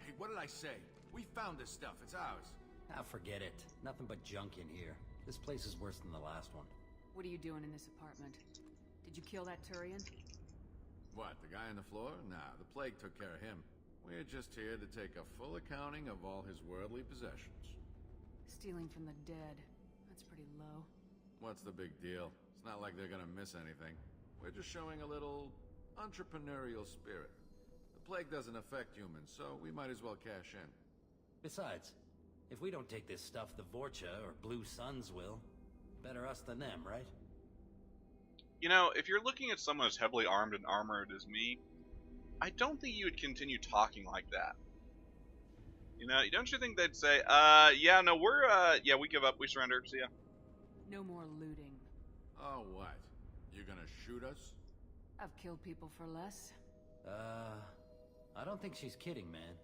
Hey, what did I say? We found this stuff. It's ours. Ah, forget it. Nothing but junk in here. This place is worse than the last one. What are you doing in this apartment? Did you kill that Turian? What, the guy on the floor? Nah, the plague took care of him. We're just here to take a full accounting of all his worldly possessions. Stealing from the dead. That's pretty low. What's the big deal? It's not like they're gonna miss anything. We're just showing a little entrepreneurial spirit. The plague doesn't affect humans, so we might as well cash in. Besides, if we don't take this stuff, the Vorcha or Blue Suns will. Better us than them, right? You know, if you're looking at someone as heavily armed and armored as me, I don't think you would continue talking like that. You know, don't you think they'd say, yeah, no, yeah, we give up, we surrender, see ya. No more looting. Oh, what? You gonna shoot us? I've killed people for less. I don't think she's kidding, man.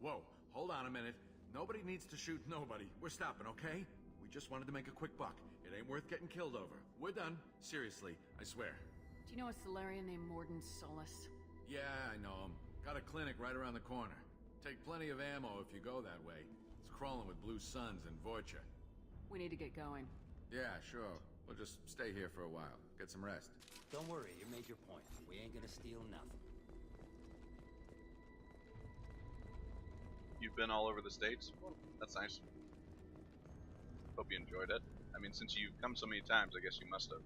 Whoa, hold on a minute. Nobody needs to shoot nobody. We're stopping, okay? We just wanted to make a quick buck. It ain't worth getting killed over. We're done. Seriously, I swear. Do you know a Solarian named Morden Solus? Yeah, I know him. Got a clinic right around the corner. Take plenty of ammo if you go that way. It's crawling with Blue Suns and Vorcha. We need to get going. Yeah, sure. We'll just stay here for a while. Get some rest. Don't worry, you made your point. We ain't gonna steal nothing. You've been all over the States? Well, that's nice. Hope you enjoyed it. I mean, since you've come so many times, I guess you must have.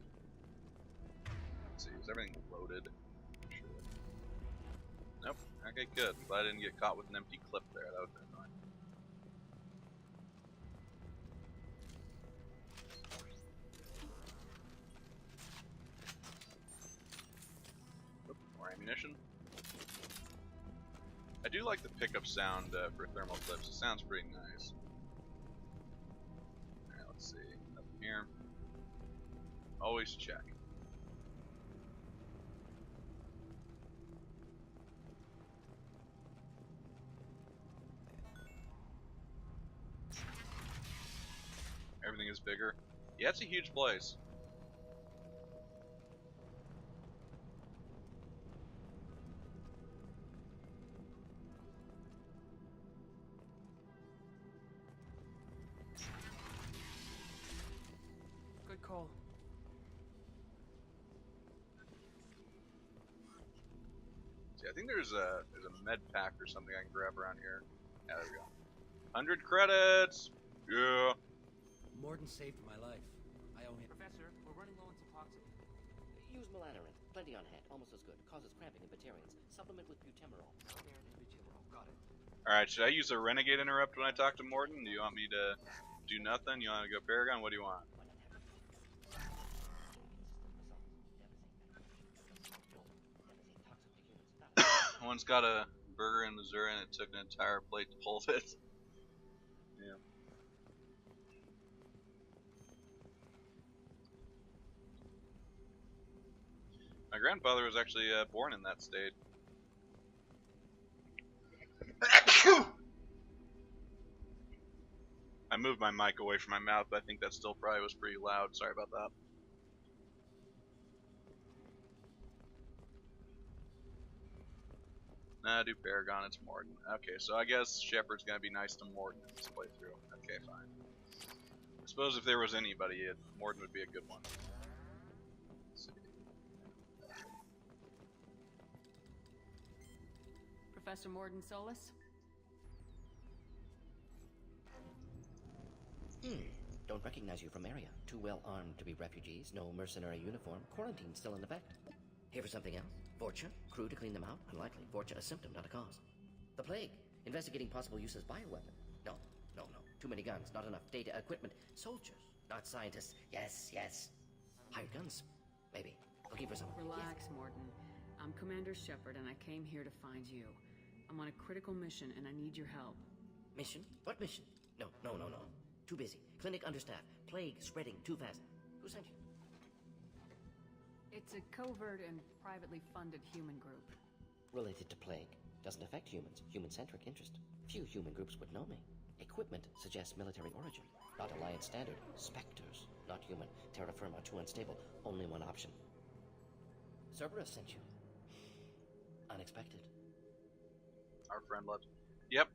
Let's see, is everything loaded? Sure. Nope. Okay, good. I'm glad I didn't get caught with an empty clip there. That would have been annoying. Oop, more ammunition. I do like the pickup sound for thermal clips. It sounds pretty nice. Alright, let's see. Nothing here. Always check. Everything is bigger. Yeah, it's a huge place. Good call. See, I think there's a med pack or something I can grab around here. Yeah, there we go. 100 credits! Yeah. Morden saved my life. I owe him. Professor, we're running low on Suboxone. Use Malanarin. Plenty on hand. Almost as good. Causes cramping in Batarians. Supplement with butemerol. Malanarin and butemerol. Got it. Alright, should I use a Renegade interrupt when I talk to Morden? Do you want me to do nothing? You want to go Paragon? What do you want? One's got a burger in Missouri and it took an entire plate to pull it. Yeah. My grandfather was actually born in that state. I moved my mic away from my mouth, but I think that still probably was pretty loud. Sorry about that. Nah, do Paragon, it's Morden. Okay, so I guess Shepard's gonna be nice to Morden in this playthrough. Okay, fine. I suppose if there was anybody, Morden would be a good one. Let's see. Professor Morden Solus? Don't recognize you from area. Too well armed to be refugees, no mercenary uniform, quarantine still in effect. Here for something else? Vorcha? Crew to clean them out? Unlikely. Vorcha a symptom, not a cause. The plague? Investigating possible use as bioweapon? No. Too many guns, not enough data, equipment. Soldiers, not scientists. Yes. Hired guns? Maybe. Looking for someone. Relax, Morden. I'm Commander Shepard, and I came here to find you. I'm on a critical mission, and I need your help. Mission? What mission? No. Too busy. Clinic understaffed. Plague spreading too fast. Who sent you? It's a covert and privately funded human group. Related to plague. Doesn't affect humans. Human-centric interest. Few human groups would know me. Equipment suggests military origin. Not Alliance standard. Spectres. Not human. Terra firma too unstable. Only one option. Cerberus sent you. Unexpected. Our friend left. Yep.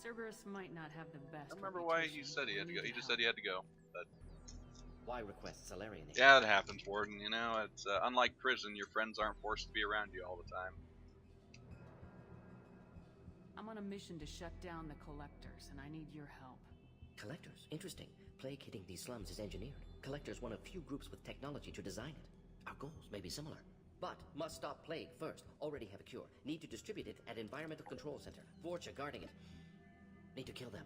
Cerberus might not have the best. I remember why he said he had to go. He just said he had to go. But why request Solarian aid? Yeah, it happens, Warden. You know, it's unlike prison. Your friends aren't forced to be around you all the time. I'm on a mission to shut down the Collectors, and I need your help. Collectors? Interesting. Plague hitting these slums is engineered. Collectors one of few groups with technology to design it. Our goals may be similar. But must stop plague first. Already have a cure. Need to distribute it at Environmental Control Center. Vorcha guarding it. Need to kill them.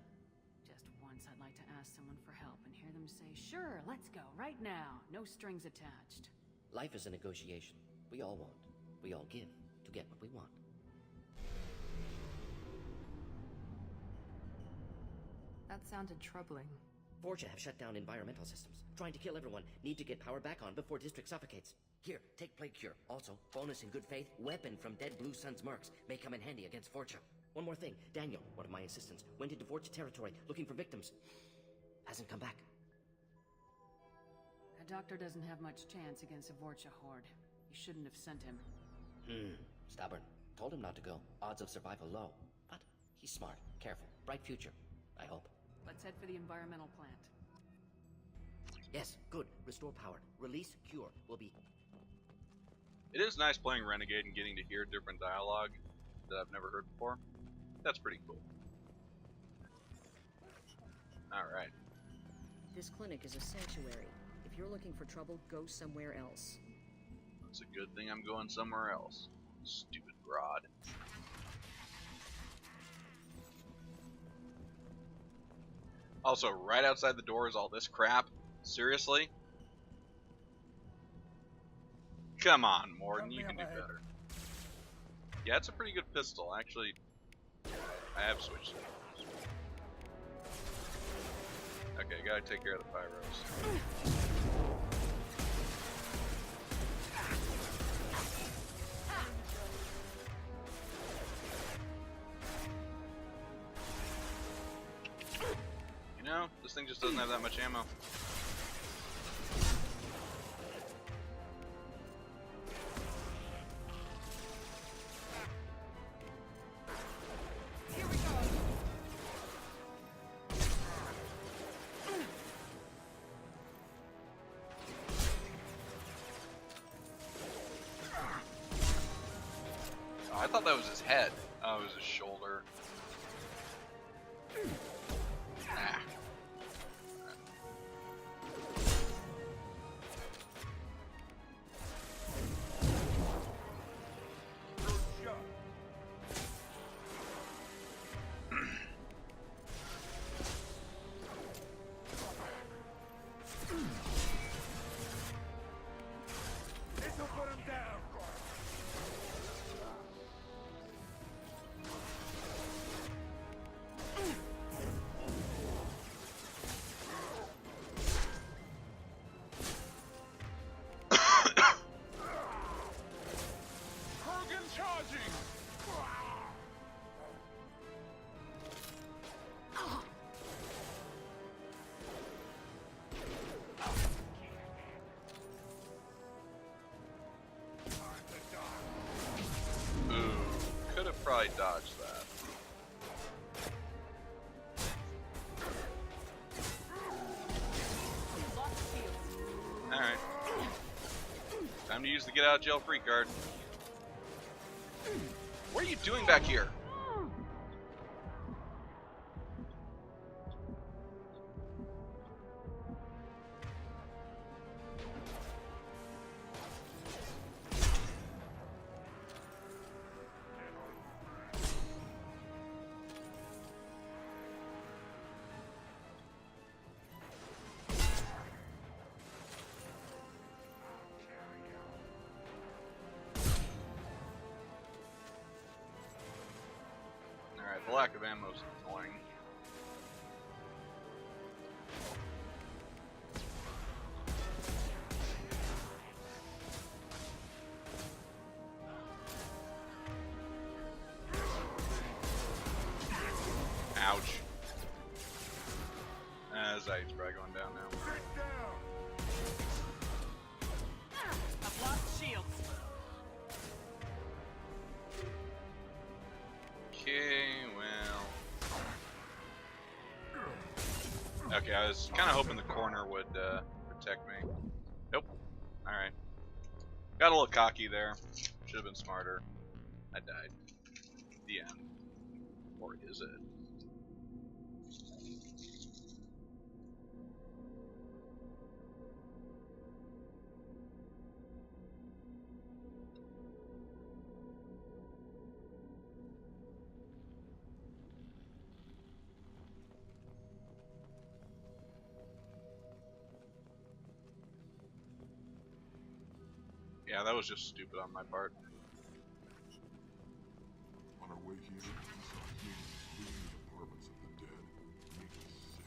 Just once I'd like to ask someone for help and hear them say, sure, let's go, right now. No strings attached. Life is a negotiation. We all want. We all give to get what we want. That sounded troubling. Vorcha have shut down environmental systems. Trying to kill everyone. Need to get power back on before District suffocates. Here, take Plague Cure. Also, bonus in good faith, weapon from dead Blue Sun's mercs. May come in handy against Vorcha. One more thing. Daniel, one of my assistants, went into Vorcha territory looking for victims. Hasn't come back. doctor doesn't have much chance against a Vorcha horde. You shouldn't have sent him. Stubborn. Told him not to go. Odds of survival low. But he's smart, careful, bright future. I hope. Let's head for the environmental plant. Yes, good. Restore power. Release cure. Will be... It is nice playing Renegade and getting to hear different dialogue that I've never heard before. That's pretty cool. Alright. This clinic is a sanctuary. If you're looking for trouble, go somewhere else. It's a good thing I'm going somewhere else. Stupid broad. Also, right outside the door is all this crap. Seriously? Come on, Morden, you can do better. Yeah, it's a pretty good pistol. Actually, I have switched it. Okay, gotta take care of the pyros. You know, this thing just doesn't have that much ammo. I thought that was his head. Oh, it was his shoulder. Ah. This'll put him down. Hogan charging. Ooh, could have probably dodged that. Alright. Time to use the get out of jail free card. What are you doing back here? Alright, the lack of ammo is annoying. Ouch. Zite's probably going down now. I've lost shields. Okay, well... Okay, I was kind of hoping the corner would protect me. Nope. Alright. Got a little cocky there. Should have been smarter. I died. The end. Or is it? Yeah, that was just stupid on my part. On our way here, we saw humans looting the apartments of the dead. Made me sick.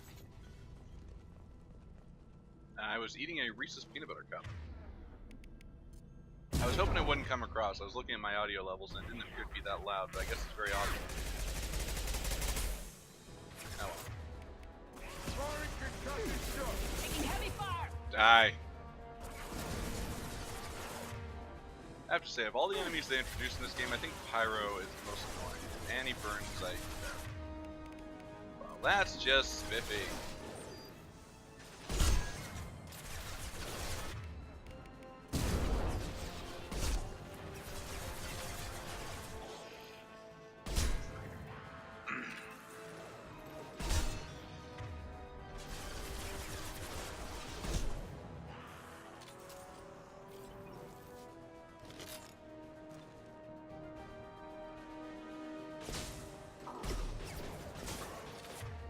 I was eating a Reese's peanut butter cup. I was hoping it wouldn't come across. I was looking at my audio levels and it didn't appear to be that loud, but I guess it's very obvious. Oh well. Taking heavy fire. Die. I have to say, of all the enemies they introduced in this game, I think Pyro is the most annoying. And he burns like... Well, that's just spiffy.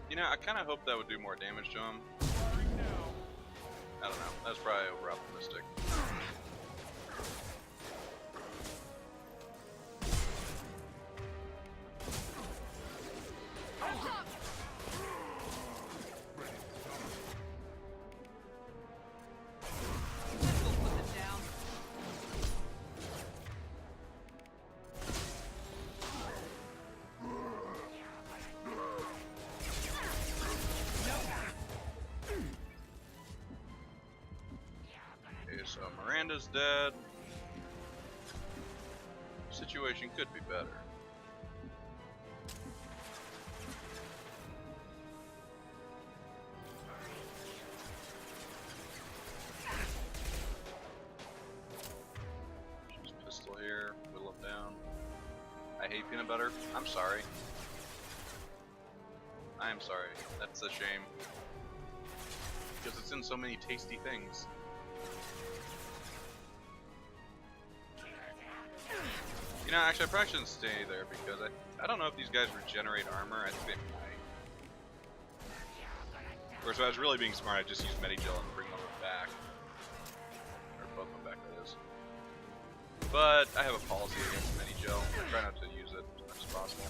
You know, I kind of hope that would do more damage to him. I don't know. That's probably over optimistic. So Miranda's dead. Situation could be better. She's pistol here, whittle him down. I hate peanut butter. I'm sorry. I am sorry. That's a shame. Because it's in so many tasty things. You know, actually, I probably shouldn't stay there because I don't know if these guys regenerate armor. I think they might. Of course, if I was really being smart, I'd just use Medigel and bring them back. Or both of them back, that is. But I have a policy against Medigel. I try not to use it as much as possible.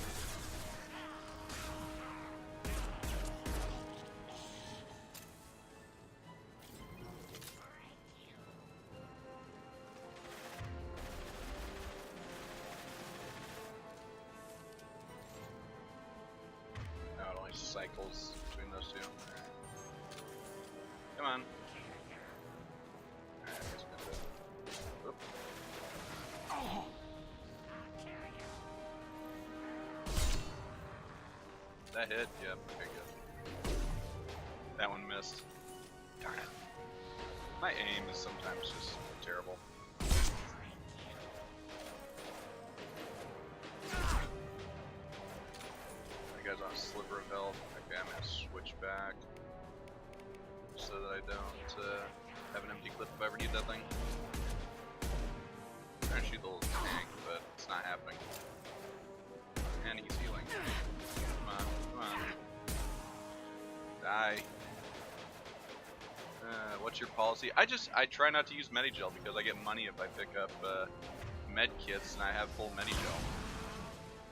Cycles between those two. Come on. That hit? Yep, okay, good. That one missed. Darn it. My aim is sometimes just terrible. Guy's on a sliver of health. Okay, I'm gonna switch back so that I don't have an empty clip if I ever need that thing. I'm trying to shoot the little tank, but it's not happening. And he's healing. Come on, come on. Die. What's your policy? I try not to use Medigel because I get money if I pick up med kits and I have full Medigel.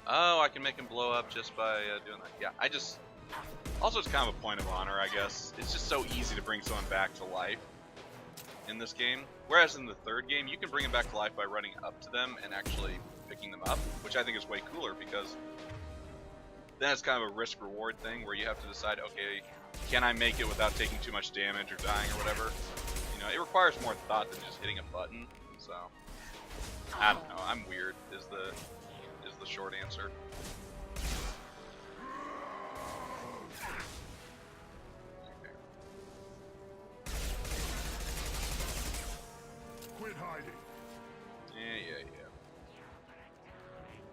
Oh, I can make him blow up just by doing that. Yeah, also, it's kind of a point of honor, I guess. It's just so easy to bring someone back to life in this game. Whereas in the third game, you can bring them back to life by running up to them and actually picking them up, which I think is way cooler because then it's kind of a risk-reward thing where you have to decide, okay, can I make it without taking too much damage or dying or whatever? You know, it requires more thought than just hitting a button, so... I don't know, I'm weird, is the short answer. Okay. Quit hiding. Yeah.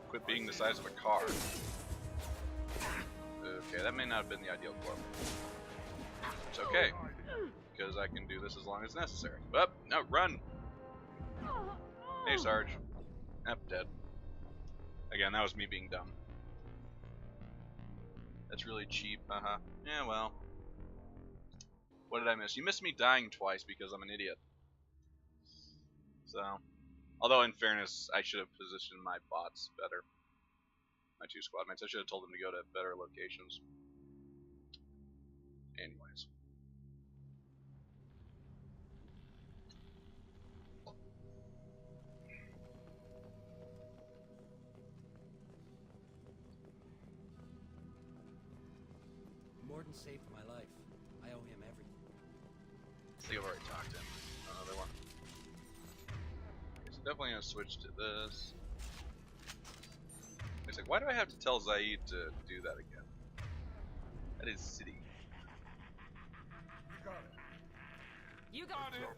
Quit being the size of a car. Okay, that may not have been the ideal club. It's okay, because I can do this as long as necessary. Up, no, run! Hey, Sarge. Yep, dead. Again, that was me being dumb. That's really cheap, haha. Yeah, well. What did I miss? You missed me dying twice because I'm an idiot. So, although in fairness, I should have positioned my bots better. My two squad mates. I should have told them to go to better locations. Anyways. Morton saved my life. I owe him everything. I think I've already talked to him. Another one. Yes, it definitely gonna switch to this. It's like, why do I have to tell Zaid to do that again? That is silly. You got it.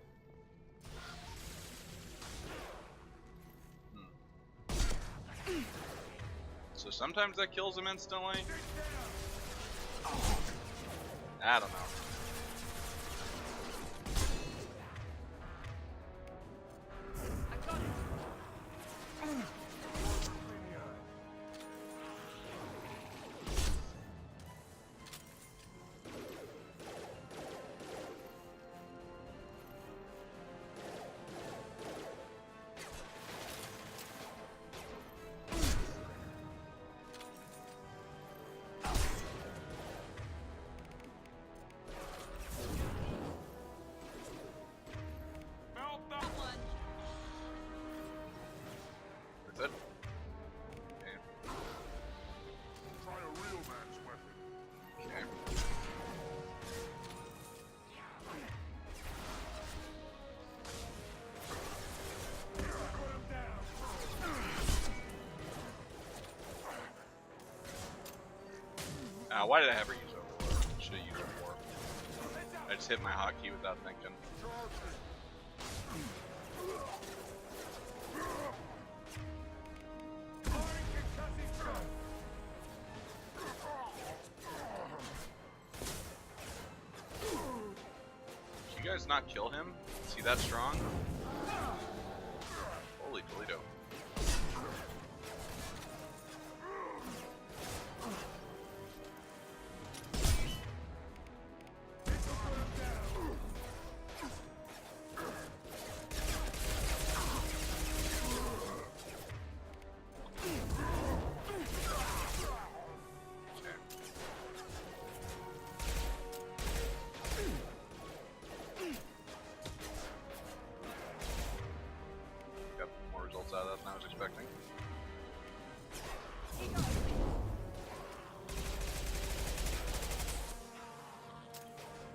So sometimes that kills him instantly? I don't know. That's it. Okay. Try a real man's weapon. Okay. Why did I ever use Overlord? Should have used Warp. I just hit my hotkey without thinking. Did you guys not kill him? Is he that strong? Holy Toledo. Out of that than I was expecting.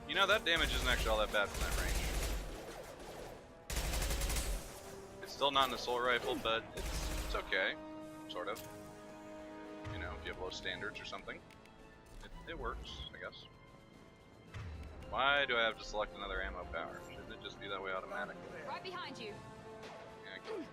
You know, that damage isn't actually all that bad from that range. It's still not an assault rifle, but it's okay. Sort of. You know, if you have low standards or something. It works, I guess. Why do I have to select another ammo power? Shouldn't it just be that way automatically? Right behind you. Yeah, cool.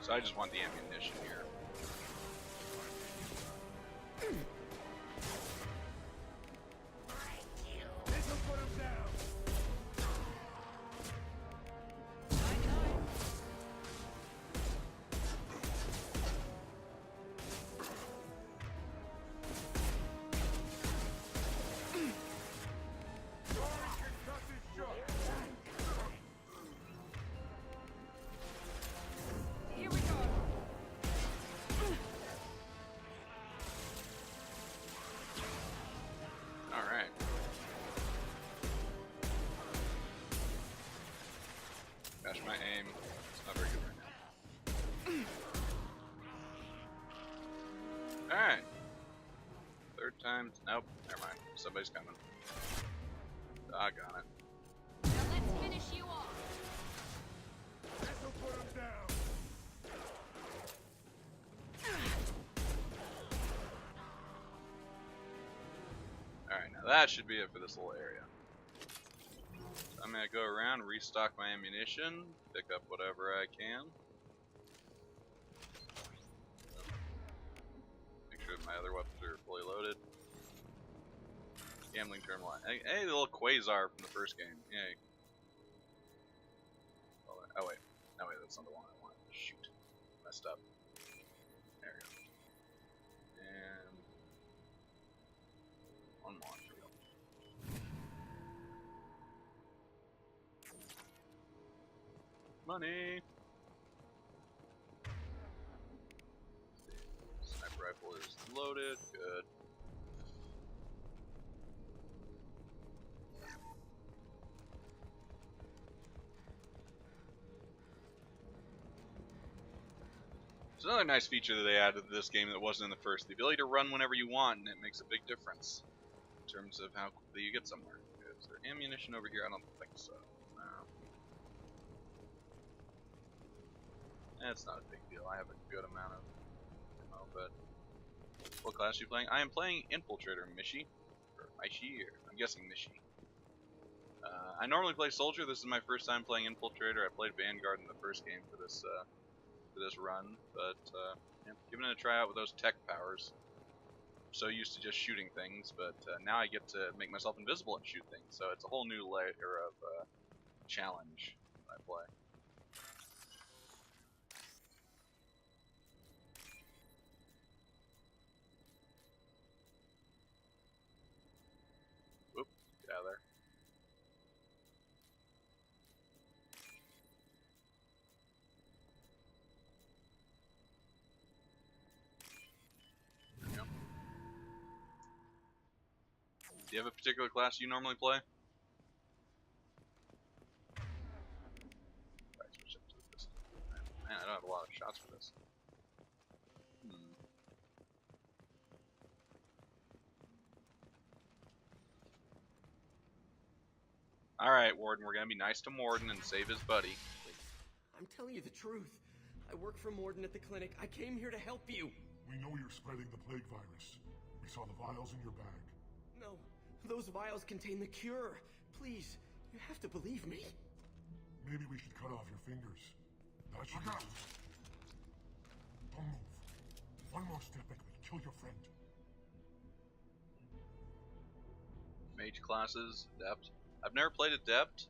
So I just want the ammunition here. My aim is not very good right now. Alright. Third time. Nope. Never mind. Somebody's coming. Doggone it. Now let's finish you off. This'll put him down. Alright, now that should be it for this little area. I'm gonna go around, restock my ammunition, pick up whatever I can. Make sure that my other weapons are fully loaded. Gambling terminal. Hey, the little quasar from the first game. Yay. Oh wait. No wait, that's not the one I want. Shoot. Messed up. There we go. And one more. Here we go. Money. Sniper rifle is loaded. Good. It's another nice feature that they added to this game that wasn't in the first. The ability to run whenever you want, and it makes a big difference in terms of how quickly you get somewhere. Is there ammunition over here? I don't think so. No. It's not a big deal. I have a good amount of ammo, but... What class are you playing? I am playing Infiltrator, Mishi. Or Mishi, or I'm guessing Mishi. I normally play Soldier. This is my first time playing Infiltrator. I played Vanguard in the first game for this run, but yeah, giving it a try out with those tech powers. I'm so used to just shooting things, but now I get to make myself invisible and shoot things, so it's a whole new layer of challenge when I play. Whoop, get out of there. Do you have a particular class you normally play? Right, switch up to the pistol. Man, I don't have a lot of shots for this. Alright, Warden, we're gonna be nice to Morden and save his buddy. I'm telling you the truth. I work for Morden at the clinic. I came here to help you. We know you're spreading the plague virus. We saw the vials in your bag. No, those vials contain the cure. Please, you have to believe me. Maybe we should cut off your fingers. That should be... Don't move. One more step and we kill your friend. Mage classes, Adept. I've never played Adept.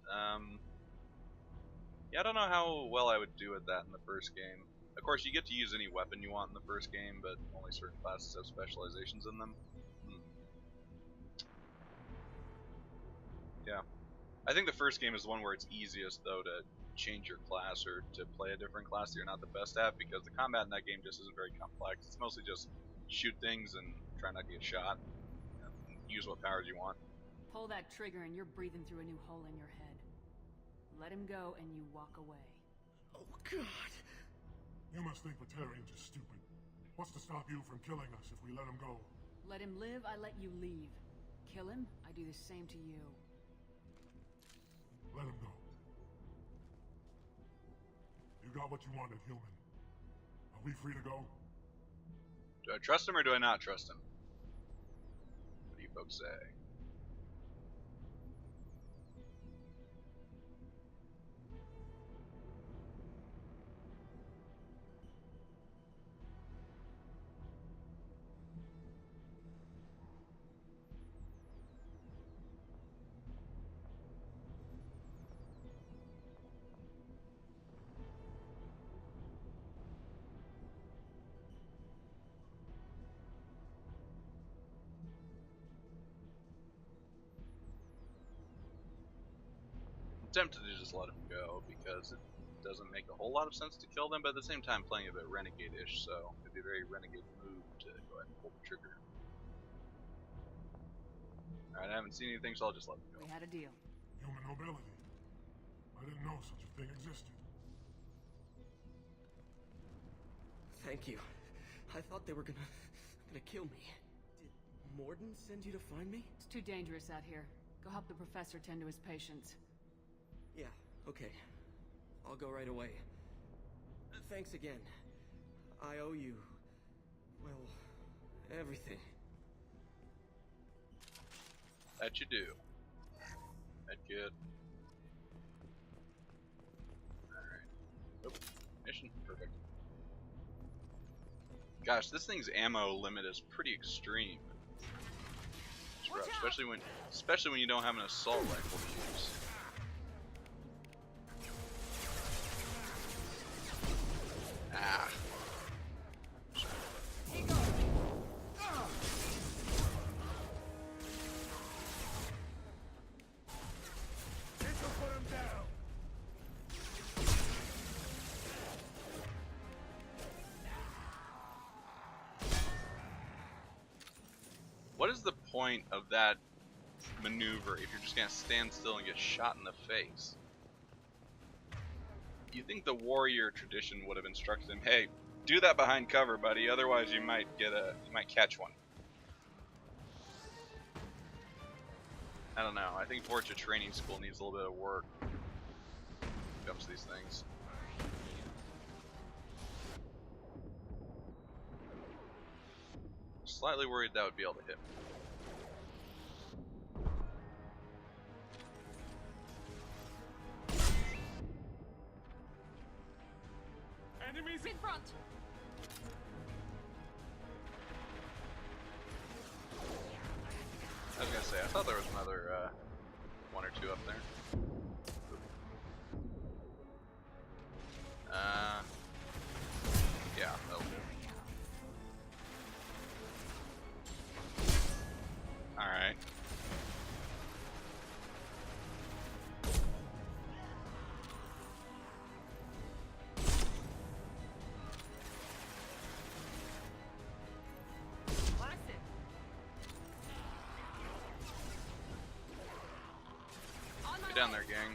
Yeah, I don't know how well I would do at that in the first game. Of course, you get to use any weapon you want in the first game, but only certain classes have specializations in them. Yeah. I think the first game is the one where it's easiest, though, to change your class or to play a different class that you're not the best at, because the combat in that game just isn't very complex. It's mostly just shoot things and try not to get shot. And use what powers you want. Pull that trigger and you're breathing through a new hole in your head. Let him go and you walk away. Oh, God. You must think Batarians are stupid. What's to stop you from killing us if we let him go? Let him live, I let you leave. Kill him, I do the same to you. Let him go. You got what you wanted, human. Are we free to go? Do I trust him or do I not trust him? What do you folks say? Tempted to just let him go because it doesn't make a whole lot of sense to kill them, but at the same time playing a bit Renegade-ish, so it'd be a very Renegade move to go ahead and pull the trigger. Alright, I haven't seen anything, so I'll just let him go. We had a deal. Human nobility. I didn't know such a thing existed. Thank you. I thought they were gonna kill me. Did Morden send you to find me? It's too dangerous out here. Go help the professor tend to his patients. Yeah, okay. I'll go right away. Thanks again. I owe you... well, everything. That you do. That good. Alright. Oop. Mission. Perfect. Gosh, this thing's ammo limit is pretty extreme. It's rough, especially when you don't have an assault rifle to use. Ah. what is the point of that maneuver if you're just gonna stand still and get shot in the face? You think the warrior tradition would have instructed him, hey, do that behind cover, buddy, otherwise you might catch one. I don't know. I think Vorcha Training School needs a little bit of work when it comes to these things. Slightly worried that would be able to hit me. Enemies in front! I was gonna say, I thought there was another one or two up there. Yeah, that'll do. Alright. Get down there, gang.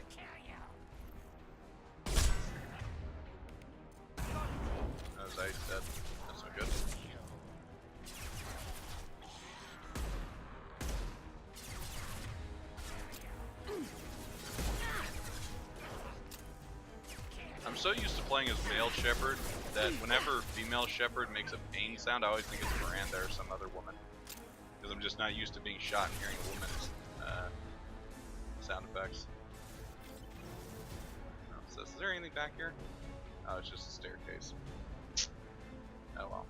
That was ice dead. That's not good. I'm so used to playing as male shepherd that whenever female shepherd makes a pain sound, I always think it's Miranda or some other woman. Because I'm just not used to being shot and hearing a woman's sound effects. So is there anything back here? Oh, it's just a staircase. Oh well.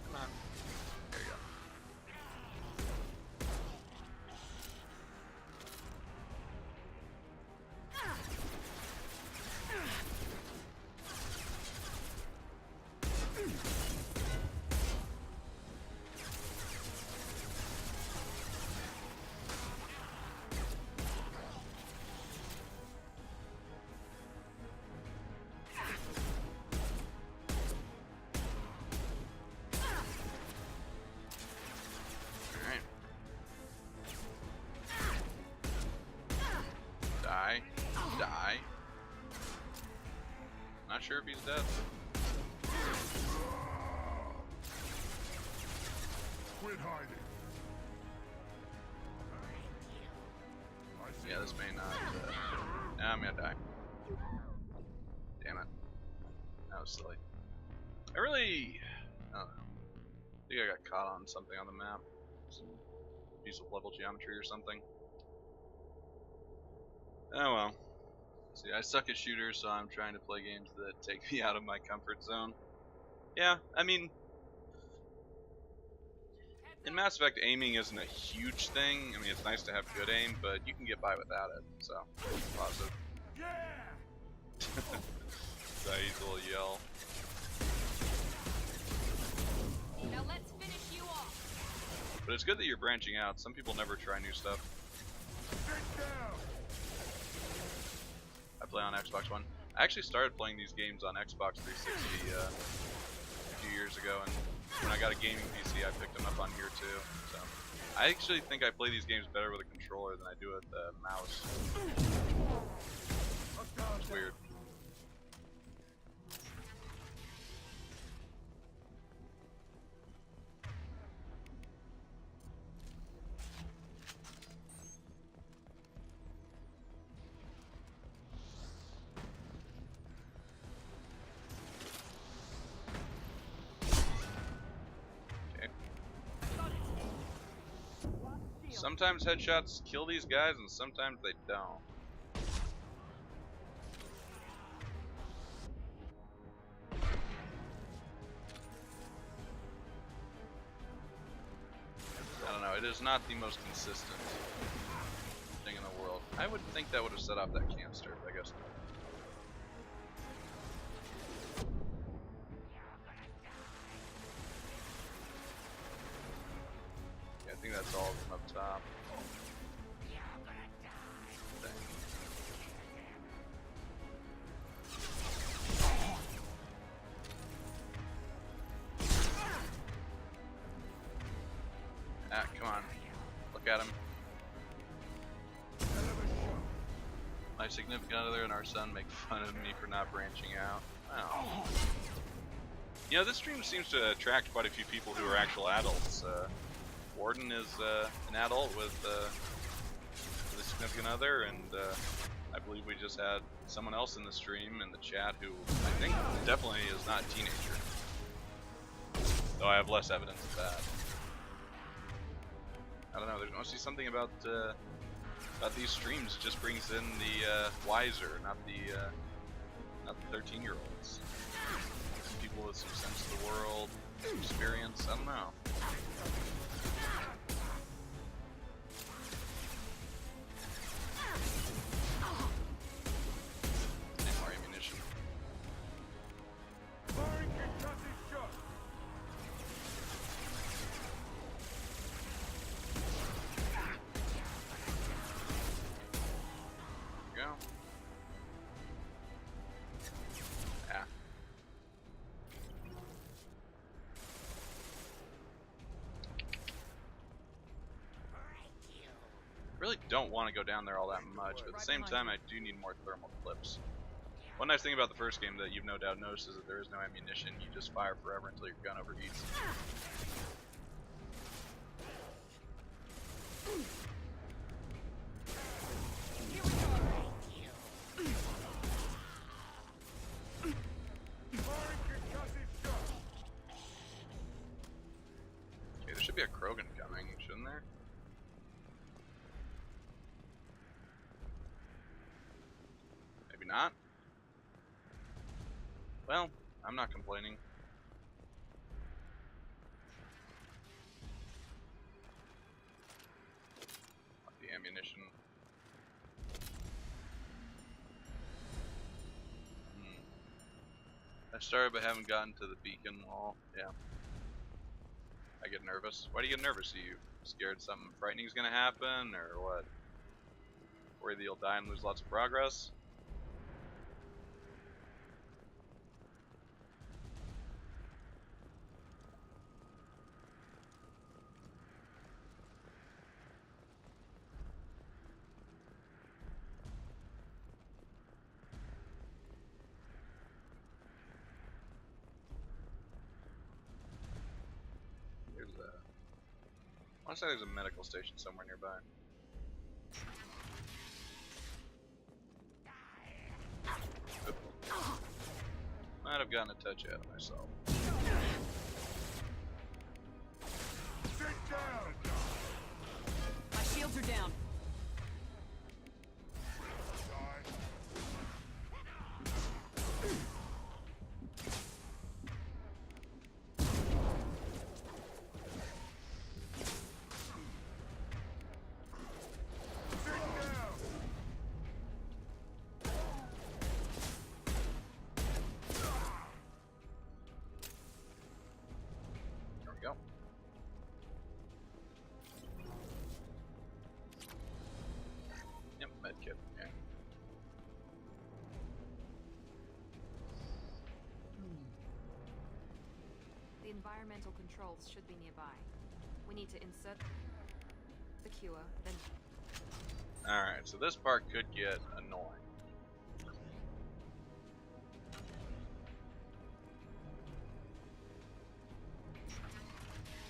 Come on. There you go. Alright. Die. Die. Not sure if he's dead. Quit hiding. Yeah, this may not. Nah, I'm gonna die. Damn it. That was silly. I don't know. I think I got caught on something on the map. Some piece of level geometry or something. Oh well. See, I suck at shooters, so I'm trying to play games that take me out of my comfort zone. Yeah, I mean, in Mass Effect, aiming isn't a huge thing. I mean, it's nice to have good aim, but you can get by without it, so positive. Saeed's little yell. Now let's finish you off. But it's good that you're branching out. Some people never try new stuff. I play on Xbox One. I actually started playing these games on Xbox 360 a few years ago, and when I got a gaming PC, I picked them up on here too. So I actually think I play these games better with a controller than I do with the mouse. It's weird. Sometimes headshots kill these guys, and sometimes they don't. I don't know, it is not the most consistent thing in the world. I would think that would have set off that canister, but I guess not. think that's all of them up top. Ah, come on. Look at him. My significant other and our son make fun of me for not branching out. Wow. You know, this stream seems to attract quite a few people who are actual adults. Warden is an adult with a significant other, and I believe we just had someone else in the stream in the chat who I think definitely is not a teenager. Though I have less evidence of that. I don't know, there must be something about these streams just brings in the wiser, not the 13-year-olds. People with some sense of the world, some experience, I don't know. Need more ammunition. Really don't want to go down there all that much, but at the same time I do need more thermal clips. One nice thing about the first game that you've no doubt noticed is that there is no ammunition. You just fire forever until your gun overheats. Okay, there should be a Krogan coming, shouldn't there? Not? Well, I'm not complaining. The ammunition. I started but haven't gotten to the beacon wall. Yeah. I get nervous. Why do you get nervous? Are you scared something frightening is gonna happen, or what? Worried that you'll die and lose lots of progress? I want to say there's a medical station somewhere nearby. Oop. Might have gotten a touch out of myself. Sit down! My shields are down. Medkit, yeah. The environmental controls should be nearby. We need to insert the cure, then... Alright, so this part could get annoying.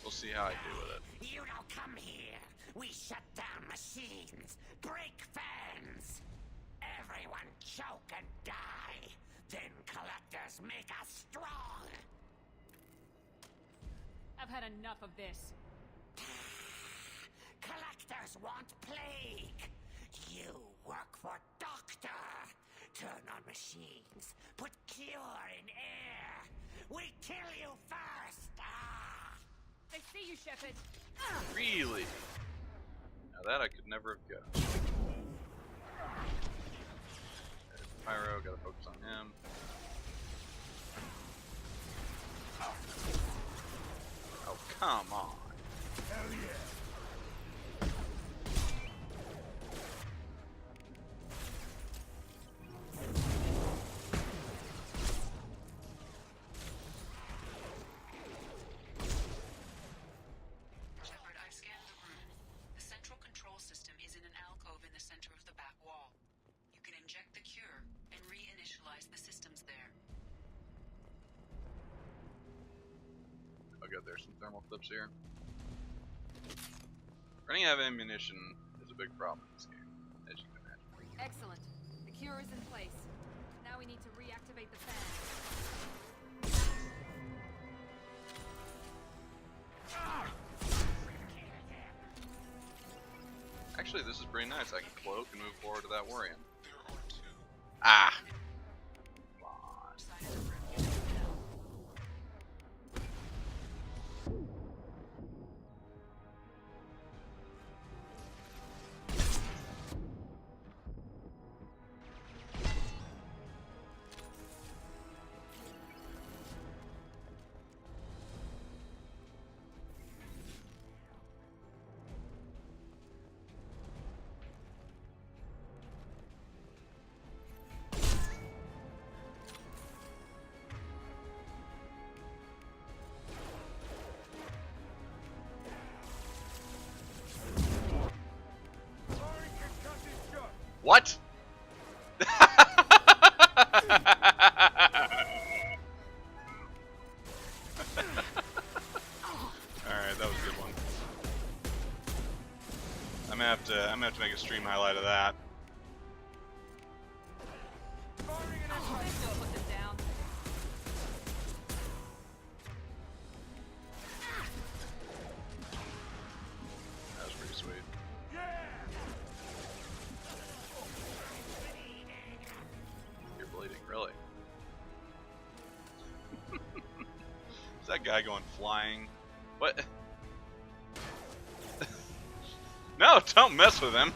We'll see how I do with it. You don't come here. We shut down machines, break fans. Everyone choke and die. Then collectors make us strong. I've had enough of this. Collectors want plague. You work for Doctor. Turn on machines. Put cure in air. We kill you first. I see you, Shepard. Really? Now that I could never have guessed. There's Pyro, gotta focus on him. Oh, come on. Hell yeah. good. There's some thermal clips here. Running out of ammunition is a big problem in this game, as you can imagine. Excellent. The cure is in place. Now we need to reactivate the fan. Actually, this is pretty nice. I can cloak and move forward to that Warrior. Ah! What? Alright, that was a good one. I'm gonna have to make a stream highlight of that. That was pretty sweet. You're bleeding, really? Is that guy going flying? What? No, don't mess with him.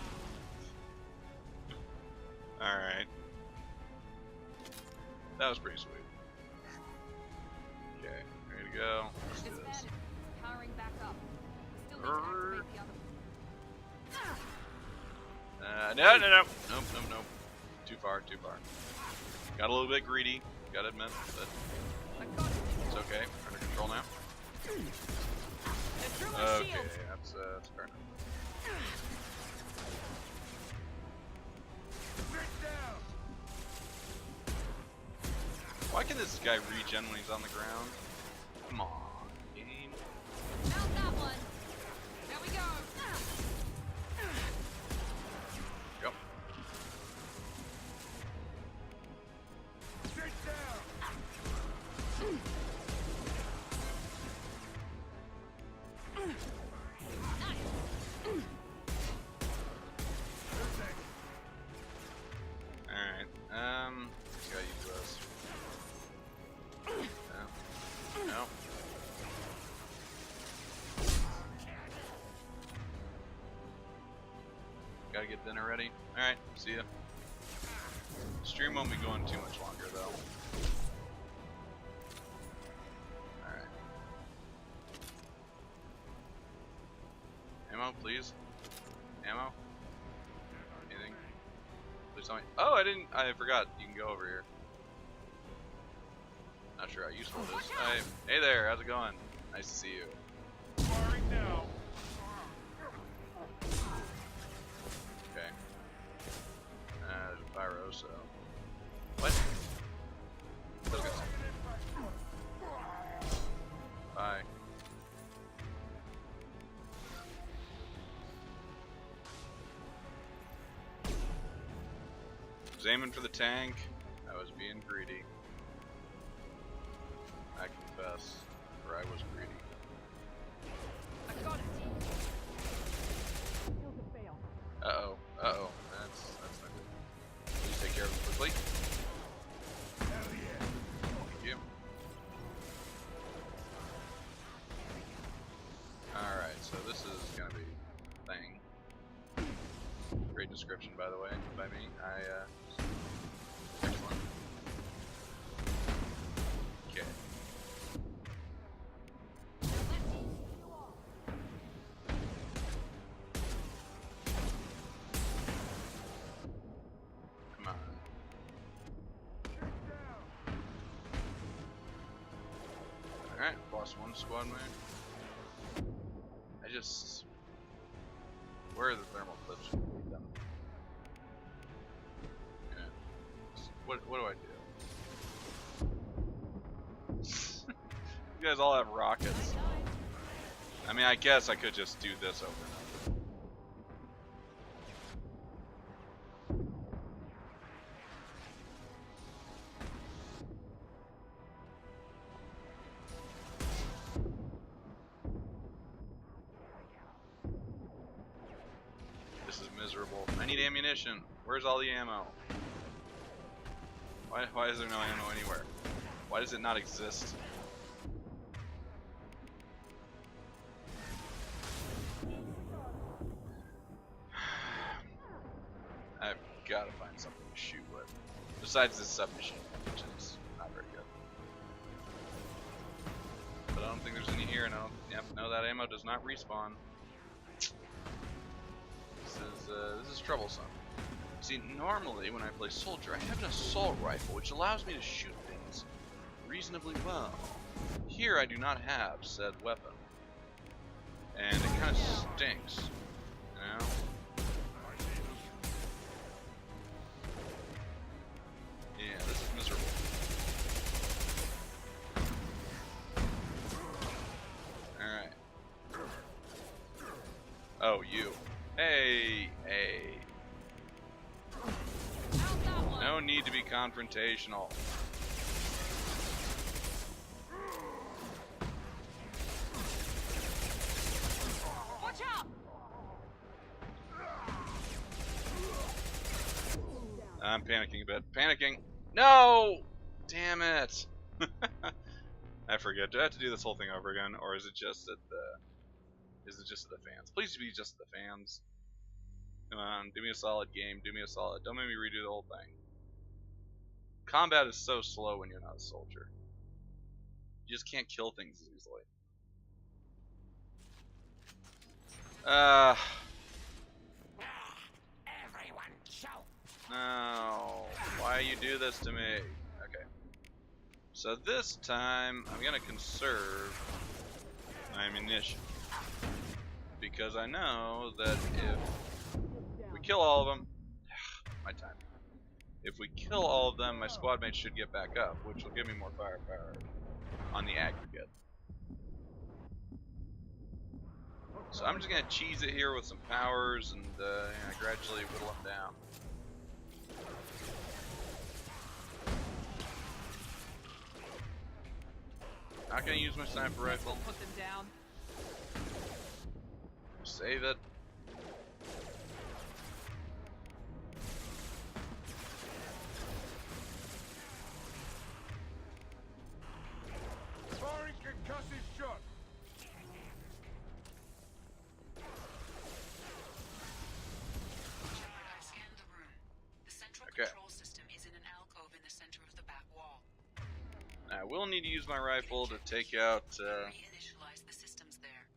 Alright. That was pretty sweet. Okay, ready to go. Let's do this. Powering back up. We still need to activate the other. No. Nope. Too far. Got a little bit greedy, gotta admit, but it's okay. Under control now. Okay, that's fair enough. Why can this guy regen when he's on the ground? Come on, game. Found that one. There we go. Go. Alright, just gotta use this. No. Gotta get dinner ready. Alright, see ya. Stream won't be going too much longer though. Alright. Ammo, please. Ammo? Anything? Please tell me. Oh, I forgot. You can go over here. Not sure how useful it is. Hey there, how's it going? Nice to see you. Firing now. Okay. There's a pyro, so. What? Okay. Bye. Was aiming for the tank. I was being greedy. I confess, or I was greedy. I got it. Uh-oh. That's not good. Please take care of it quickly. Hell yeah. Thank you. Alright, so this is gonna be a thing. Great description, by the way, by me. Excellent. Okay. Come on. Alright, boss one squad man. Where are the thermal clips? Leave them. Yeah. What do I do? You guys all have rockets. I mean, I guess I could just do this over and over. This is miserable. I need ammunition. Where's all the ammo? Why is there no ammo anywhere? Why does it not exist? I've got to find something to shoot with. Besides this submachine gun, which is not very good. But I don't think there's any here, and I don't. Yep, no, that ammo does not respawn. This is troublesome. See, normally when I play soldier, I have an assault rifle, which allows me to shoot things reasonably well. Here, I do not have said weapon, and it kind of stinks, you know. Yeah, this is miserable. Alright. Oh, you. Hey, hey. No need to be confrontational. Watch out! I'm panicking a bit. Panicking! No! Damn it! I forget. Do I have to do this whole thing over again, or is it just at the? Is it just at the fans? Please be just at the fans. Come on, do me a solid game. Do me a solid. Don't make me redo the whole thing. Combat is so slow when you're not a soldier. You just can't kill things as easily. Everyone choke. No. Why you do this to me? Okay. So this time, I'm gonna conserve my ammunition. Because I know that if we kill all of them, my time. If we kill all of them, my squad mates should get back up, which will give me more firepower on the aggregate. So I'm just gonna cheese it here with some powers and gradually whittle them down. Not gonna use my sniper rifle. Put them down. Save it. Firing concussive shot. I've scanned the room. The central Okay. control system is in an alcove in the center of the back wall. I will need to use my rifle to take out. Reinitialize the systems there.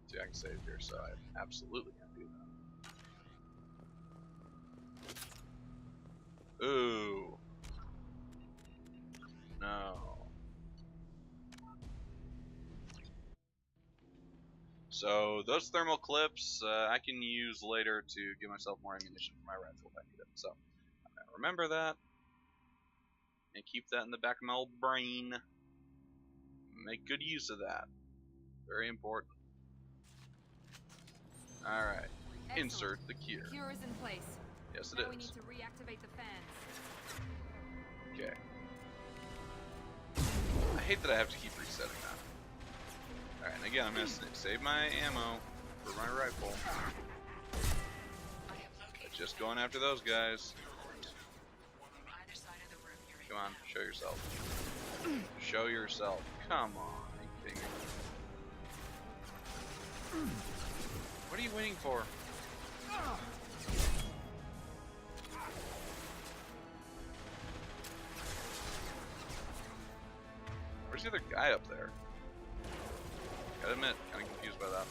See, I can save here, so I absolutely can do that. Ooh. No. So those thermal clips I can use later to give myself more ammunition for my rifle if I need it. So I'm gonna remember that and keep that in the back of my old brain. Make good use of that. Very important. All right. Insert the cure. The cure is in place. Yes, it now is. we need to reactivate the fans. Okay. I hate that I have to keep resetting that. Alright, and again, I'm going to save my ammo for my rifle. But just going after those guys. Come on, show yourself. Show yourself. Come on. Are you kidding me? What are you waiting for? Where's the other guy up there? Gotta admit, kind of confused by that.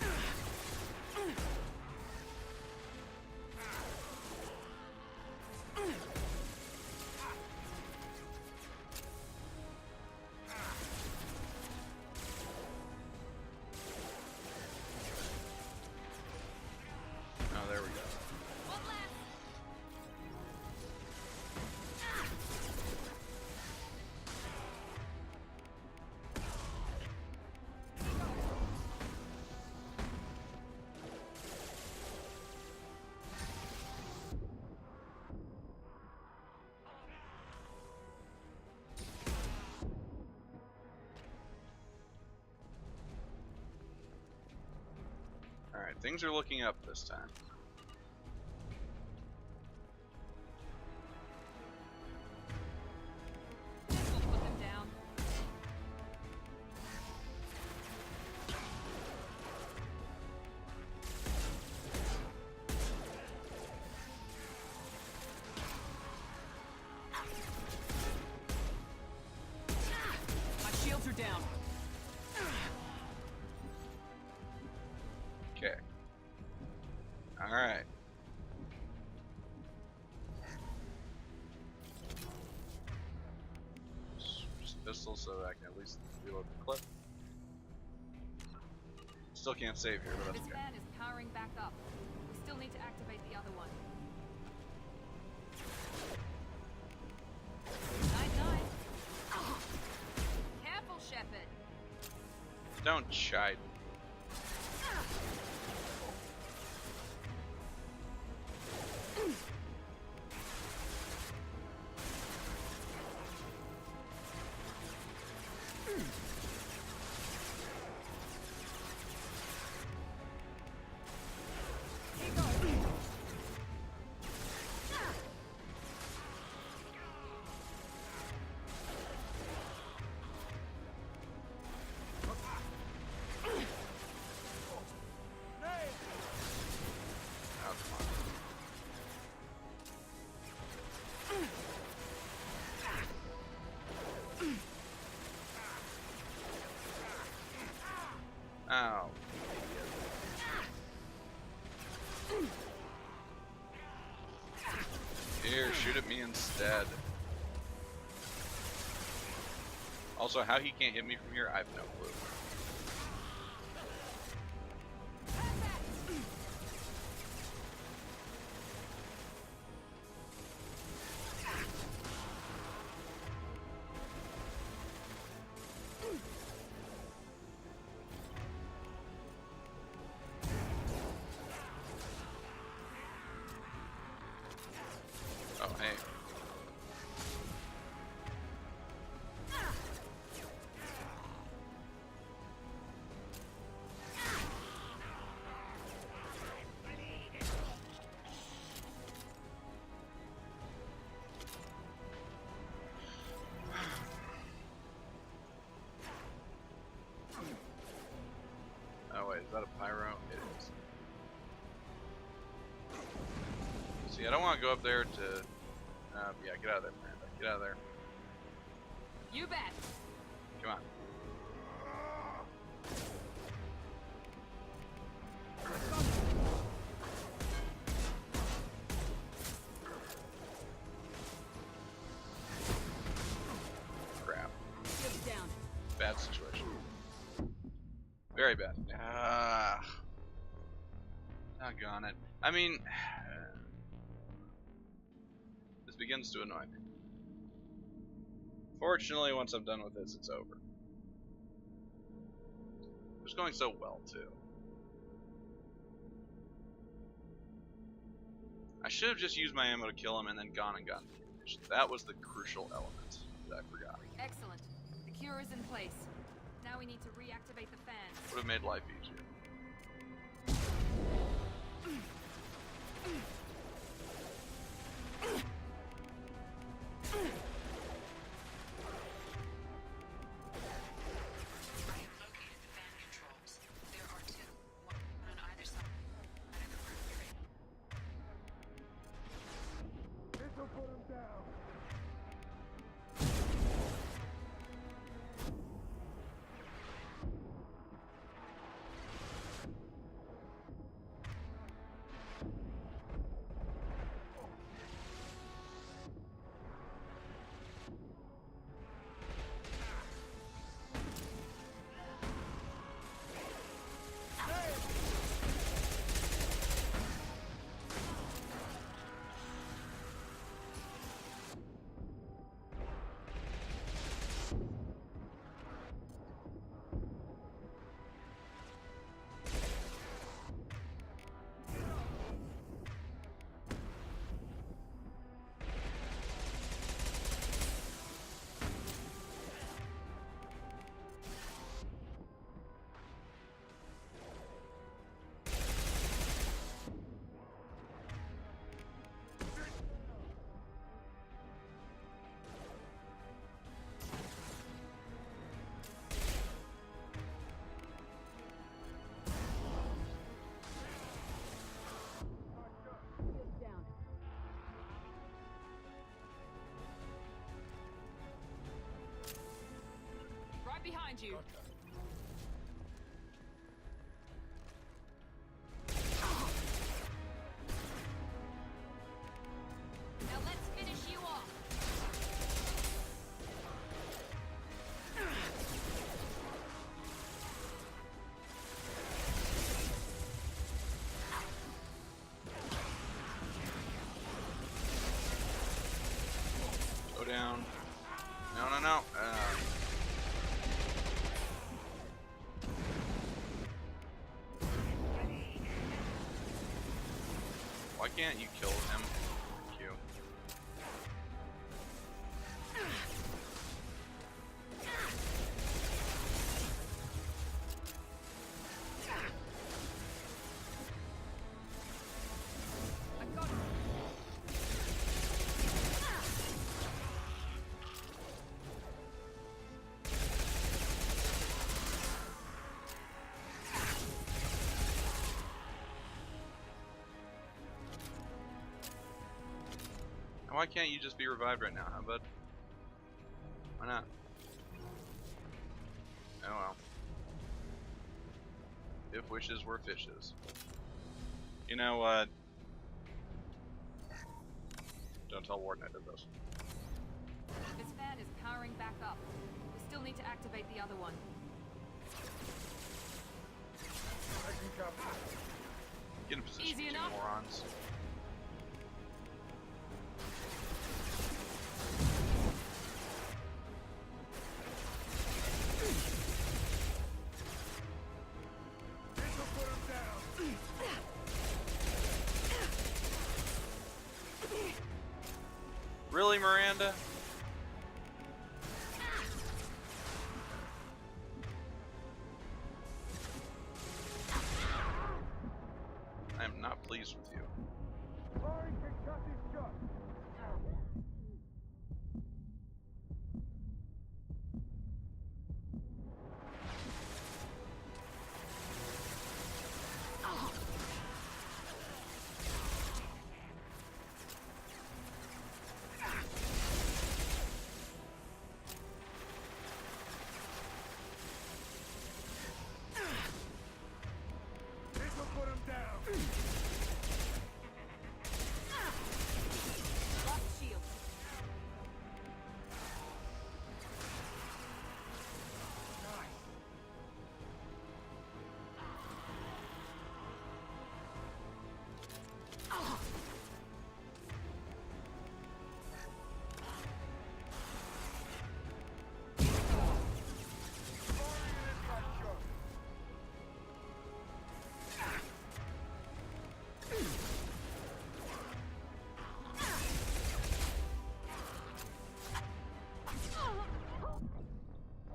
Oh, there we go. things are looking up this time. We'll put them down. My shields are down. Okay. Alright. Just a pistol so that I can at least reload the clip. Still can't save here, but This that's okay. fan is powering back up. We still need to activate the other one. 9-9. Careful, Shepard. Don't chide. Oh, come on. Ow. Here, shoot at me instead. Also, how he can't hit me from here, I have no clue. Oh, hey. Oh wait, is that a pyro? It is. See, I don't want to go up there to... yeah, get out of there, Miranda. Get out of there. You bet. Come on. Crap. Shields down. Bad situation. Very bad. Ah. Doggone it. I mean... this begins to annoy me. Fortunately, once I'm done with this, it's over. It was going so well, too. I should have just used my ammo to kill him and then gone and gotten the ammunition. That was the crucial element that I forgot. Excellent. The cure is in place. Now we need to reactivate the fans. Would have made life easier. you. Now let's finish you off. Go down. No, no, no. Why can't you kill him? Thank you. Why can't you just be revived right now, huh, bud? Why not? Oh well. If wishes were fishes. You know what? Don't tell Warden I did this. This fan is powering back up. We still need to activate the other one. Get in position, Easy you enough. morons. Really, Miranda? I am not pleased with you.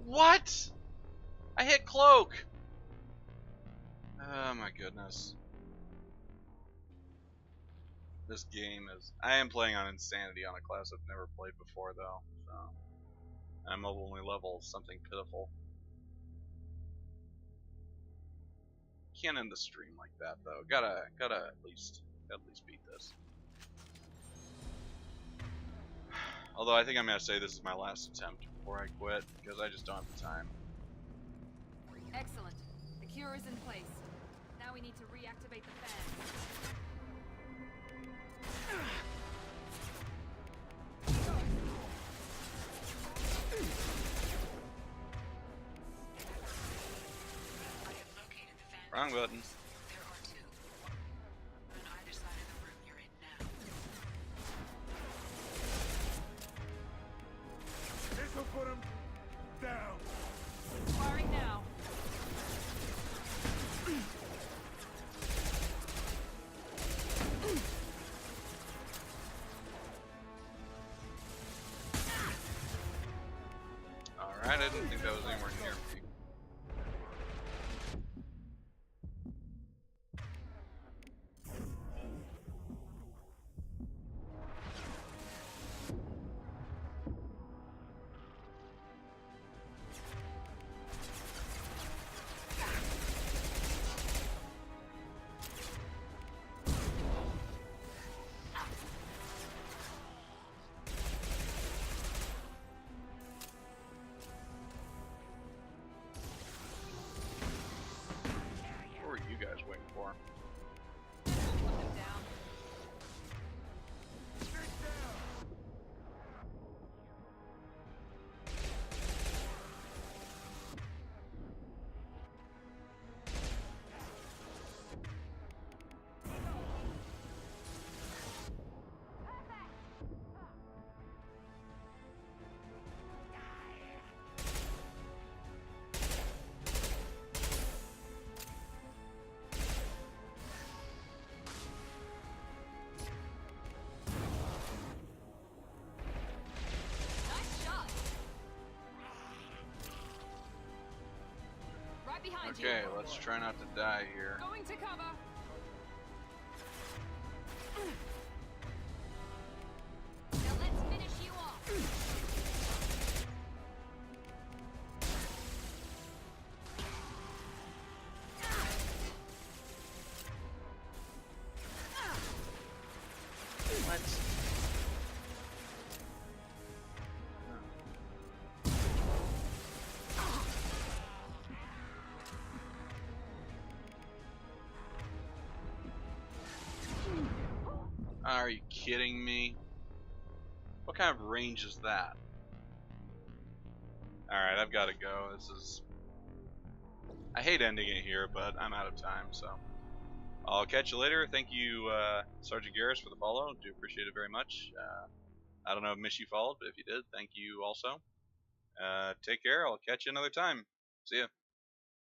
What? I hit cloak. Oh my goodness. This game is... I am playing on Insanity on a class I've never played before though, so... I'm only level something pitiful. Can't end the stream like that though. Gotta at least beat this. Although I think I'm gonna say this is my last attempt before I quit, because I just don't have the time. Excellent. The cure is in place. Now we need to reactivate the fan. Wrong button. There are two. On either side of the room you're in now. This'll put him down. Firing now. Alright, I didn't think that was anywhere near me. before. Okay, let's try not to die here. Going to cover. Now let's finish you off. What? Are you kidding me? What kind of range is that? Alright, I've got to go. This is... I hate ending it here, but I'm out of time, so... I'll catch you later. Thank you, Sergeant Garrus, for the follow. Do appreciate it very much. I don't know if Miss you followed, but if you did, thank you also. Take care. I'll catch you another time. See ya.